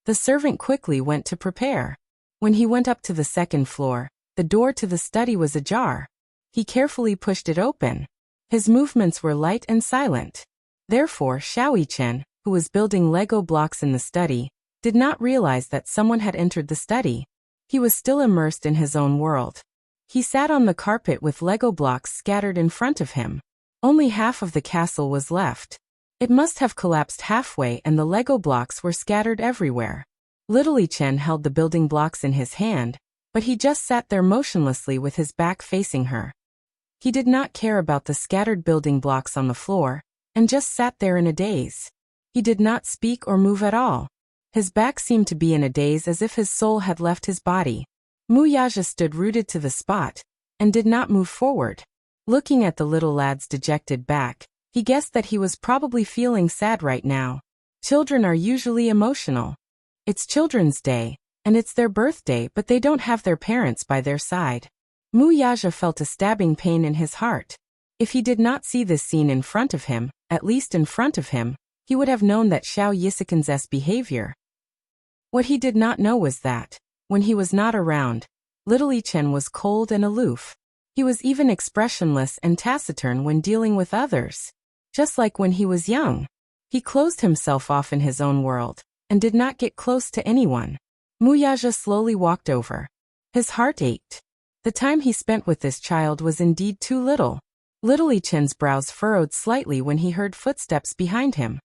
The servant quickly went to prepare. When he went up to the second floor, the door to the study was ajar. He carefully pushed it open. His movements were light and silent. Therefore, Xiao Yichen, who was building Lego blocks in the study, did not realize that someone had entered the study. He was still immersed in his own world. He sat on the carpet with Lego blocks scattered in front of him. Only half of the castle was left. It must have collapsed halfway and the Lego blocks were scattered everywhere. Little Yichen held the building blocks in his hand, but he just sat there motionlessly with his back facing her. He did not care about the scattered building blocks on the floor, and just sat there in a daze. He did not speak or move at all. His back seemed to be in a daze as if his soul had left his body. Mu Yaja stood rooted to the spot, and did not move forward. Looking at the little lad's dejected back, he guessed that he was probably feeling sad right now. Children are usually emotional. It's Children's Day, and it's their birthday, but they don't have their parents by their side. Mu Yaja felt a stabbing pain in his heart. If he did not see this scene in front of him, at least in front of him, he would have known that Xiao Yiseken's behavior. What he did not know was that, when he was not around, little Yichen was cold and aloof. He was even expressionless and taciturn when dealing with others. Just like when he was young. He closed himself off in his own world, and did not get close to anyone. Mu Yaja slowly walked over. His heart ached. The time he spent with this child was indeed too little. Little Yichen's brows furrowed slightly when he heard footsteps behind him.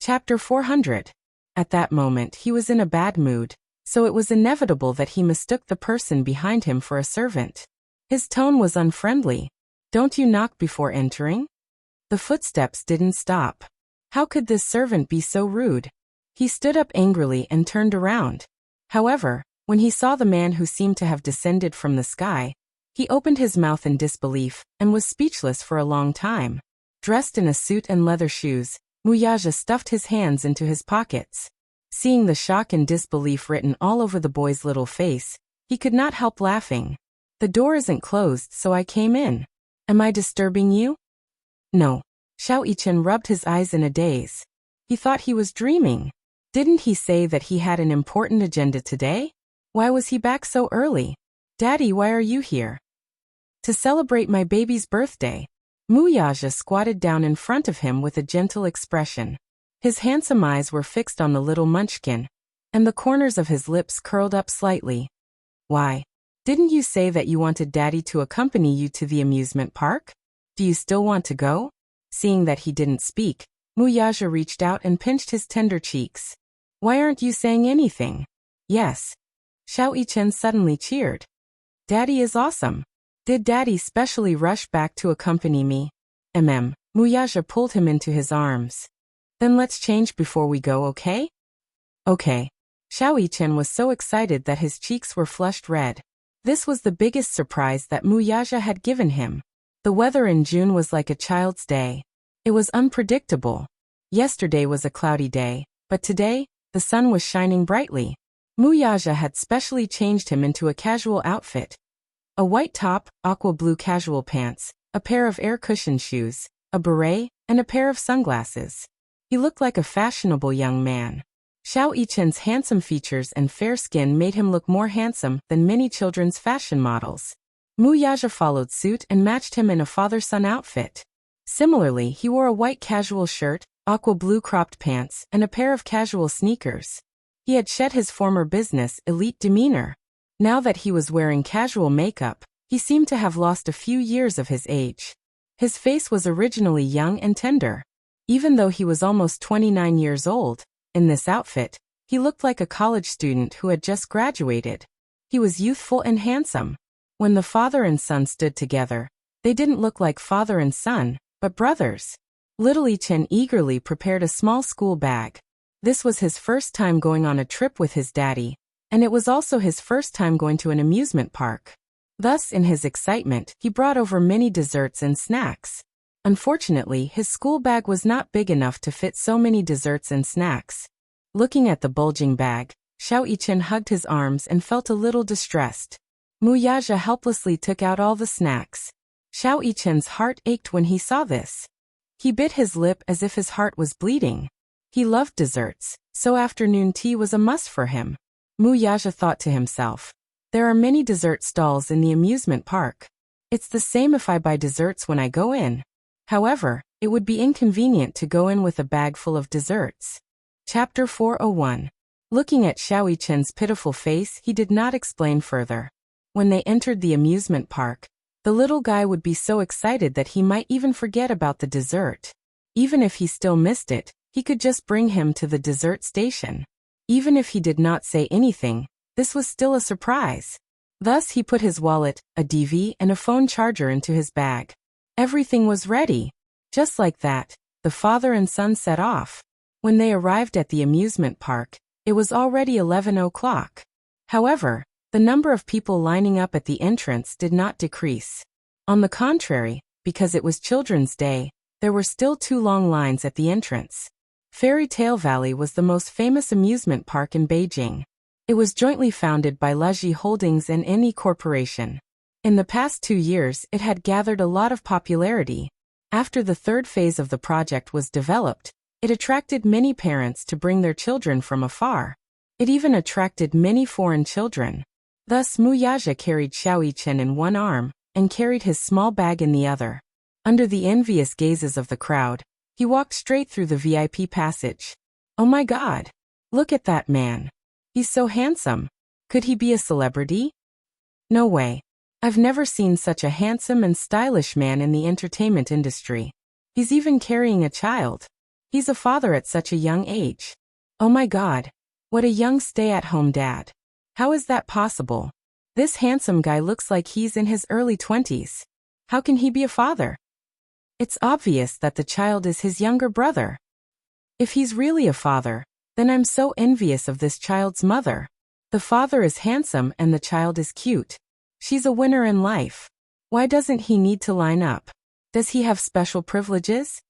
Chapter 400. At that moment he was in a bad mood, so it was inevitable that he mistook the person behind him for a servant. His tone was unfriendly. Don't you knock before entering? The footsteps didn't stop. How could this servant be so rude? He stood up angrily and turned around. However, when he saw the man who seemed to have descended from the sky, he opened his mouth in disbelief and was speechless for a long time. Dressed in a suit and leather shoes, Mu Yaja stuffed his hands into his pockets. Seeing the shock and disbelief written all over the boy's little face, he could not help laughing. The door isn't closed, so I came in. Am I disturbing you? No. Xiao Yichen rubbed his eyes in a daze. He thought he was dreaming. Didn't he say that he had an important agenda today? Why was he back so early? Daddy, why are you here? To celebrate my baby's birthday. Mu Yaja squatted down in front of him with a gentle expression. His handsome eyes were fixed on the little munchkin, and the corners of his lips curled up slightly. Why? Didn't you say that you wanted Daddy to accompany you to the amusement park? Do you still want to go? Seeing that he didn't speak, Mu Yaja reached out and pinched his tender cheeks. Why aren't you saying anything? Yes. Xiao Yichen suddenly cheered. Daddy is awesome. Did Daddy specially rush back to accompany me? Mu Yaja pulled him into his arms. Then let's change before we go, okay? Okay. Xiao Yichen was so excited that his cheeks were flushed red. This was the biggest surprise that Mu Yaja had given him. The weather in June was like a child's day. It was unpredictable. Yesterday was a cloudy day, but today, the sun was shining brightly. Mu Yaja had specially changed him into a casual outfit. A white top, aqua blue casual pants, a pair of air cushion shoes, a beret, and a pair of sunglasses. He looked like a fashionable young man. Xiao Yichen's handsome features and fair skin made him look more handsome than many children's fashion models. Mu Yaja followed suit and matched him in a father-son outfit. Similarly, he wore a white casual shirt, aqua blue cropped pants, and a pair of casual sneakers. He had shed his former business elite demeanor. Now that he was wearing casual makeup, he seemed to have lost a few years of his age. His face was originally young and tender. Even though he was almost 29 years old, in this outfit, he looked like a college student who had just graduated. He was youthful and handsome. When the father and son stood together, they didn't look like father and son, but brothers. Little Yichen eagerly prepared a small school bag. This was his first time going on a trip with his daddy, and it was also his first time going to an amusement park. Thus, in his excitement, he brought over many desserts and snacks. Unfortunately, his school bag was not big enough to fit so many desserts and snacks. Looking at the bulging bag, Xiao Yichen hugged his arms and felt a little distressed. Mu Yaja helplessly took out all the snacks. Xiao Yichen's heart ached when he saw this. He bit his lip as if his heart was bleeding. He loved desserts, so afternoon tea was a must for him. Muyaja thought to himself, there are many dessert stalls in the amusement park. It's the same if I buy desserts when I go in. However, it would be inconvenient to go in with a bag full of desserts. Chapter 401. Looking at Xiao Yichen's pitiful face, he did not explain further. When they entered the amusement park, the little guy would be so excited that he might even forget about the dessert. Even if he still missed it, he could just bring him to the dessert station. Even if he did not say anything, this was still a surprise. Thus he put his wallet, a DV, and a phone charger into his bag. Everything was ready. Just like that, the father and son set off. When they arrived at the amusement park, it was already 11 o'clock. However, the number of people lining up at the entrance did not decrease. On the contrary, because it was Children's Day, there were still 2 long lines at the entrance. Fairy Tale Valley was the most famous amusement park in Beijing. It was jointly founded by Leji Holdings and NE Corporation. In the past 2 years, it had gathered a lot of popularity. After the third phase of the project was developed, it attracted many parents to bring their children from afar. It even attracted many foreign children. Thus Muyaja carried Xiao Yichen in one arm, and carried his small bag in the other. Under the envious gazes of the crowd, he walked straight through the VIP passage. Oh my God! Look at that man. He's so handsome. Could he be a celebrity? No way. I've never seen such a handsome and stylish man in the entertainment industry. He's even carrying a child. He's a father at such a young age. Oh my God. What a young stay-at-home dad. How is that possible? This handsome guy looks like he's in his early 20s. How can he be a father? It's obvious that the child is his younger brother. If he's really a father, then I'm so envious of this child's mother. The father is handsome and the child is cute. She's a winner in life. Why doesn't he need to line up? Does he have special privileges?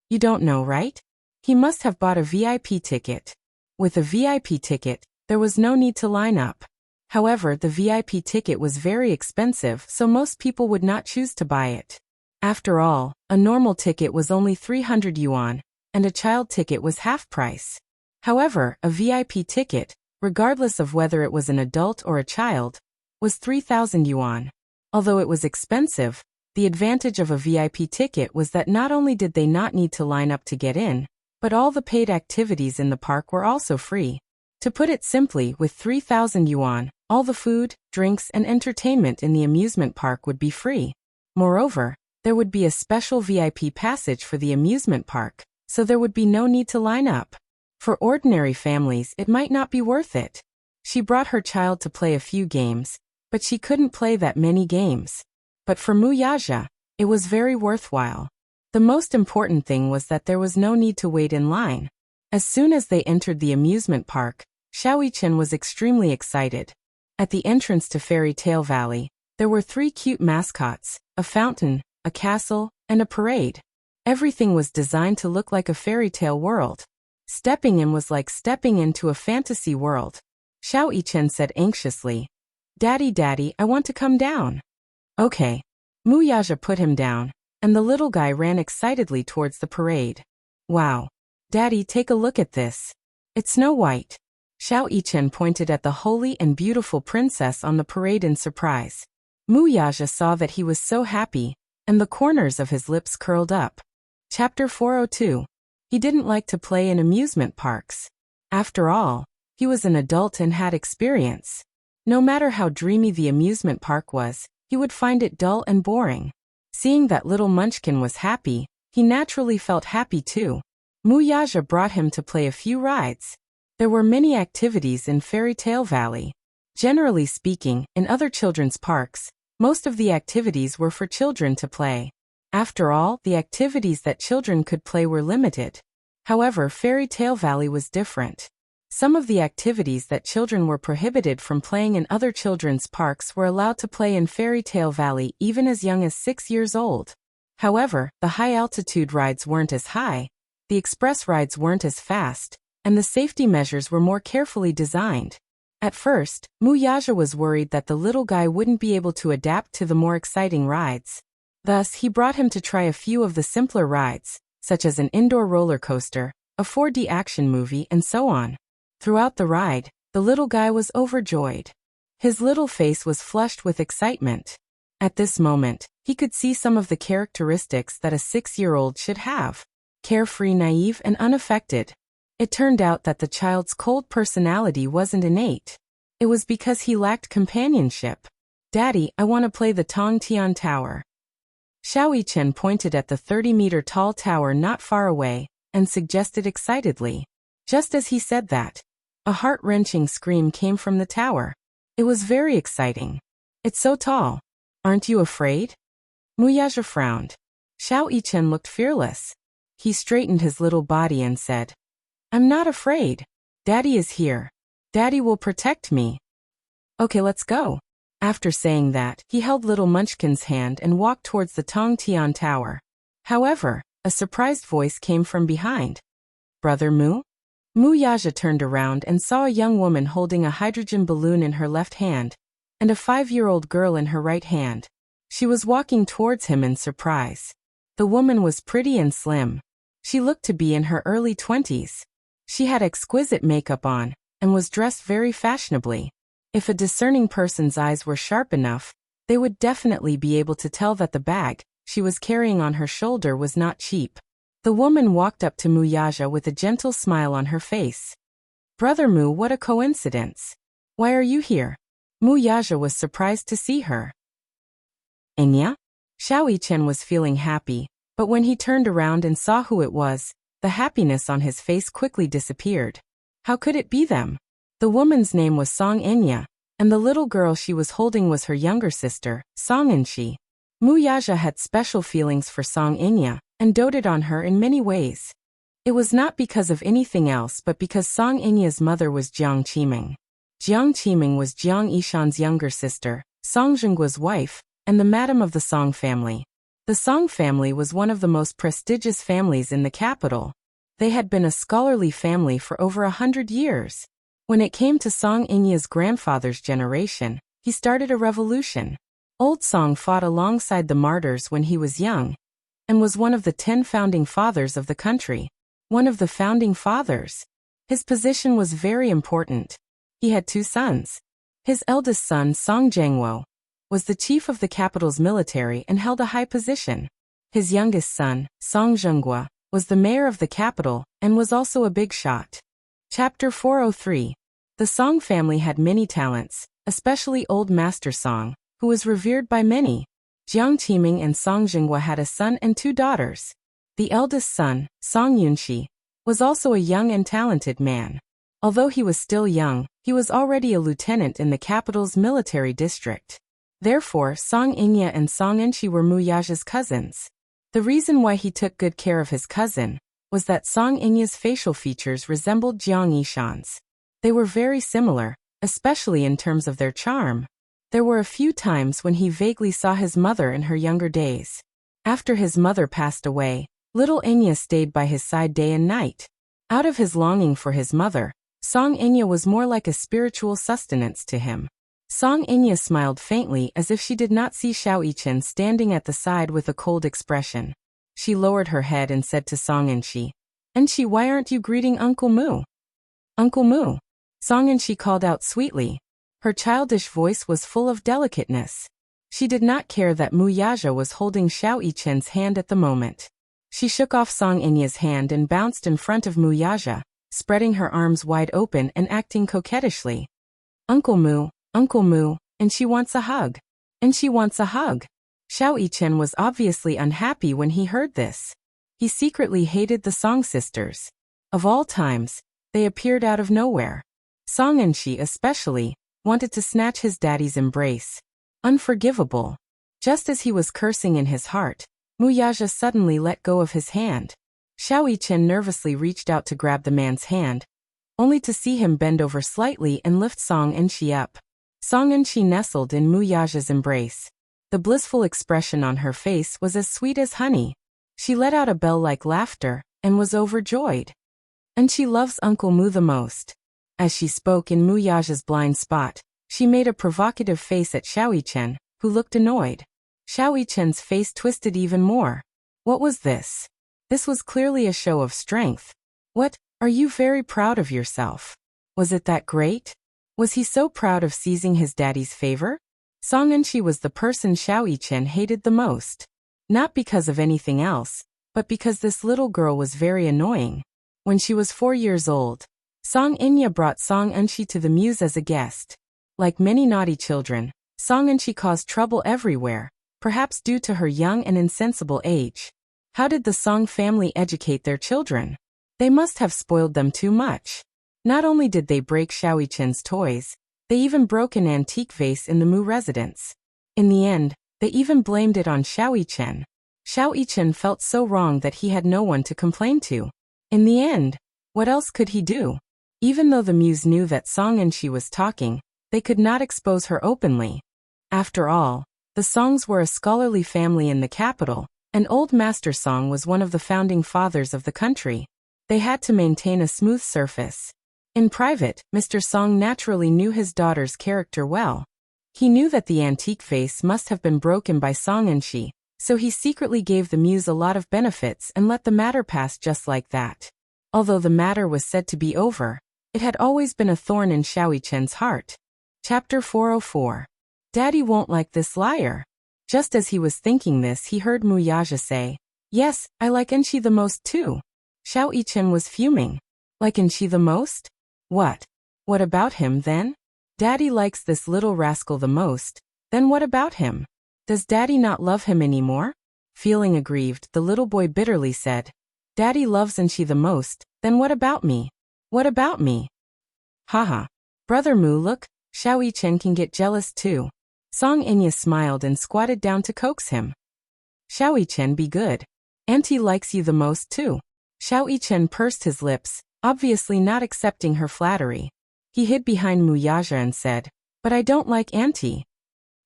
You don't know, right? He must have bought a VIP ticket. With a VIP ticket, there was no need to line up. However, the VIP ticket was very expensive, so most people would not choose to buy it. After all, a normal ticket was only 300 yuan, and a child ticket was half price. However, a VIP ticket, regardless of whether it was an adult or a child, was 3,000 yuan. Although it was expensive, the advantage of a VIP ticket was that not only did they not need to line up to get in, but all the paid activities in the park were also free. To put it simply, with 3,000 yuan, all the food, drinks, and entertainment in the amusement park would be free. Moreover, there would be a special VIP passage for the amusement park, so there would be no need to line up. For ordinary families, it might not be worth it. She brought her child to play a few games, but she couldn't play that many games. But for Muyaja, it was very worthwhile. The most important thing was that there was no need to wait in line. As soon as they entered the amusement park, Xiao Yichen was extremely excited. At the entrance to Fairy Tale Valley, there were 3 cute mascots, a fountain, a castle, and a parade. Everything was designed to look like a fairy tale world. Stepping in was like stepping into a fantasy world. Xiao Yichen said anxiously, Daddy, Daddy, I want to come down. Okay. Muyaja put him down, and the little guy ran excitedly towards the parade. Wow. Daddy, take a look at this. It's Snow White. Xiao Yichen pointed at the holy and beautiful princess on the parade in surprise. Muyaja saw that he was so happy, and the corners of his lips curled up. Chapter 402. He didn't like to play in amusement parks. After all, he was an adult and had experience. No matter how dreamy the amusement park was, he would find it dull and boring. Seeing that little Munchkin was happy, he naturally felt happy too. Muyaja brought him to play a few rides. There were many activities in Fairy Tale Valley. Generally speaking, in other children's parks, most of the activities were for children to play. After all, the activities that children could play were limited. However, Fairy Tale Valley was different. Some of the activities that children were prohibited from playing in other children's parks were allowed to play in Fairy Tale Valley even as young as 6 years old. However, the high-altitude rides weren't as high, the express rides weren't as fast, and the safety measures were more carefully designed. At first, Muyaja was worried that the little guy wouldn't be able to adapt to the more exciting rides. Thus, he brought him to try a few of the simpler rides, such as an indoor roller coaster, a 4D action movie, and so on. Throughout the ride, the little guy was overjoyed. His little face was flushed with excitement. At this moment, he could see some of the characteristics that a 6-year-old should have. Carefree, naive, and unaffected. It turned out that the child's cold personality wasn't innate. It was because he lacked companionship. "Daddy, I want to play the Tongtian Tower." Xiao Yichen pointed at the 30-meter tall tower not far away and suggested excitedly. Just as he said that, a heart-wrenching scream came from the tower. It was very exciting. "It's so tall. Aren't you afraid?" Muyaja frowned. Xiao Yichen looked fearless. He straightened his little body and said, "I'm not afraid. Daddy is here. Daddy will protect me." "Okay, let's go." After saying that, he held little Munchkin's hand and walked towards the Tongtian Tower. However, a surprised voice came from behind. "Brother Mu?" Mu Yaja turned around and saw a young woman holding a hydrogen balloon in her left hand, and a 5-year-old girl in her right hand. She was walking towards him in surprise. The woman was pretty and slim. She looked to be in her early 20s. She had exquisite makeup on, and was dressed very fashionably. If a discerning person's eyes were sharp enough, they would definitely be able to tell that the bag she was carrying on her shoulder was not cheap. The woman walked up to Muyaja with a gentle smile on her face. "Brother Mu, what a coincidence. Why are you here?" Muyaja was surprised to see her. "Enya?" Xiao Yichen was feeling happy, but when he turned around and saw who it was, the happiness on his face quickly disappeared. How could it be them? The woman's name was Song Enya, and the little girl she was holding was her younger sister, Song Enshi. Muyaja had special feelings for Song Enya, and doted on her in many ways. It was not because of anything else but because Song Enya's mother was Jiang Qiming. Jiang Qiming was Jiang Yishan's younger sister, Song Zhenggua's wife, and the madam of the Song family. The Song family was one of the most prestigious families in the capital. They had been a scholarly family for over 100 years. When it came to Song Enya's grandfather's generation, he started a revolution. Old Song fought alongside the martyrs when he was young, and was one of the 10 founding fathers of the country. One of the founding fathers. His position was very important. He had 2 sons. His eldest son, Song Zhengguo, was the chief of the capital's military and held a high position. His youngest son, Song Zhenggua, was the mayor of the capital and was also a big shot. Chapter 403. The Song family had many talents, especially Old Master Song, who was revered by many. Jiang Qiming and Song Zhenggua had a son and 2 daughters. The eldest son, Song Yunxi, was also a young and talented man. Although he was still young, he was already a lieutenant in the capital's military district. Therefore, Song Enya and Song Enshi were Muyaja's cousins. The reason why he took good care of his cousin was that Song Enya's facial features resembled Jiang Yishan's. They were very similar, especially in terms of their charm. There were a few times when he vaguely saw his mother in her younger days. After his mother passed away, little Enya stayed by his side day and night. Out of his longing for his mother, Song Enya was more like a spiritual sustenance to him. Song Enya smiled faintly as if she did not see Xiao Yichen standing at the side with a cold expression. She lowered her head and said to Song Enshi, "Enshi, why aren't you greeting Uncle Mu?" "Uncle Mu," Song Enshi called out sweetly. Her childish voice was full of delicateness. She did not care that Muyaja was holding Xiao Yichen's hand at the moment. She shook off Song Enya's hand and bounced in front of Muyaja, spreading her arms wide open and acting coquettishly. Uncle Mu, and she wants a hug. And she wants a hug." Xiao Yichen was obviously unhappy when he heard this. He secretly hated the Song sisters. Of all times, they appeared out of nowhere. Song Enshi especially wanted to snatch his daddy's embrace. Unforgivable. Just as he was cursing in his heart, Muyaja suddenly let go of his hand. Xiao Yichen nervously reached out to grab the man's hand, only to see him bend over slightly and lift Song Enshi up. Song Enshi nestled in Muyaja's embrace. The blissful expression on her face was as sweet as honey. She let out a bell-like laughter and was overjoyed. "And she loves Uncle Mu the most." As she spoke in Muyaja's blind spot, she made a provocative face at Xiao Yichen, who looked annoyed. Xiao Yichen's face twisted even more. What was this? This was clearly a show of strength. What, are you very proud of yourself? Was it that great? Was he so proud of seizing his daddy's favor? Song Enchi was the person Xiao Yichen hated the most. Not because of anything else, but because this little girl was very annoying. When she was 4 years old, Song Inya brought Song Enchi to the muse as a guest. Like many naughty children, Song Enchi caused trouble everywhere, perhaps due to her young and insensible age. How did the Song family educate their children? They must have spoiled them too much. Not only did they break Xiao Yichen's toys, they even broke an antique vase in the Mu residence. In the end, they even blamed it on Xiao Yichen. Xiao Yichen felt so wrong that he had no one to complain to. In the end, what else could he do? Even though the muse knew that Song Enchi was talking, they could not expose her openly. After all, the Songs were a scholarly family in the capital, and old Master Song was one of the founding fathers of the country. They had to maintain a smooth surface. In private, Mr. Song naturally knew his daughter's character well. He knew that the antique vase must have been broken by Song Enchi, so he secretly gave the muse a lot of benefits and let the matter pass just like that. Although the matter was said to be over, it had always been a thorn in Xiao Yichen's heart. Chapter 404. Daddy won't like this liar. Just as he was thinking this, he heard Mu Yaja say, "Yes, I like Enchi the most too." Xiao Yichen was fuming. Like Enchi the most? What? What about him then? Daddy likes this little rascal the most. Then what about him? Does Daddy not love him anymore? Feeling aggrieved, the little boy bitterly said, "Daddy loves Enchi the most, then what about me? What about me?" Haha. Brother Mu, look, Xiao Yichen can get jealous too. Song Inya smiled and squatted down to coax him. Xiao Yichen, be good. Auntie likes you the most too. Xiao Yichen pursed his lips, obviously not accepting her flattery. He hid behind Mu Yaja and said, "But I don't like Auntie."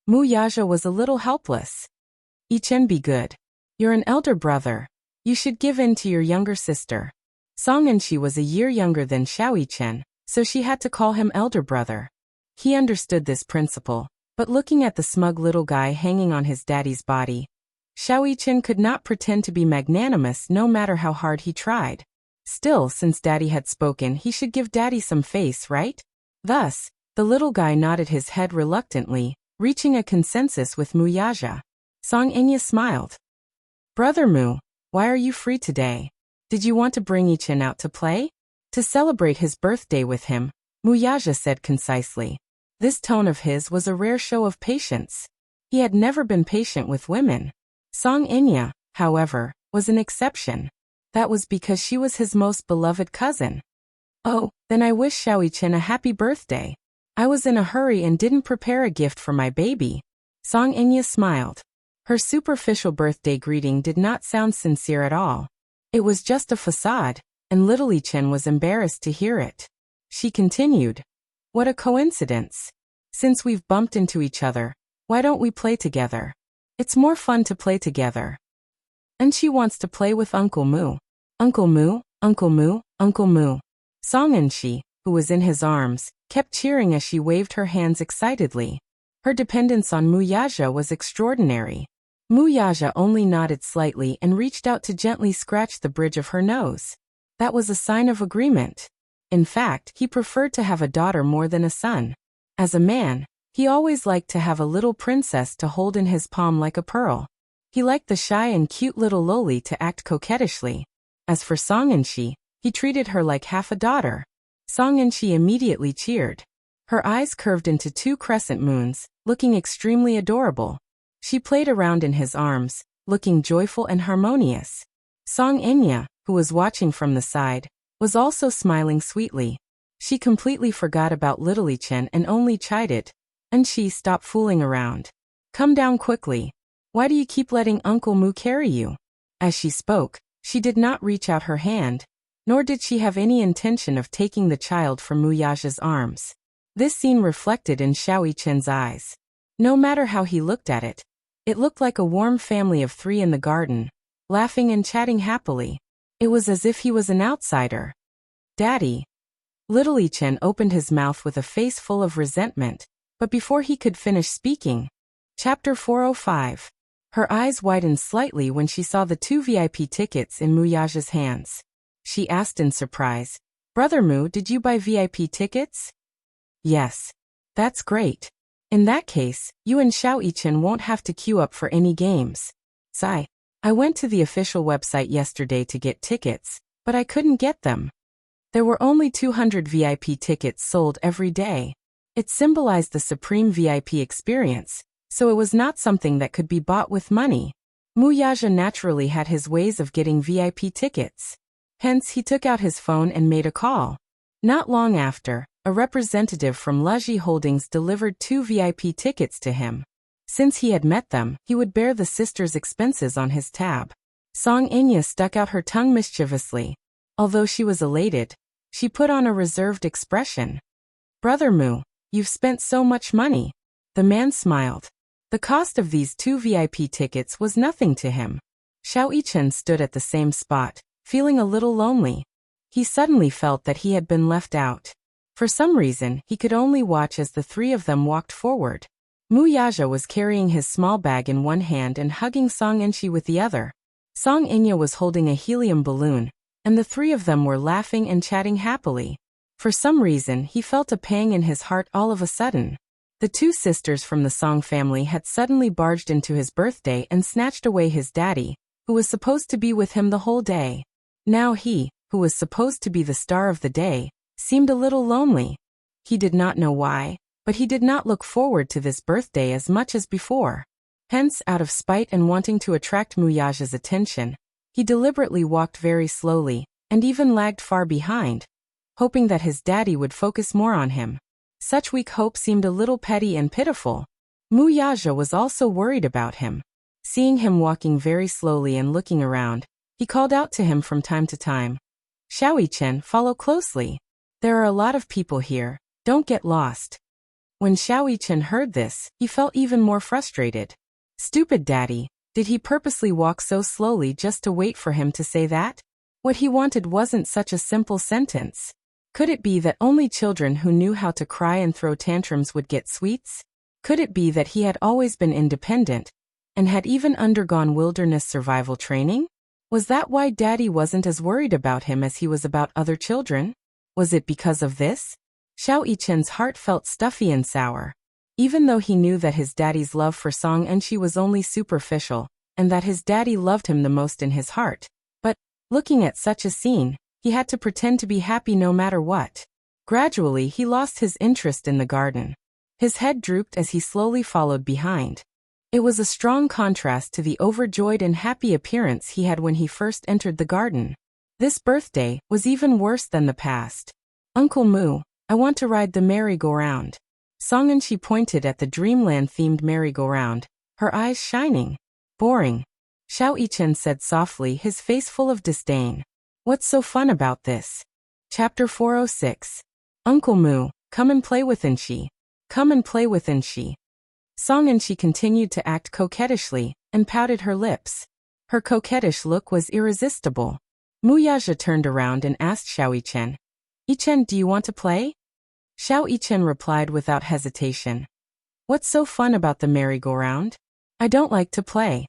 Mu Yaja was a little helpless. Yichen, be good. You're an elder brother. You should give in to your younger sister. Song Enchi was a year younger than Xiao Yichen, so she had to call him elder brother. He understood this principle, but looking at the smug little guy hanging on his daddy's body, Xiao Yichen could not pretend to be magnanimous no matter how hard he tried. Still, since daddy had spoken, he should give daddy some face, right? Thus, the little guy nodded his head reluctantly, reaching a consensus with Mu Yaja. Song Inya smiled. Brother Mu, why are you free today? Did you want to bring Yichen out to play? To celebrate his birthday with him, Mu Yaja said concisely. This tone of his was a rare show of patience. He had never been patient with women. Song Inya, however, was an exception. That was because she was his most beloved cousin. Oh, then I wish Xiao Yichen a happy birthday. I was in a hurry and didn't prepare a gift for my baby. Song Inya smiled. Her superficial birthday greeting did not sound sincere at all. It was just a facade, and little Yichen was embarrassed to hear it. She continued. What a coincidence. Since we've bumped into each other, why don't we play together? It's more fun to play together. And she wants to play with Uncle Mu. Uncle Mu, Uncle Mu, Uncle Mu. Song Enchi, who was in his arms, kept cheering as she waved her hands excitedly. Her dependence on Mu Yaja was extraordinary. Mu Yaja only nodded slightly and reached out to gently scratch the bridge of her nose. That was a sign of agreement. In fact, he preferred to have a daughter more than a son. As a man, he always liked to have a little princess to hold in his palm like a pearl. He liked the shy and cute little loli to act coquettishly. As for Song Enchi, he treated her like half a daughter. Song Enchi immediately cheered. Her eyes curved into 2 crescent moons, looking extremely adorable. She played around in his arms, looking joyful and harmonious. Song Inya, who was watching from the side, was also smiling sweetly. She completely forgot about little Yichen and only chided, "Enchi, stop fooling around. Come down quickly. Why do you keep letting Uncle Mu carry you?" As she spoke, she did not reach out her hand, nor did she have any intention of taking the child from Mu Yaja's arms. This scene reflected in Xiao Yichen's eyes. No matter how he looked at it, it looked like a warm family of 3 in the garden, laughing and chatting happily. It was as if he was an outsider. Daddy. Little Yichen opened his mouth with a face full of resentment, but before he could finish speaking. Chapter 405. Her eyes widened slightly when she saw the 2 VIP tickets in Mu Yaja's hands. she asked in surprise. Brother Mu, did you buy VIP tickets? Yes. That's great. In that case, you and Xiao Yichen won't have to queue up for any games. Sigh. I went to the official website yesterday to get tickets, but I couldn't get them. There were only 200 VIP tickets sold every day. It symbolized the supreme VIP experience, so it was not something that could be bought with money. Mu Yaja naturally had his ways of getting VIP tickets. Hence he took out his phone and made a call. Not long after, a representative from Leji Holdings delivered 2 VIP tickets to him. Since he had met them, he would bear the sisters' expenses on his tab. Song Inya stuck out her tongue mischievously. Although she was elated, she put on a reserved expression. Brother Mu, you've spent so much money. The man smiled. The cost of these 2 VIP tickets was nothing to him. Xiao Yichen stood at the same spot, feeling a little lonely. He suddenly felt that he had been left out. For some reason, he could only watch as the 3 of them walked forward. Mu Yaja was carrying his small bag in one hand and hugging Song Enshi with the other. Song Inya was holding a helium balloon, and the 3 of them were laughing and chatting happily. For some reason, he felt a pang in his heart all of a sudden. The 2 sisters from the Song family had suddenly barged into his birthday and snatched away his daddy, who was supposed to be with him the whole day. Now he, who was supposed to be the star of the day, seemed a little lonely. He did not know why, but he did not look forward to this birthday as much as before. Hence, out of spite and wanting to attract Muyaja's attention, he deliberately walked very slowly, and even lagged far behind, hoping that his daddy would focus more on him. Such weak hope seemed a little petty and pitiful. Muyaja was also worried about him. Seeing him walking very slowly and looking around, he called out to him from time to time. Xiao Yichen, follow closely. There are a lot of people here, don't get lost. When Xiao Yichen heard this, he felt even more frustrated. Stupid daddy, did he purposely walk so slowly just to wait for him to say that? What he wanted wasn't such a simple sentence. Could it be that only children who knew how to cry and throw tantrums would get sweets? Could it be that he had always been independent, and had even undergone wilderness survival training? Was that why Daddy wasn't as worried about him as he was about other children? Was it because of this? Xiao Yichen's heart felt stuffy and sour. Even though he knew that his daddy's love for Song Enshi was only superficial, and that his daddy loved him the most in his heart. But, looking at such a scene, he had to pretend to be happy no matter what. Gradually, he lost his interest in the garden. His head drooped as he slowly followed behind. It was a strong contrast to the overjoyed and happy appearance he had when he first entered the garden. This birthday was even worse than the past. Uncle Mu, I want to ride the merry-go-round. Song Enshi pointed at the dreamland-themed merry-go-round, her eyes shining. Boring. Xiao Yichen said softly, his face full of disdain. What's so fun about this? Chapter 406. Uncle Mu, come and play with Enshi. Come and play with Enshi. Song Enshi continued to act coquettishly, and pouted her lips. Her coquettish look was irresistible. Muyaja turned around and asked Xiao Yichen. Yichen, do you want to play? Xiao Yichen replied without hesitation. What's so fun about the merry-go-round? I don't like to play.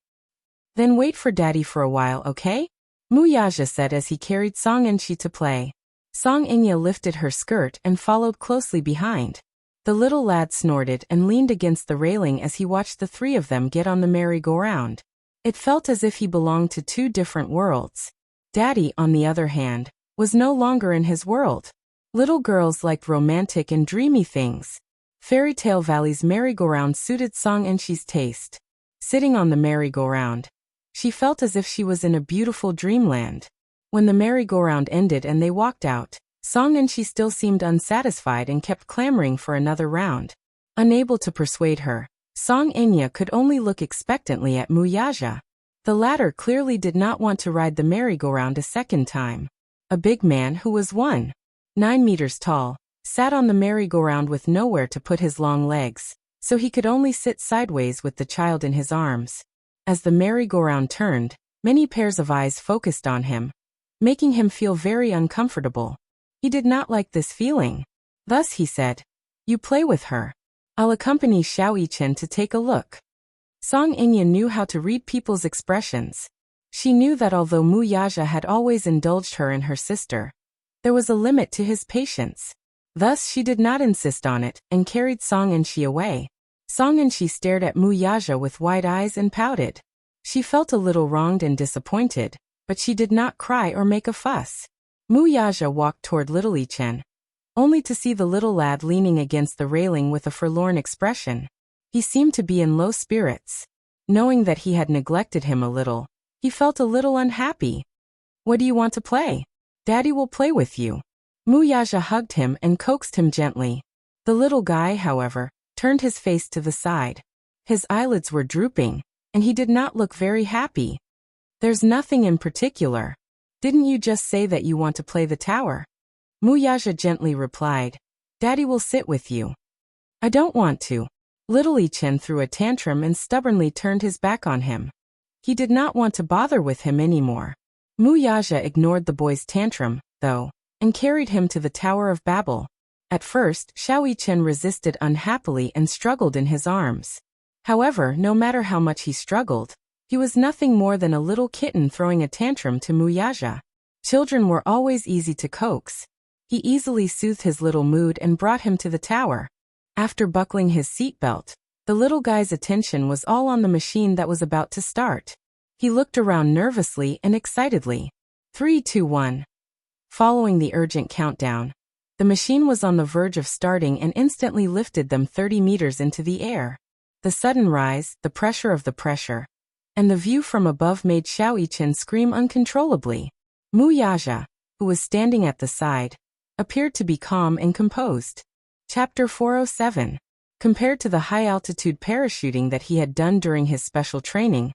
Then wait for Daddy for a while, okay? Muyaja said as he carried Song Enshi to play. Song Inya lifted her skirt and followed closely behind. The little lad snorted and leaned against the railing as he watched the 3 of them get on the merry-go-round. It felt as if he belonged to 2 different worlds. Daddy, on the other hand, was no longer in his world. Little girls liked romantic and dreamy things. Fairy Tale Valley's merry-go-round suited Song Enshi's taste. Sitting on the merry-go-round, she felt as if she was in a beautiful dreamland. When the merry-go-round ended and they walked out, Song Enshi still seemed unsatisfied and kept clamoring for another round. Unable to persuade her, Song Enya could only look expectantly at Muyaja. The latter clearly did not want to ride the merry-go-round a second time. A big man who was 9 meters tall, sat on the merry-go-round with nowhere to put his long legs, so he could only sit sideways with the child in his arms. As the merry-go-round turned, many pairs of eyes focused on him, making him feel very uncomfortable. He did not like this feeling. Thus he said, You play with her. I'll accompany Xiao Yichen to take a look. Song Inya knew how to read people's expressions. She knew that although Muyaja had always indulged her and her sister, there was a limit to his patience. Thus she did not insist on it, and carried Song and Shi away. Song and Shi stared at Muyaja with wide eyes and pouted. She felt a little wronged and disappointed, but she did not cry or make a fuss. Muyaja walked toward little Chen, only to see the little lad leaning against the railing with a forlorn expression. He seemed to be in low spirits. Knowing that he had neglected him a little, he felt a little unhappy. "What do you want to play? Daddy will play with you." Muyaja hugged him and coaxed him gently. The little guy, however, turned his face to the side. His eyelids were drooping, and he did not look very happy. "There's nothing in particular. Didn't you just say that you want to play the tower?" Muyaja gently replied. "Daddy will sit with you." "I don't want to." Little Chen threw a tantrum and stubbornly turned his back on him. He did not want to bother with him anymore. Muyaja ignored the boy's tantrum, though, and carried him to the Tower of Babel. At first, Chen resisted unhappily and struggled in his arms. However, no matter how much he struggled, he was nothing more than a little kitten throwing a tantrum to Muyaja. Children were always easy to coax. He easily soothed his little mood and brought him to the tower. After buckling his seatbelt, the little guy's attention was all on the machine that was about to start. He looked around nervously and excitedly. 3, 2, 1. Following the urgent countdown, the machine was on the verge of starting and instantly lifted them 30 meters into the air. The sudden rise, the pressure of the pressure, and the view from above made Chen scream uncontrollably. Muyaja, who was standing at the side, appeared to be calm and composed. Chapter 407. Compared to the high-altitude parachuting that he had done during his special training,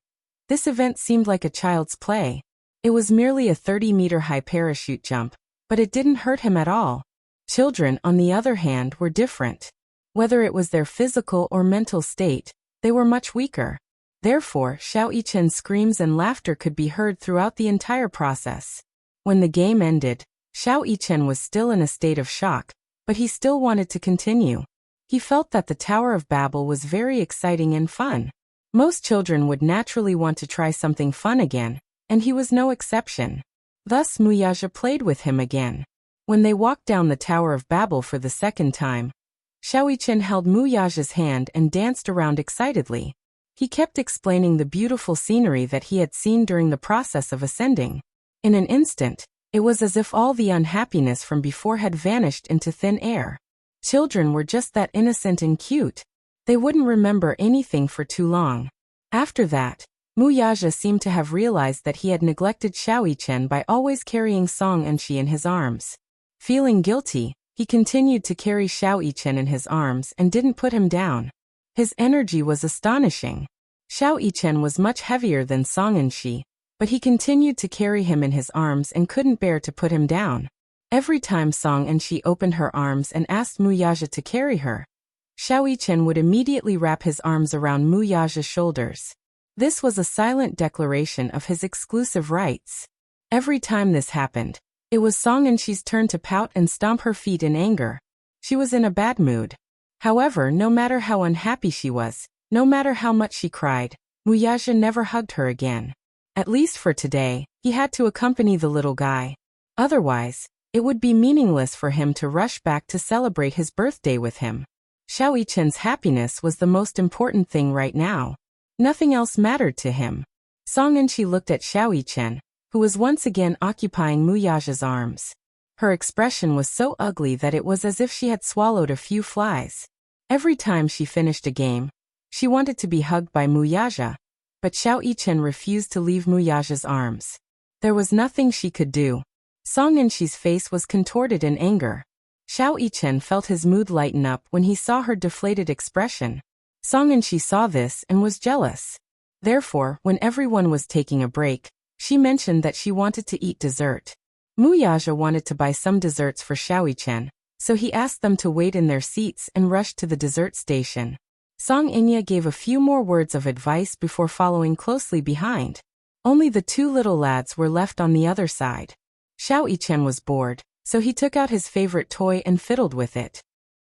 this event seemed like a child's play. It was merely a 30-meter-high parachute jump, but it didn't hurt him at all. Children, on the other hand, were different. Whether it was their physical or mental state, they were much weaker. Therefore, Chen's screams and laughter could be heard throughout the entire process. When the game ended, Chen was still in a state of shock, but he still wanted to continue. He felt that the Tower of Babel was very exciting and fun. Most children would naturally want to try something fun again, and he was no exception. Thus Muyaja played with him again. When they walked down the Tower of Babel for the second time, Chen held Muyaja's hand and danced around excitedly. He kept explaining the beautiful scenery that he had seen during the process of ascending. In an instant, it was as if all the unhappiness from before had vanished into thin air. Children were just that innocent and cute. They wouldn't remember anything for too long. After that, Muyaja seemed to have realized that he had neglected Chen by always carrying Song and Shi in his arms. Feeling guilty, he continued to carry Chen in his arms and didn't put him down. His energy was astonishing. Chen was much heavier than Song and Shi, but he continued to carry him in his arms and couldn't bear to put him down. Every time Song and Shi opened her arms and asked Muyaja to carry her, Chen would immediately wrap his arms around Muyaja's shoulders. This was a silent declaration of his exclusive rights. Every time this happened, it was Song and Shi's turn to pout and stomp her feet in anger. She was in a bad mood. However, no matter how unhappy she was, no matter how much she cried, Muyaja never hugged her again. At least for today, he had to accompany the little guy. Otherwise, it would be meaningless for him to rush back to celebrate his birthday with him. Chen's happiness was the most important thing right now. Nothing else mattered to him. Song and Shi looked at Chen, who was once again occupying Muyaja's arms. Her expression was so ugly that it was as if she had swallowed a few flies. Every time she finished a game, she wanted to be hugged by Muyaja, but Chen refused to leave Muyaja's arms. There was nothing she could do. Song and Shi's face was contorted in anger. Chen felt his mood lighten up when he saw her deflated expression. Song and Shi saw this and was jealous. Therefore, when everyone was taking a break, she mentioned that she wanted to eat dessert. Muyaja wanted to buy some desserts for Chen, so he asked them to wait in their seats and rushed to the dessert station. Song Inya gave a few more words of advice before following closely behind. Only the two little lads were left on the other side. Chen was bored, so he took out his favorite toy and fiddled with it.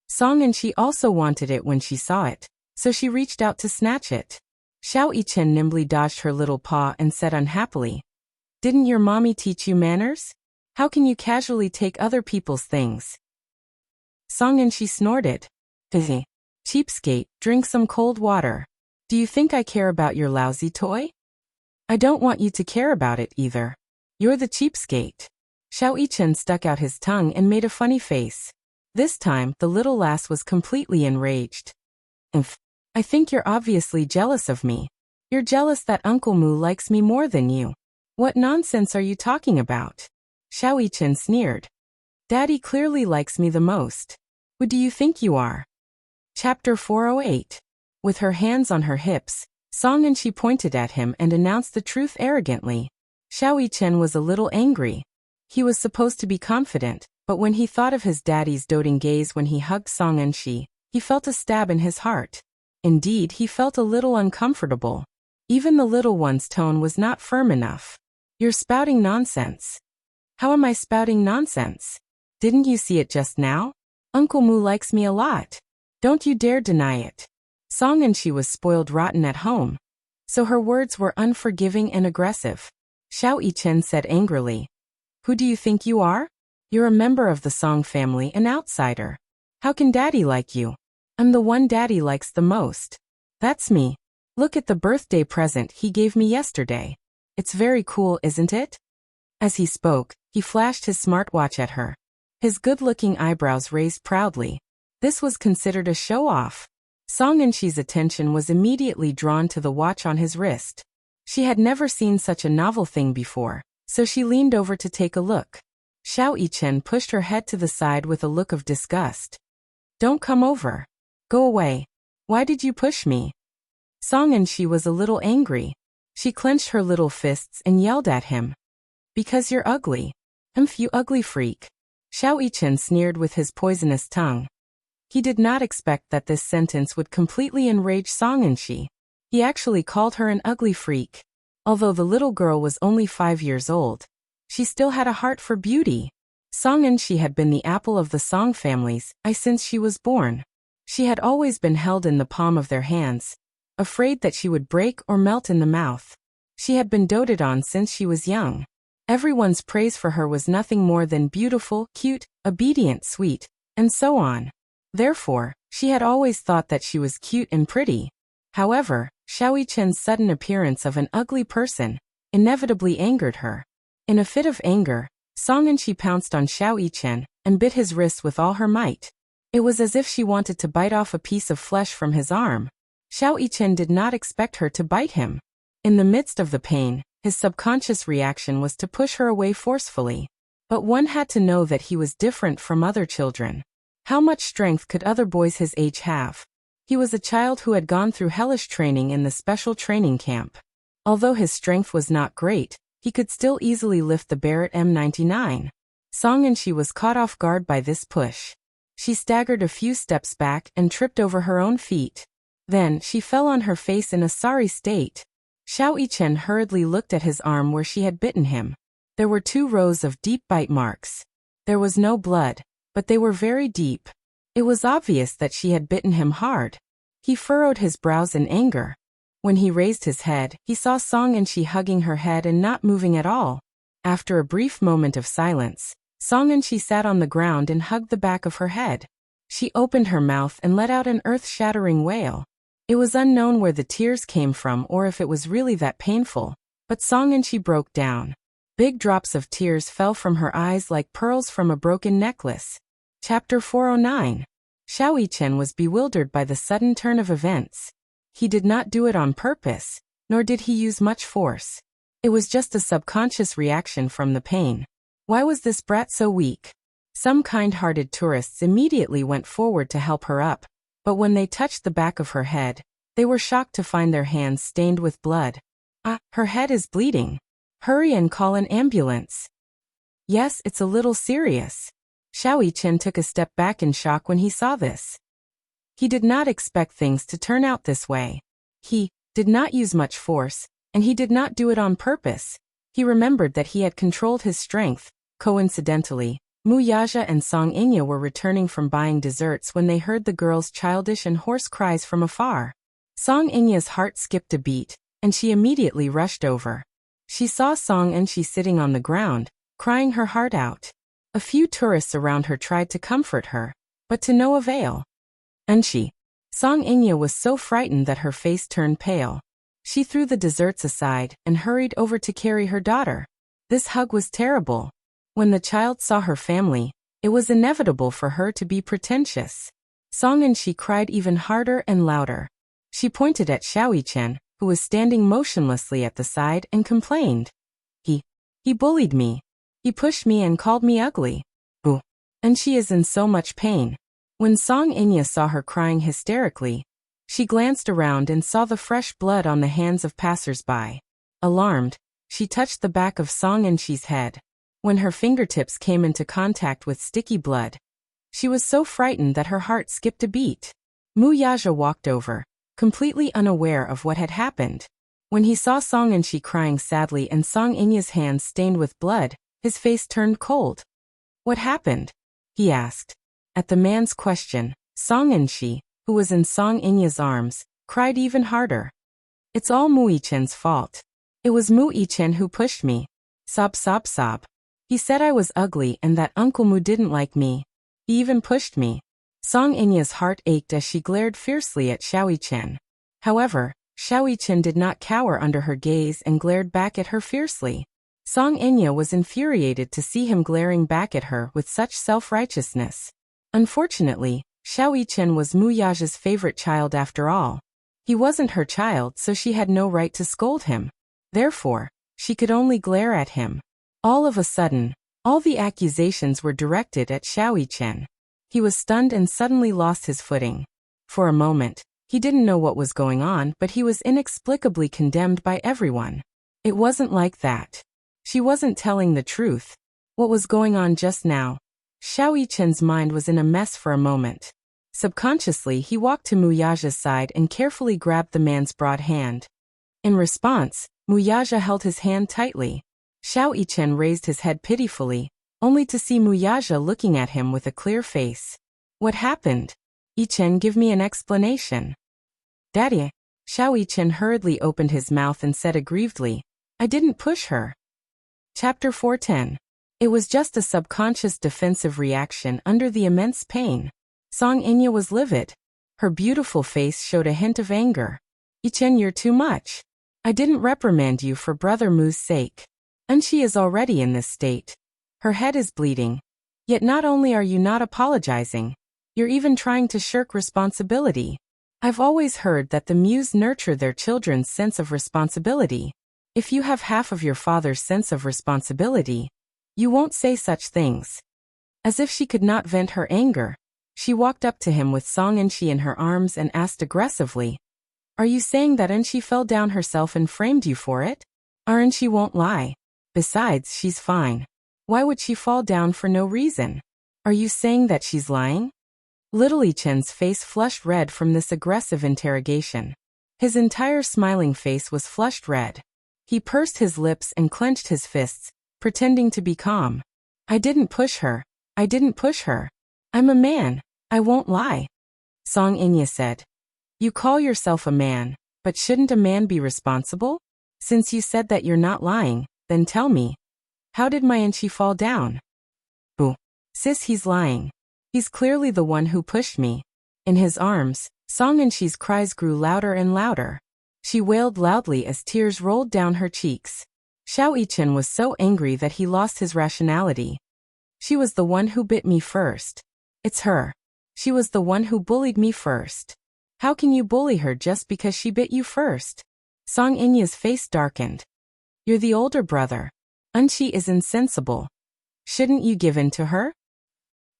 Song and Shi also wanted it when she saw it, so she reached out to snatch it. Chen nimbly dodged her little paw and said unhappily, Didn't your mommy teach you manners? How can you casually take other people's things? Song Inchi snorted. Fizzy. Cheapskate, drink some cold water. Do you think I care about your lousy toy? I don't want you to care about it either. You're the cheapskate. Xiao Yichen stuck out his tongue and made a funny face. This time, the little lass was completely enraged. I think you're obviously jealous of me. You're jealous that Uncle Mu likes me more than you. What nonsense are you talking about? Xiao Yichen sneered. Daddy clearly likes me the most. Who do you think you are? Chapter 408. With her hands on her hips, Song Inchi pointed at him and announced the truth arrogantly. Xiao Yichen was a little angry. He was supposed to be confident, but when he thought of his daddy's doting gaze when he hugged Song Inchi, he felt a stab in his heart. Indeed, he felt a little uncomfortable. Even the little one's tone was not firm enough. You're spouting nonsense. How am I spouting nonsense? Didn't you see it just now? Uncle Mu likes me a lot. Don't you dare deny it. Song Inchi was spoiled rotten at home. So her words were unforgiving and aggressive. Xiao Yichen said angrily. Who do you think you are? You're a member of the Song family, an outsider. How can Daddy like you? I'm the one Daddy likes the most. That's me. Look at the birthday present he gave me yesterday. It's very cool, isn't it? As he spoke, he flashed his smartwatch at her. His good-looking eyebrows raised proudly. This was considered a show-off. Song Inchi's attention was immediately drawn to the watch on his wrist. She had never seen such a novel thing before, so she leaned over to take a look. Xiao Yichen pushed her head to the side with a look of disgust. Don't come over. Go away. Why did you push me? Song Inchi was a little angry. She clenched her little fists and yelled at him. Because you're ugly. You ugly freak. Xiao Yichen sneered with his poisonous tongue. He did not expect that this sentence would completely enrage Song Inchi. He actually called her an ugly freak. Although the little girl was only 5 years old, she still had a heart for beauty. Song Inchi had been the apple of the Song family's eye since she was born. She had always been held in the palm of their hands, afraid that she would break or melt in the mouth. She had been doted on since she was young. Everyone's praise for her was nothing more than beautiful, cute, obedient, sweet, and so on. Therefore, she had always thought that she was cute and pretty. However, Xiao Yichen's sudden appearance of an ugly person inevitably angered her. In a fit of anger, Song Inchi pounced on Xiao Yichen and bit his wrist with all her might. It was as if she wanted to bite off a piece of flesh from his arm. Xiao Yichen did not expect her to bite him. In the midst of the pain, his subconscious reaction was to push her away forcefully. But one had to know that he was different from other children. How much strength could other boys his age have? He was a child who had gone through hellish training in the special training camp. Although his strength was not great, he could still easily lift the Barrett M99. Song Inchi was caught off guard by this push. She staggered a few steps back and tripped over her own feet. Then, she fell on her face in a sorry state. Xiao Yichen hurriedly looked at his arm where she had bitten him. There were 2 rows of deep bite marks. There was no blood, but they were very deep. It was obvious that she had bitten him hard. He furrowed his brows in anger. When he raised his head, he saw Song Inchi hugging her head and not moving at all. After a brief moment of silence, Song Inchi sat on the ground and hugged the back of her head. She opened her mouth and let out an earth-shattering wail. It was unknown where the tears came from or if it was really that painful, but Song Inchi broke down. Big drops of tears fell from her eyes like pearls from a broken necklace. Chapter 409. Xiao Yichen was bewildered by the sudden turn of events. He did not do it on purpose, nor did he use much force. It was just a subconscious reaction from the pain. Why was this brat so weak? Some kind-hearted tourists immediately went forward to help her up, but when they touched the back of her head, they were shocked to find their hands stained with blood. Her head is bleeding. Hurry and call an ambulance. Yes, it's a little serious. Xiao Yichen took a step back in shock when he saw this. He did not expect things to turn out this way. He did not use much force, and he did not do it on purpose. He remembered that he had controlled his strength. Coincidentally, Mu Yaja and Song Inya were returning from buying desserts when they heard the girl's childish and hoarse cries from afar. Song Inya's heart skipped a beat, and she immediately rushed over. She saw Song Enshi sitting on the ground, crying her heart out. A few tourists around her tried to comfort her, but to no avail. Enshi. Song Inya was so frightened that her face turned pale. She threw the desserts aside and hurried over to carry her daughter. This hug was terrible. When the child saw her family, it was inevitable for her to be pretentious. Song Enshi cried even harder and louder. She pointed at Xiaoyichen, who was standing motionlessly at the side, and complained. He bullied me. He pushed me and called me ugly. Boo. And she is in so much pain. When Song Inya saw her crying hysterically, she glanced around and saw the fresh blood on the hands of passers-by. Alarmed, she touched the back of Song Enshi's head. When her fingertips came into contact with sticky blood, she was so frightened that her heart skipped a beat. Mu Yaja walked over, completely unaware of what had happened. When he saw Song Enshi crying sadly and Song Inya's hands stained with blood, his face turned cold. "What happened?" he asked. At the man's question, Song Enshi, who was in Song Inya's arms, cried even harder. "It's all Mu Yichen's fault. It was Mu Yichen who pushed me." Sob, sob, sob. "He said I was ugly and that Uncle Mu didn't like me. He even pushed me." Song Inya's heart ached as she glared fiercely at Xiaoyichen. However, Xiaoyichen did not cower under her gaze and glared back at her fiercely. Song Inya was infuriated to see him glaring back at her with such self-righteousness. Unfortunately, Xiaoyichen was Mu Yaja's favorite child after all. He wasn't her child, so she had no right to scold him. Therefore, she could only glare at him. All of a sudden, all the accusations were directed at Xiaoyichen. He was stunned and suddenly lost his footing. For a moment, he didn't know what was going on, but he was inexplicably condemned by everyone. It wasn't like that. She wasn't telling the truth. What was going on just now? Xiaoyichen's mind was in a mess for a moment. Subconsciously, he walked to Mu Yaja's side and carefully grabbed the man's broad hand. In response, Mu Yaja held his hand tightly. Xiaoyichen raised his head pitifully, only to see Mu Yaja looking at him with a clear face. "What happened? Yichen, give me an explanation." "Daddy." Xiaoyichen hurriedly opened his mouth and said aggrievedly, "I didn't push her." Chapter 410. It was just a subconscious defensive reaction under the immense pain. Song Inya was livid. Her beautiful face showed a hint of anger. "Yichen, you're too much. I didn't reprimand you for Brother Mu's sake. And she is already in this state. Her head is bleeding. Yet not only are you not apologizing, you're even trying to shirk responsibility. I've always heard that the Muse nurture their children's sense of responsibility. If you have half of your father's sense of responsibility, you won't say such things." As if she could not vent her anger, she walked up to him with Song Enshi in her arms and asked aggressively, "Are you saying that Enshi fell down herself and framed you for it? Our Enshi won't lie. Besides, she's fine. Why would she fall down for no reason? Are you saying that she's lying?" Little Yichen's face flushed red from this aggressive interrogation. His entire smiling face was flushed red. He pursed his lips and clenched his fists, pretending to be calm. "I didn't push her. I didn't push her. I'm a man. I won't lie." Song Inya said. "You call yourself a man, but shouldn't a man be responsible? Since you said that you're not lying, then tell me. How did my Enshi fall down?" "Boo. Sis, he's lying. He's clearly the one who pushed me." In his arms, Song Enshi's cries grew louder and louder. She wailed loudly as tears rolled down her cheeks. Xiaoyichen was so angry that he lost his rationality. "She was the one who bit me first. It's her. She was the one who bullied me first. How can you bully her just because she bit you first?" Song Inya's face darkened. "You're the older brother. Enshi is insensible. Shouldn't you give in to her?"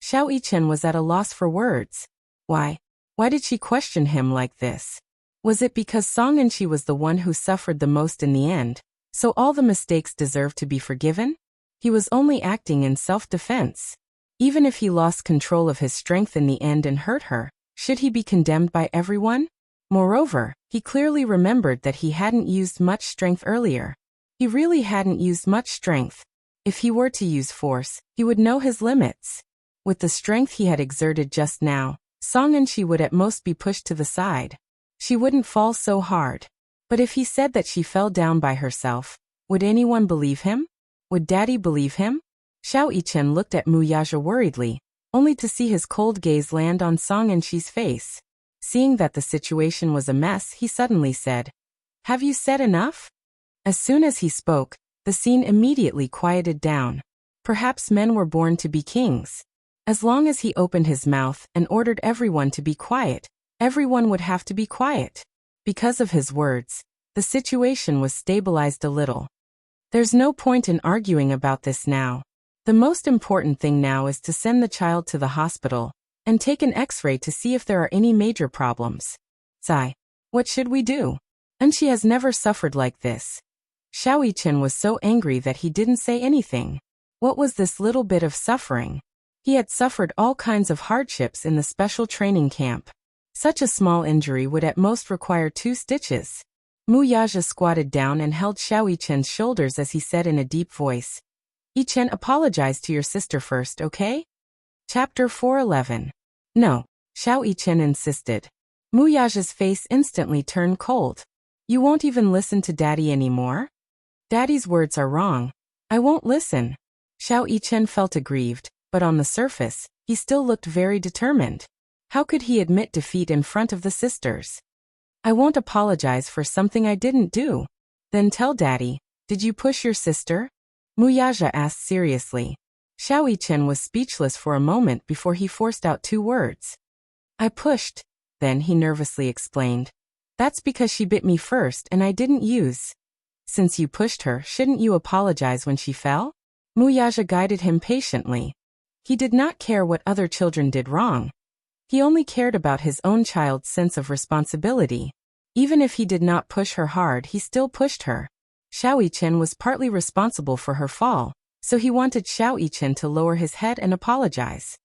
Xiaoyichen was at a loss for words. Why did she question him like this? Was it because Song Enshi was the one who suffered the most in the end, so all the mistakes deserved to be forgiven? He was only acting in self-defense. Even if he lost control of his strength in the end and hurt her, should he be condemned by everyone? Moreover, he clearly remembered that he hadn't used much strength earlier. He really hadn't used much strength. If he were to use force, he would know his limits. With the strength he had exerted just now, Song Enshi would at most be pushed to the side. She wouldn't fall so hard. But if he said that she fell down by herself, Would anyone believe him? Would Daddy believe him? Xiao Yichen looked at Mu Yaja worriedly, only to see his cold gaze land on Song Enchi's face. Seeing that the situation was a mess, he suddenly said, "Have you said enough?" As soon as he spoke, the scene immediately quieted down. Perhaps men were born to be kings. As long as he opened his mouth and ordered everyone to be quiet, everyone would have to be quiet. Because of his words, the situation was stabilized a little. There's no point in arguing about this now. The most important thing now is to send the child to the hospital and take an X-ray to see if there are any major problems. Zai, what should we do? And she has never suffered like this. Xiao Yichen was so angry that he didn't say anything. What was this little bit of suffering? He had suffered all kinds of hardships in the special training camp. Such a small injury would at most require 2 stitches. Mu Yaja squatted down and held Xiao Yichen's shoulders as he said in a deep voice, "Yichen, apologize to your sister first, okay?" Chapter 411. No, Xiao Yichen insisted. Mu Yaja's face instantly turned cold. "You won't even listen to Daddy anymore?" "Daddy's words are wrong. I won't listen." Xiao Yichen felt aggrieved, but on the surface, he still looked very determined. How could he admit defeat in front of the sisters? "I won't apologize for something I didn't do." "Then tell Daddy, did you push your sister?" Mu Yaja asked seriously. Xiao Yichen was speechless for a moment before he forced out 2 words. "I pushed." Then he nervously explained. "That's because she bit me first and I didn't use." "Since you pushed her, shouldn't you apologize when she fell?" Mu Yaja guided him patiently. He did not care what other children did wrong. He only cared about his own child's sense of responsibility. Even if he did not push her hard, he still pushed her. Xiao Yichen was partly responsible for her fall, so he wanted Xiao Yichen to lower his head and apologize.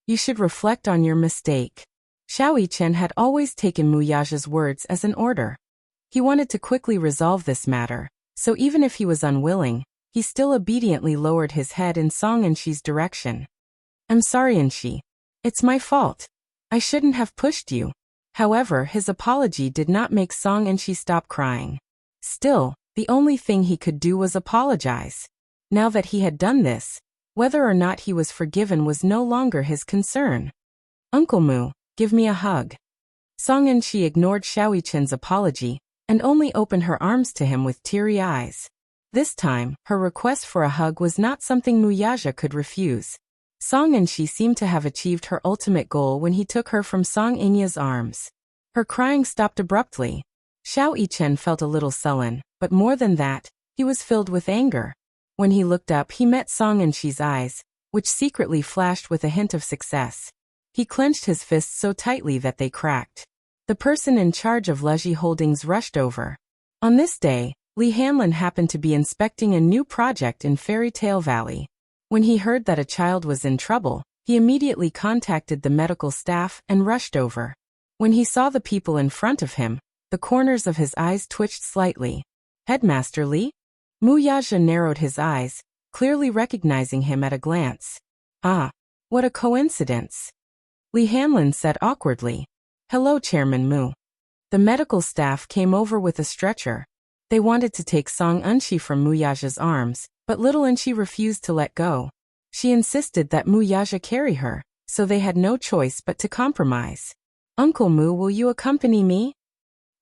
"You should reflect on your mistake." Xiao Yichen had always taken Mu Yaja's words as an order. He wanted to quickly resolve this matter, so even if he was unwilling, he still obediently lowered his head in Song Enchi's direction. "I'm sorry, Enchi. It's my fault. I shouldn't have pushed you." However, his apology did not make Song Enchi stop crying. Still, the only thing he could do was apologize. Now that he had done this, whether or not he was forgiven was no longer his concern. "Uncle Mu, give me a hug." Song Enchi ignored Xiao Yichen's apology and only opened her arms to him with teary eyes. This time, her request for a hug was not something Mu Yaja could refuse. Song Enchi seemed to have achieved her ultimate goal when he took her from Song Enya's arms. Her crying stopped abruptly. Xiao Yichen felt a little sullen, but more than that, he was filled with anger. When he looked up, he met Song Enchi's eyes, which secretly flashed with a hint of success. He clenched his fists so tightly that they cracked. The person in charge of Leji Holdings rushed over. On this day, Li Hanlin happened to be inspecting a new project in Fairy Tale Valley. When he heard that a child was in trouble, he immediately contacted the medical staff and rushed over. When he saw the people in front of him, the corners of his eyes twitched slightly. "Headmaster Li?" Mu Yaja narrowed his eyes, clearly recognizing him at a glance. "Ah, what a coincidence," Li Hanlin said awkwardly. "Hello, Chairman Mu." The medical staff came over with a stretcher. They wanted to take Song Enchi from Mu Yaja's arms, but little Enchi refused to let go. She insisted that Mu Yaja carry her, so they had no choice but to compromise. "Uncle Mu, will you accompany me?"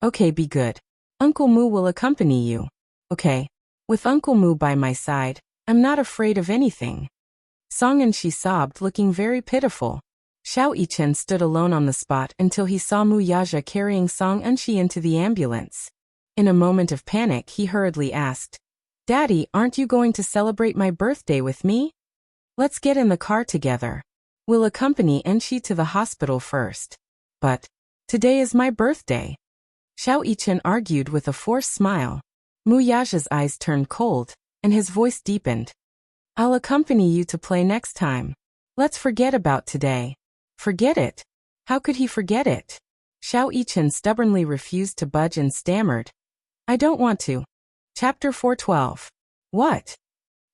"Okay, be good. Uncle Mu will accompany you." "Okay. With Uncle Mu by my side, I'm not afraid of anything." Song Enchi sobbed, looking very pitiful. Xiao Yichen stood alone on the spot until he saw Mu Yaja carrying Song Enchi into the ambulance. In a moment of panic, he hurriedly asked, "Daddy, aren't you going to celebrate my birthday with me? Let's get in the car together. We'll accompany Enchi to the hospital first." "But today is my birthday," Xiao Yichen argued with a forced smile. Mu Yaja's eyes turned cold, and his voice deepened. "I'll accompany you to play next time. Let's forget about today." Forget it? How could he forget it? Xiao Yichen stubbornly refused to budge and stammered, "I don't want to." Chapter 412. "What?"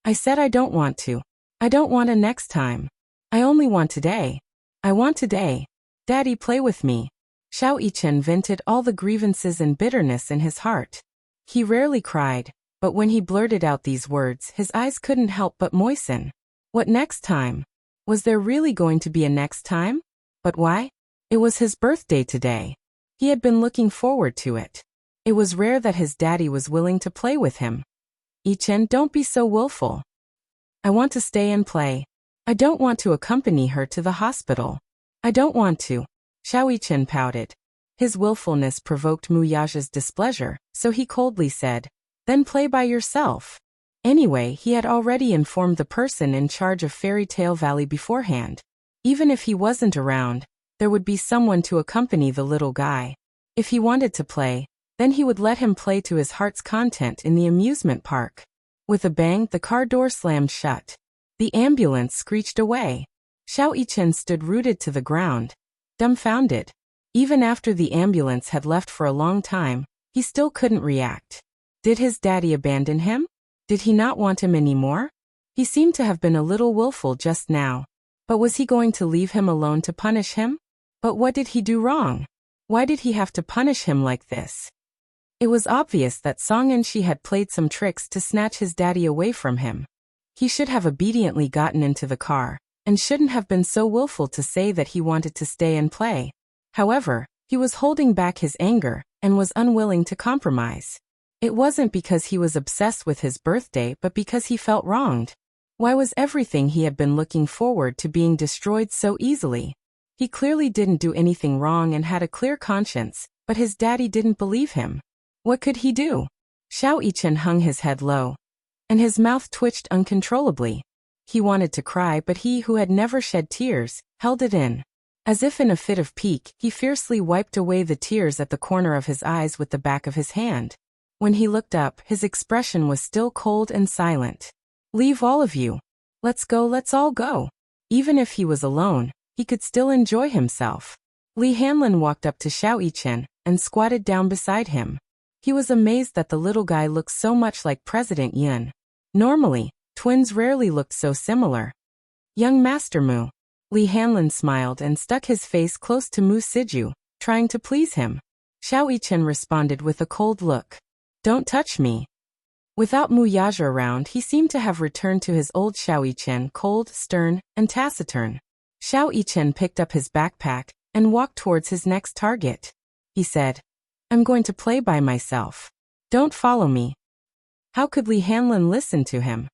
"I said I don't want to. I don't want a next time. I only want today. I want today. Daddy, play with me." Xiao Yichen vented all the grievances and bitterness in his heart. He rarely cried, But when he blurted out these words, his eyes couldn't help but moisten. What next time? Was there really going to be a next time? But why? It was his birthday today. He had been looking forward to it. It was rare that his daddy was willing to play with him. Yi-chen, don't be so willful. I want to stay and play. I don't want to accompany her to the hospital. I don't want to. Xiao Yi-chen pouted. His willfulness provoked Mu Yaja's displeasure, so he coldly said, then play by yourself. Anyway, he had already informed the person in charge of Fairy Tale Valley beforehand. Even if he wasn't around, there would be someone to accompany the little guy. If he wanted to play, then he would let him play to his heart's content in the amusement park. With a bang, the car door slammed shut. The ambulance screeched away. Xiao Yi-chen stood rooted to the ground, dumbfounded. Even after the ambulance had left for a long time, he still couldn't react. Did his daddy abandon him? Did he not want him anymore? He seemed to have been a little willful just now. But was he going to leave him alone to punish him? But what did he do wrong? Why did he have to punish him like this? It was obvious that Song and she had played some tricks to snatch his daddy away from him. He should have obediently gotten into the car, and shouldn't have been so willful to say that he wanted to stay and play. However, he was holding back his anger, and was unwilling to compromise. It wasn't because he was obsessed with his birthday but because he felt wronged. Why was everything he had been looking forward to being destroyed so easily? He clearly didn't do anything wrong and had a clear conscience, but his daddy didn't believe him. What could he do? Xiao Yi-chen hung his head low, and his mouth twitched uncontrollably. He wanted to cry, but he who had never shed tears, held it in. As if in a fit of pique, he fiercely wiped away the tears at the corner of his eyes with the back of his hand. When he looked up, his expression was still cold and silent. Leave all of you. Let's go, let's all go. Even if he was alone, he could still enjoy himself. Li Hanlin walked up to Xiao Yi-chen and squatted down beside him. He was amazed that the little guy looked so much like President Yun. Normally, twins rarely looked so similar. Young Master Mu. Li Hanlin smiled and stuck his face close to Mu Siju, trying to please him. Xiao Yi-chen responded with a cold look. Don't touch me. Without Mu Yaja around, he seemed to have returned to his old Xiao Yi-chen, cold, stern, and taciturn. Xiao Yi-chen picked up his backpack and walked towards his next target. He said, I'm going to play by myself. Don't follow me. How could Li Hanlin listen to him?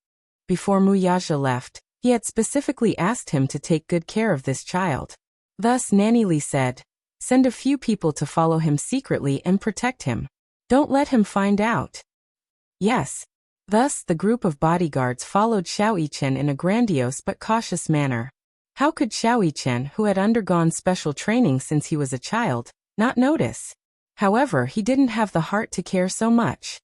Before Mu Yaja left, he had specifically asked him to take good care of this child. Thus Nanny Li said, send a few people to follow him secretly and protect him. Don't let him find out. Yes. Thus the group of bodyguards followed Xiao Yi-chen in a grandiose but cautious manner. How could Xiao Yi-chen, who had undergone special training since he was a child, not notice? However, he didn't have the heart to care so much.